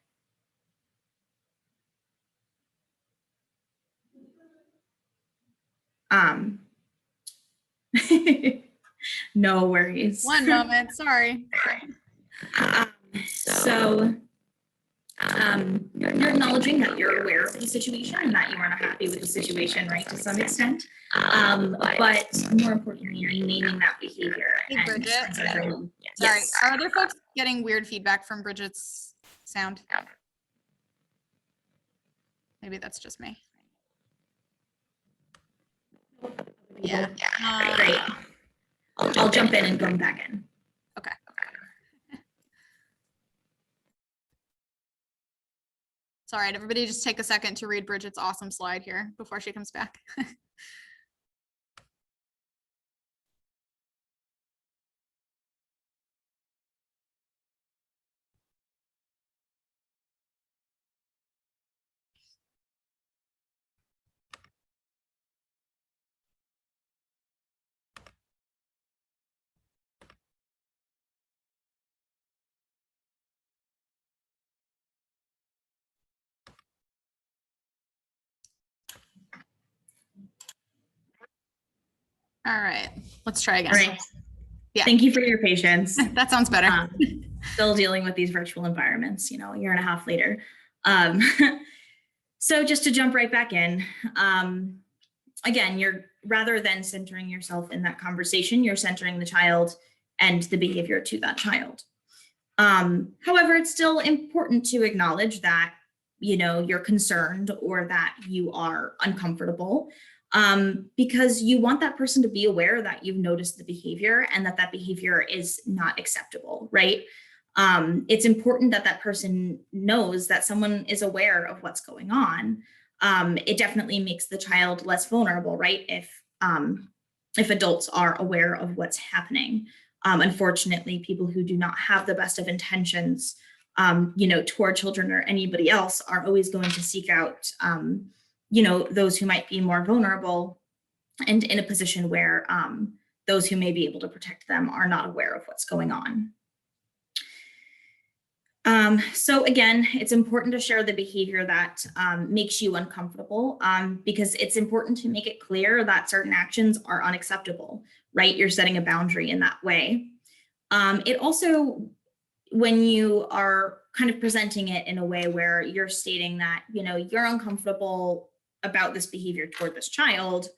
No worries. One moment, sorry. You're acknowledging that you're aware of the situation and that you are not happy with the situation, right, to some extent. But more importantly, you're naming that behavior. Hey, Bridget. Sorry, Yes. are other folks getting weird feedback from Bridget's sound? Maybe that's just me. Yeah. Great. I'll jump in and go back in. Okay. It's all right, everybody just take a second to read Bridget's awesome slide here before she comes back. All right, let's try again. Right. Yeah. Thank you for your patience. That sounds better. Still dealing with these virtual environments, a year and a half later. So just to jump right back in, again, you're rather than centering yourself in that conversation, you're centering the child and the behavior to that child. However, it's still important to acknowledge that, you're concerned or that you are uncomfortable, because you want that person to be aware that you've noticed the behavior and that behavior is not acceptable, right? It's important that that person knows that someone is aware of what's going on. It definitely makes the child less vulnerable, right? If adults are aware of what's happening. Unfortunately, people who do not have the best of intentions, toward children or anybody else are always going to seek out, those who might be more vulnerable and in a position where those who may be able to protect them are not aware of what's going on. So again, it's important to share the behavior that makes you uncomfortable, because it's important to make it clear that certain actions are unacceptable, right? You're setting a boundary in that way. It also, when you are kind of presenting it in a way where you're stating that, you're uncomfortable about this behavior toward this child,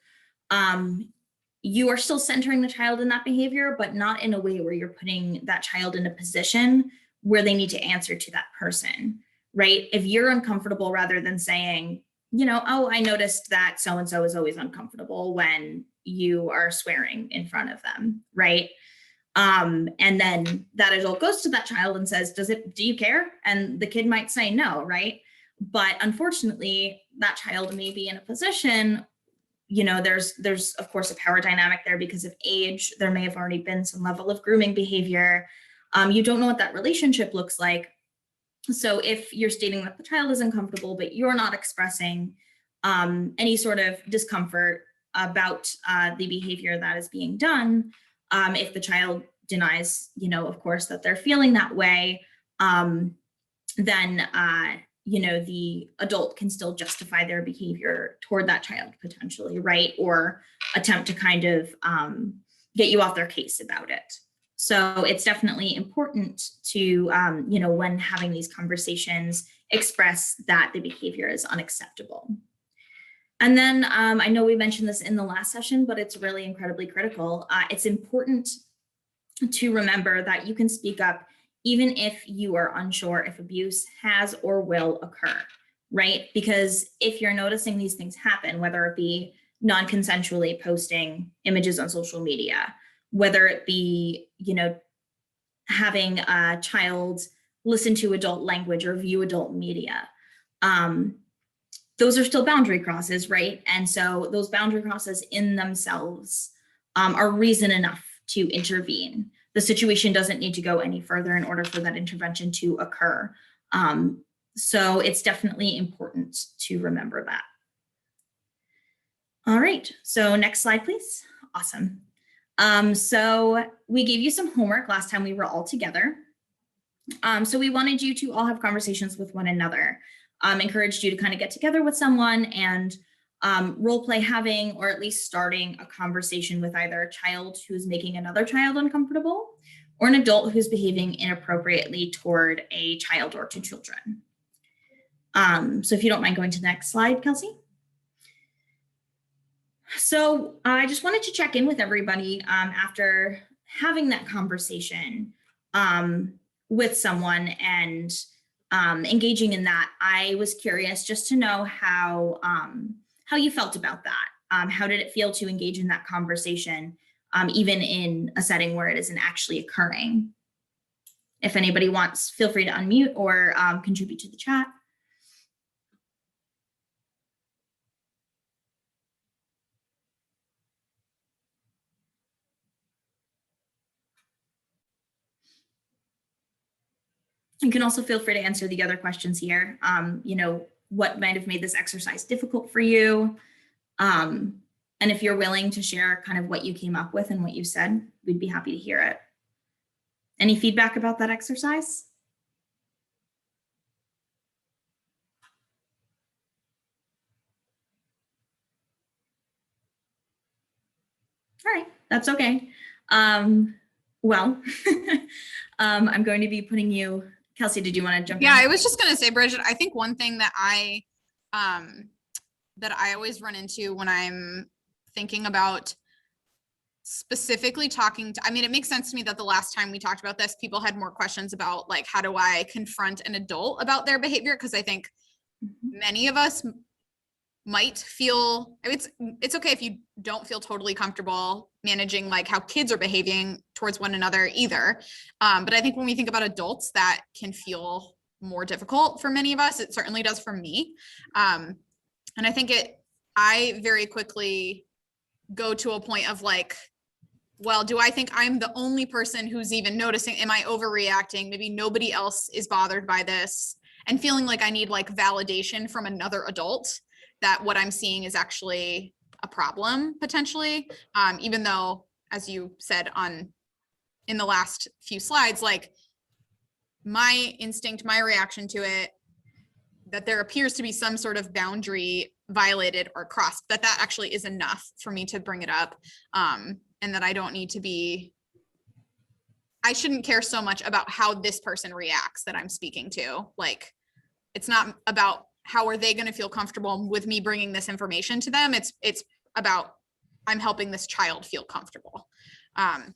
you are still centering the child in that behavior, but not in a way where you're putting that child in a position where they need to answer to that person, right? If you're uncomfortable, rather than saying, oh, I noticed that so-and-so is always uncomfortable when you are swearing in front of them, right? And then that adult goes to that child and says, do you care? And the kid might say no, right? But unfortunately, that child may be in a position, there's of course a power dynamic there because of age. There may have already been some level of grooming behavior. You don't know what that relationship looks like. So if you're stating that the child is uncomfortable, but you're not expressing any sort of discomfort about the behavior that is being done, if the child denies, of course, that they're feeling that way, then, the adult can still justify their behavior toward that child potentially, right? Or attempt to kind of get you off their case about it. So it's definitely important to, when having these conversations, express that the behavior is unacceptable. And then I know we mentioned this in the last session, but it's really incredibly critical. It's important to remember that you can speak up even if you are unsure if abuse has or will occur, right? Because if you're noticing these things happen, whether it be non-consensually posting images on social media, whether it be, having a child listen to adult language or view adult media, those are still boundary crosses, right? And so those boundary crosses in themselves are reason enough to intervene. The situation doesn't need to go any further in order for that intervention to occur. So it's definitely important to remember that. All right, so next slide, please. Awesome. So we gave you some homework last time we were all together. So we wanted you to all have conversations with one another, encouraged you to kind of get together with someone and role play having, or at least starting a conversation with either a child who's making another child uncomfortable or an adult who's behaving inappropriately toward a child or two children. So if you don't mind going to the next slide, Kelsey. So I just wanted to check in with everybody after having that conversation with someone and engaging in that. I was curious just to know how you felt about that. How did it feel to engage in that conversation, even in a setting where it isn't actually occurring? If anybody wants, feel free to unmute or contribute to the chat. You can also feel free to answer the other questions here. You know, what might have made this exercise difficult for you? And if you're willing to share kind of what you came up with and what you said, we'd be happy to hear it. Any feedback about that exercise? All right, that's okay. Well, I'm going to be putting you, Kelsey, did you want to jump in? Yeah, I was just going to say, Bridget, I think one thing that I always run into when I'm thinking about specifically talking to, I mean, it makes sense to me that the last time we talked about this, people had more questions about like, how do I confront an adult about their behavior? Because I think many of us might feel, I mean, it's okay if you don't feel totally comfortable managing like how kids are behaving towards one another either. But I think when we think about adults, that can feel more difficult for many of us. It certainly does for me. And I think I very quickly go to a point of like, well, do I think I'm the only person who's even noticing? Am I overreacting? Maybe nobody else is bothered by this, and feeling like I need like validation from another adult that what I'm seeing is actually a problem potentially. Even though, as you said in the last few slides, like my instinct, my reaction to it, that there appears to be some sort of boundary violated or crossed, that actually is enough for me to bring it up. And that I don't need to be, I shouldn't care so much about how this person reacts that I'm speaking to. Like, it's not about how are they going to feel comfortable with me bringing this information to them. It's about I'm helping this child feel comfortable. So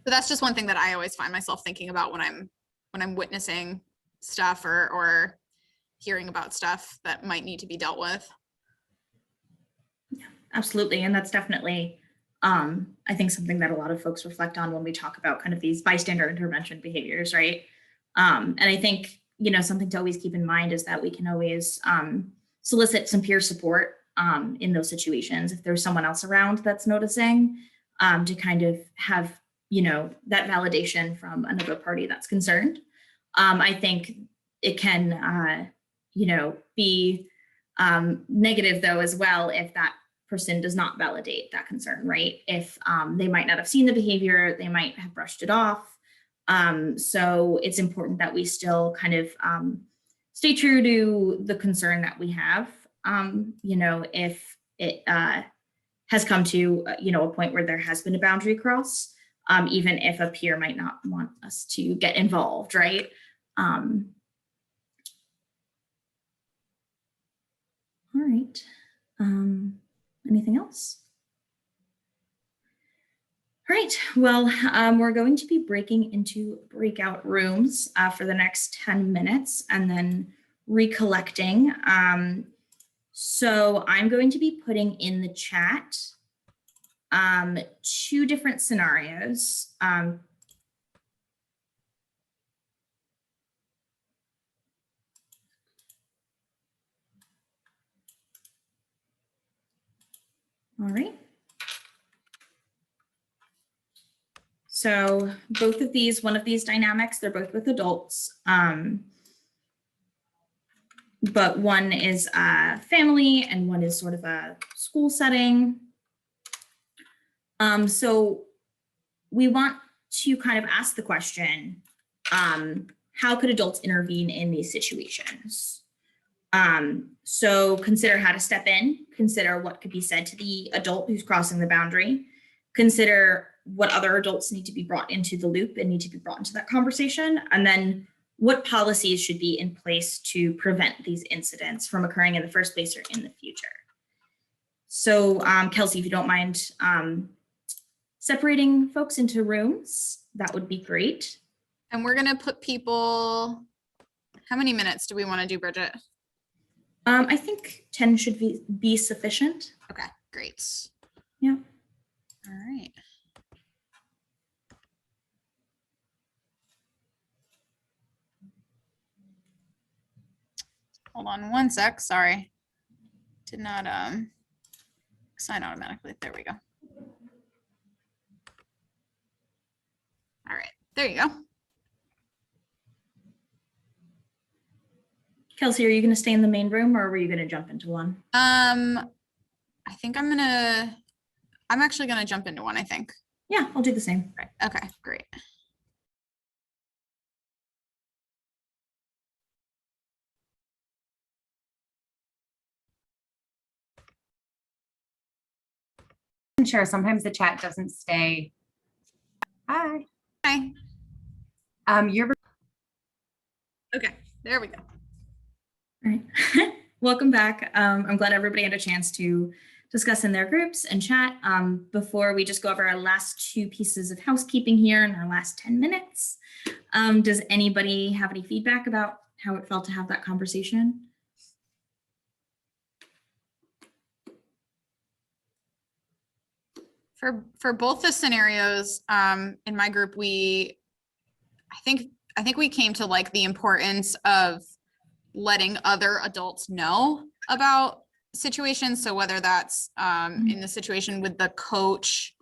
that's just one thing that I always find myself thinking about when I'm witnessing stuff or hearing about stuff that might need to be dealt with. Yeah, absolutely. And that's definitely, I think, something that a lot of folks reflect on when we talk about kind of these bystander intervention behaviors, right? And I think, you know, something to always keep in mind is that we can always solicit some peer support in those situations. If there's someone else around that's noticing, to kind of have, you know, that validation from another party that's concerned. I think it can, you know, be negative though as well if that person does not validate that concern, right? If they might not have seen the behavior, they might have brushed it off. So it's important that we still kind of stay true to the concern that we have, you know, if it has come to, you know, a point where there has been a boundary cross, even if a peer might not want us to get involved, right? All right. Anything else? All right, well, we're going to be breaking into breakout rooms for the next 10 minutes and then recollecting. So I'm going to be putting in the chat 2 different scenarios. All right. So both of these, one of these dynamics, they're both with adults. but one is a family and one is sort of a school setting. So we want to kind of ask the question, how could adults intervene in these situations? So consider how to step in, consider what could be said to the adult who's crossing the boundary, consider what other adults need to be brought into the loop and need to be brought into that conversation, and then what policies should be in place to prevent these incidents from occurring in the first place or in the future. So Kelsey, if you don't mind separating folks into rooms, that would be great. And we're gonna put people, how many minutes do we want to do, Bridget? I think 10 should be sufficient. Okay, great. Yeah. All right. Hold on one sec, sorry. Did not sign automatically. There we go. All right, there you go. Kelsey, are you going to stay in the main room or were you going to jump into one? I think I'm actually gonna jump into one, I think. Yeah, I'll do the same. Right. Okay, great. Sure, sometimes the chat doesn't stay. Hi. Hi. You're Okay, there we go. All right. Welcome back. I'm glad everybody had a chance to discuss in their groups and chat. Before we just go over our last two pieces of housekeeping here in our last 10 minutes, does anybody have any feedback about how it felt to have that conversation? For both the scenarios, in my group, I think we came to like the importance of letting other adults know about situations. So whether that's in the situation with the coach,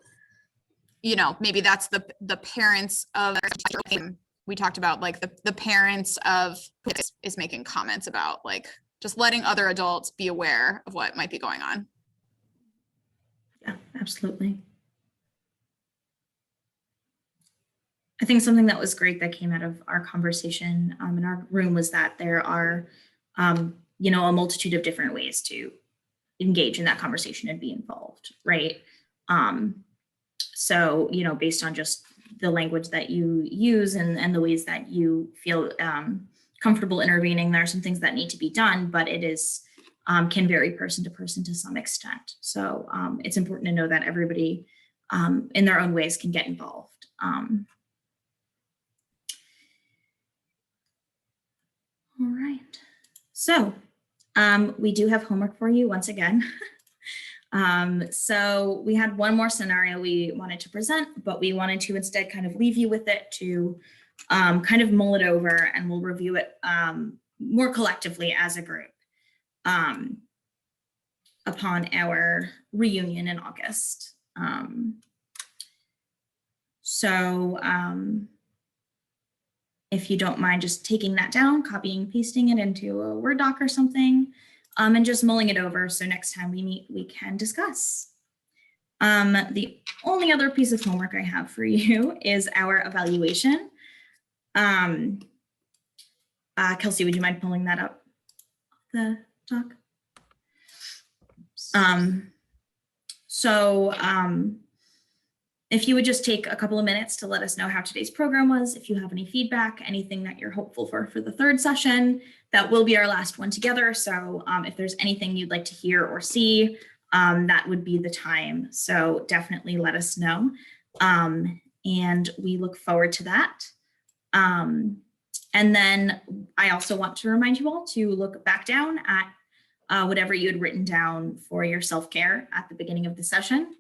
you know, maybe that's the parents of, we talked about like the parents of is making comments about like just letting other adults be aware of what might be going on. Yeah, absolutely. I think something that was great that came out of our conversation in our room was that there are, you know, a multitude of different ways to engage in that conversation and be involved, right? So, you know, based on just the language that you use and the ways that you feel comfortable intervening, there are some things that need to be done, but it is can vary person to person to some extent. So it's important to know that everybody in their own ways can get involved. All right, so we do have homework for you once again. So we had one more scenario we wanted to present, but we wanted to instead kind of leave you with it to kind of mull it over, and we'll review it more collectively as a group upon our reunion in August. If you don't mind just taking that down, copying, pasting it into a Word doc or something, and just mulling it over so next time we meet, we can discuss. The only other piece of homework I have for you is our evaluation. Kelsey, would you mind pulling that up, the doc? If you would just take a couple of minutes to let us know how today's program was, if you have any feedback, anything that you're hopeful for the third session, that will be our last one together. So if there's anything you'd like to hear or see, that would be the time. So definitely let us know. And we look forward to that. And then I also want to remind you all to look back down at whatever you had written down for your self-care at the beginning of the session.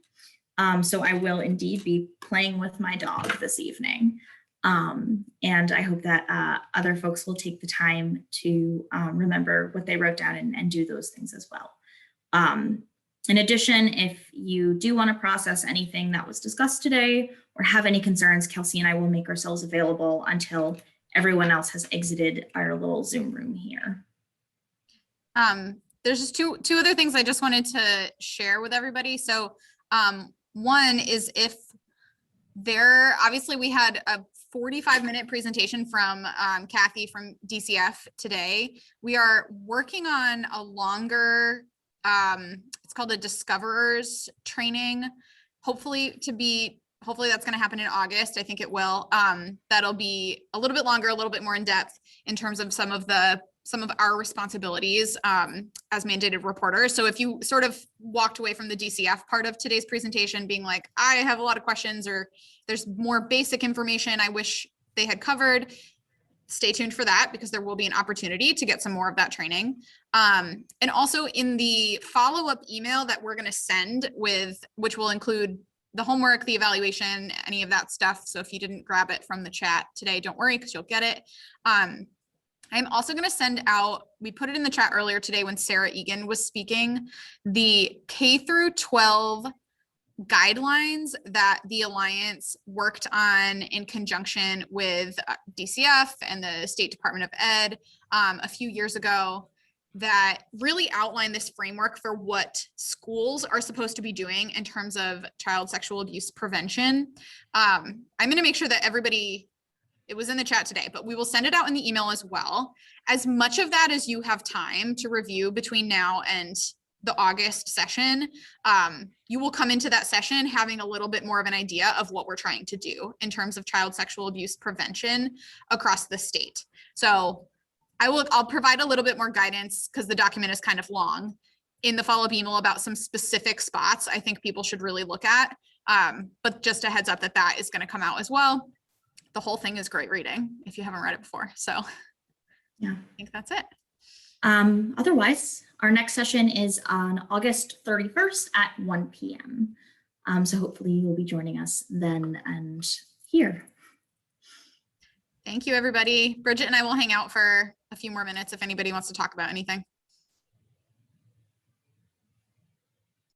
So I will indeed be playing with my dog this evening. And I hope that other folks will take the time to remember what they wrote down and do those things as well. In addition, if you do want to process anything that was discussed today or have any concerns, Kelsey and I will make ourselves available until everyone else has exited our little Zoom room here. There's just two other things I just wanted to share with everybody. So one is obviously we had a 45-minute presentation from Kathy from DCF today. We are working on a longer, it's called a Discoverers training. Hopefully that's going to happen in August. I think it will. That'll be a little bit longer, a little bit more in depth in terms of some of our responsibilities as mandated reporters. So if you sort of walked away from the DCF part of today's presentation being like, I have a lot of questions, or there's more basic information I wish they had covered, stay tuned for that, because there will be an opportunity to get some more of that training. And also in the follow-up email that we're going to send which will include the homework, the evaluation, any of that stuff. So if you didn't grab it from the chat today, don't worry, because you'll get it. I'm also going to send out, we put it in the chat earlier today when Sarah Egan was speaking, the K through 12 guidelines that the Alliance worked on in conjunction with DCF and the State Department of Ed a few years ago, that really outline this framework for what schools are supposed to be doing in terms of child sexual abuse prevention. I'm going to make sure that everybody, it was in the chat today, but we will send it out in the email as well. As much of that as you have time to review between now and the August session, you will come into that session having a little bit more of an idea of what we're trying to do in terms of child sexual abuse prevention across the state. So I'll provide a little bit more guidance, because the document is kind of long, in the follow-up email about some specific spots I think people should really look at. But just a heads up that is going to come out as well. The whole thing is great reading if you haven't read it before. So yeah, I think that's it. Otherwise, our next session is on August 31st at 1 p.m. So hopefully you'll be joining us then and here. Thank you, everybody. Bridget and I will hang out for a few more minutes if anybody wants to talk about anything.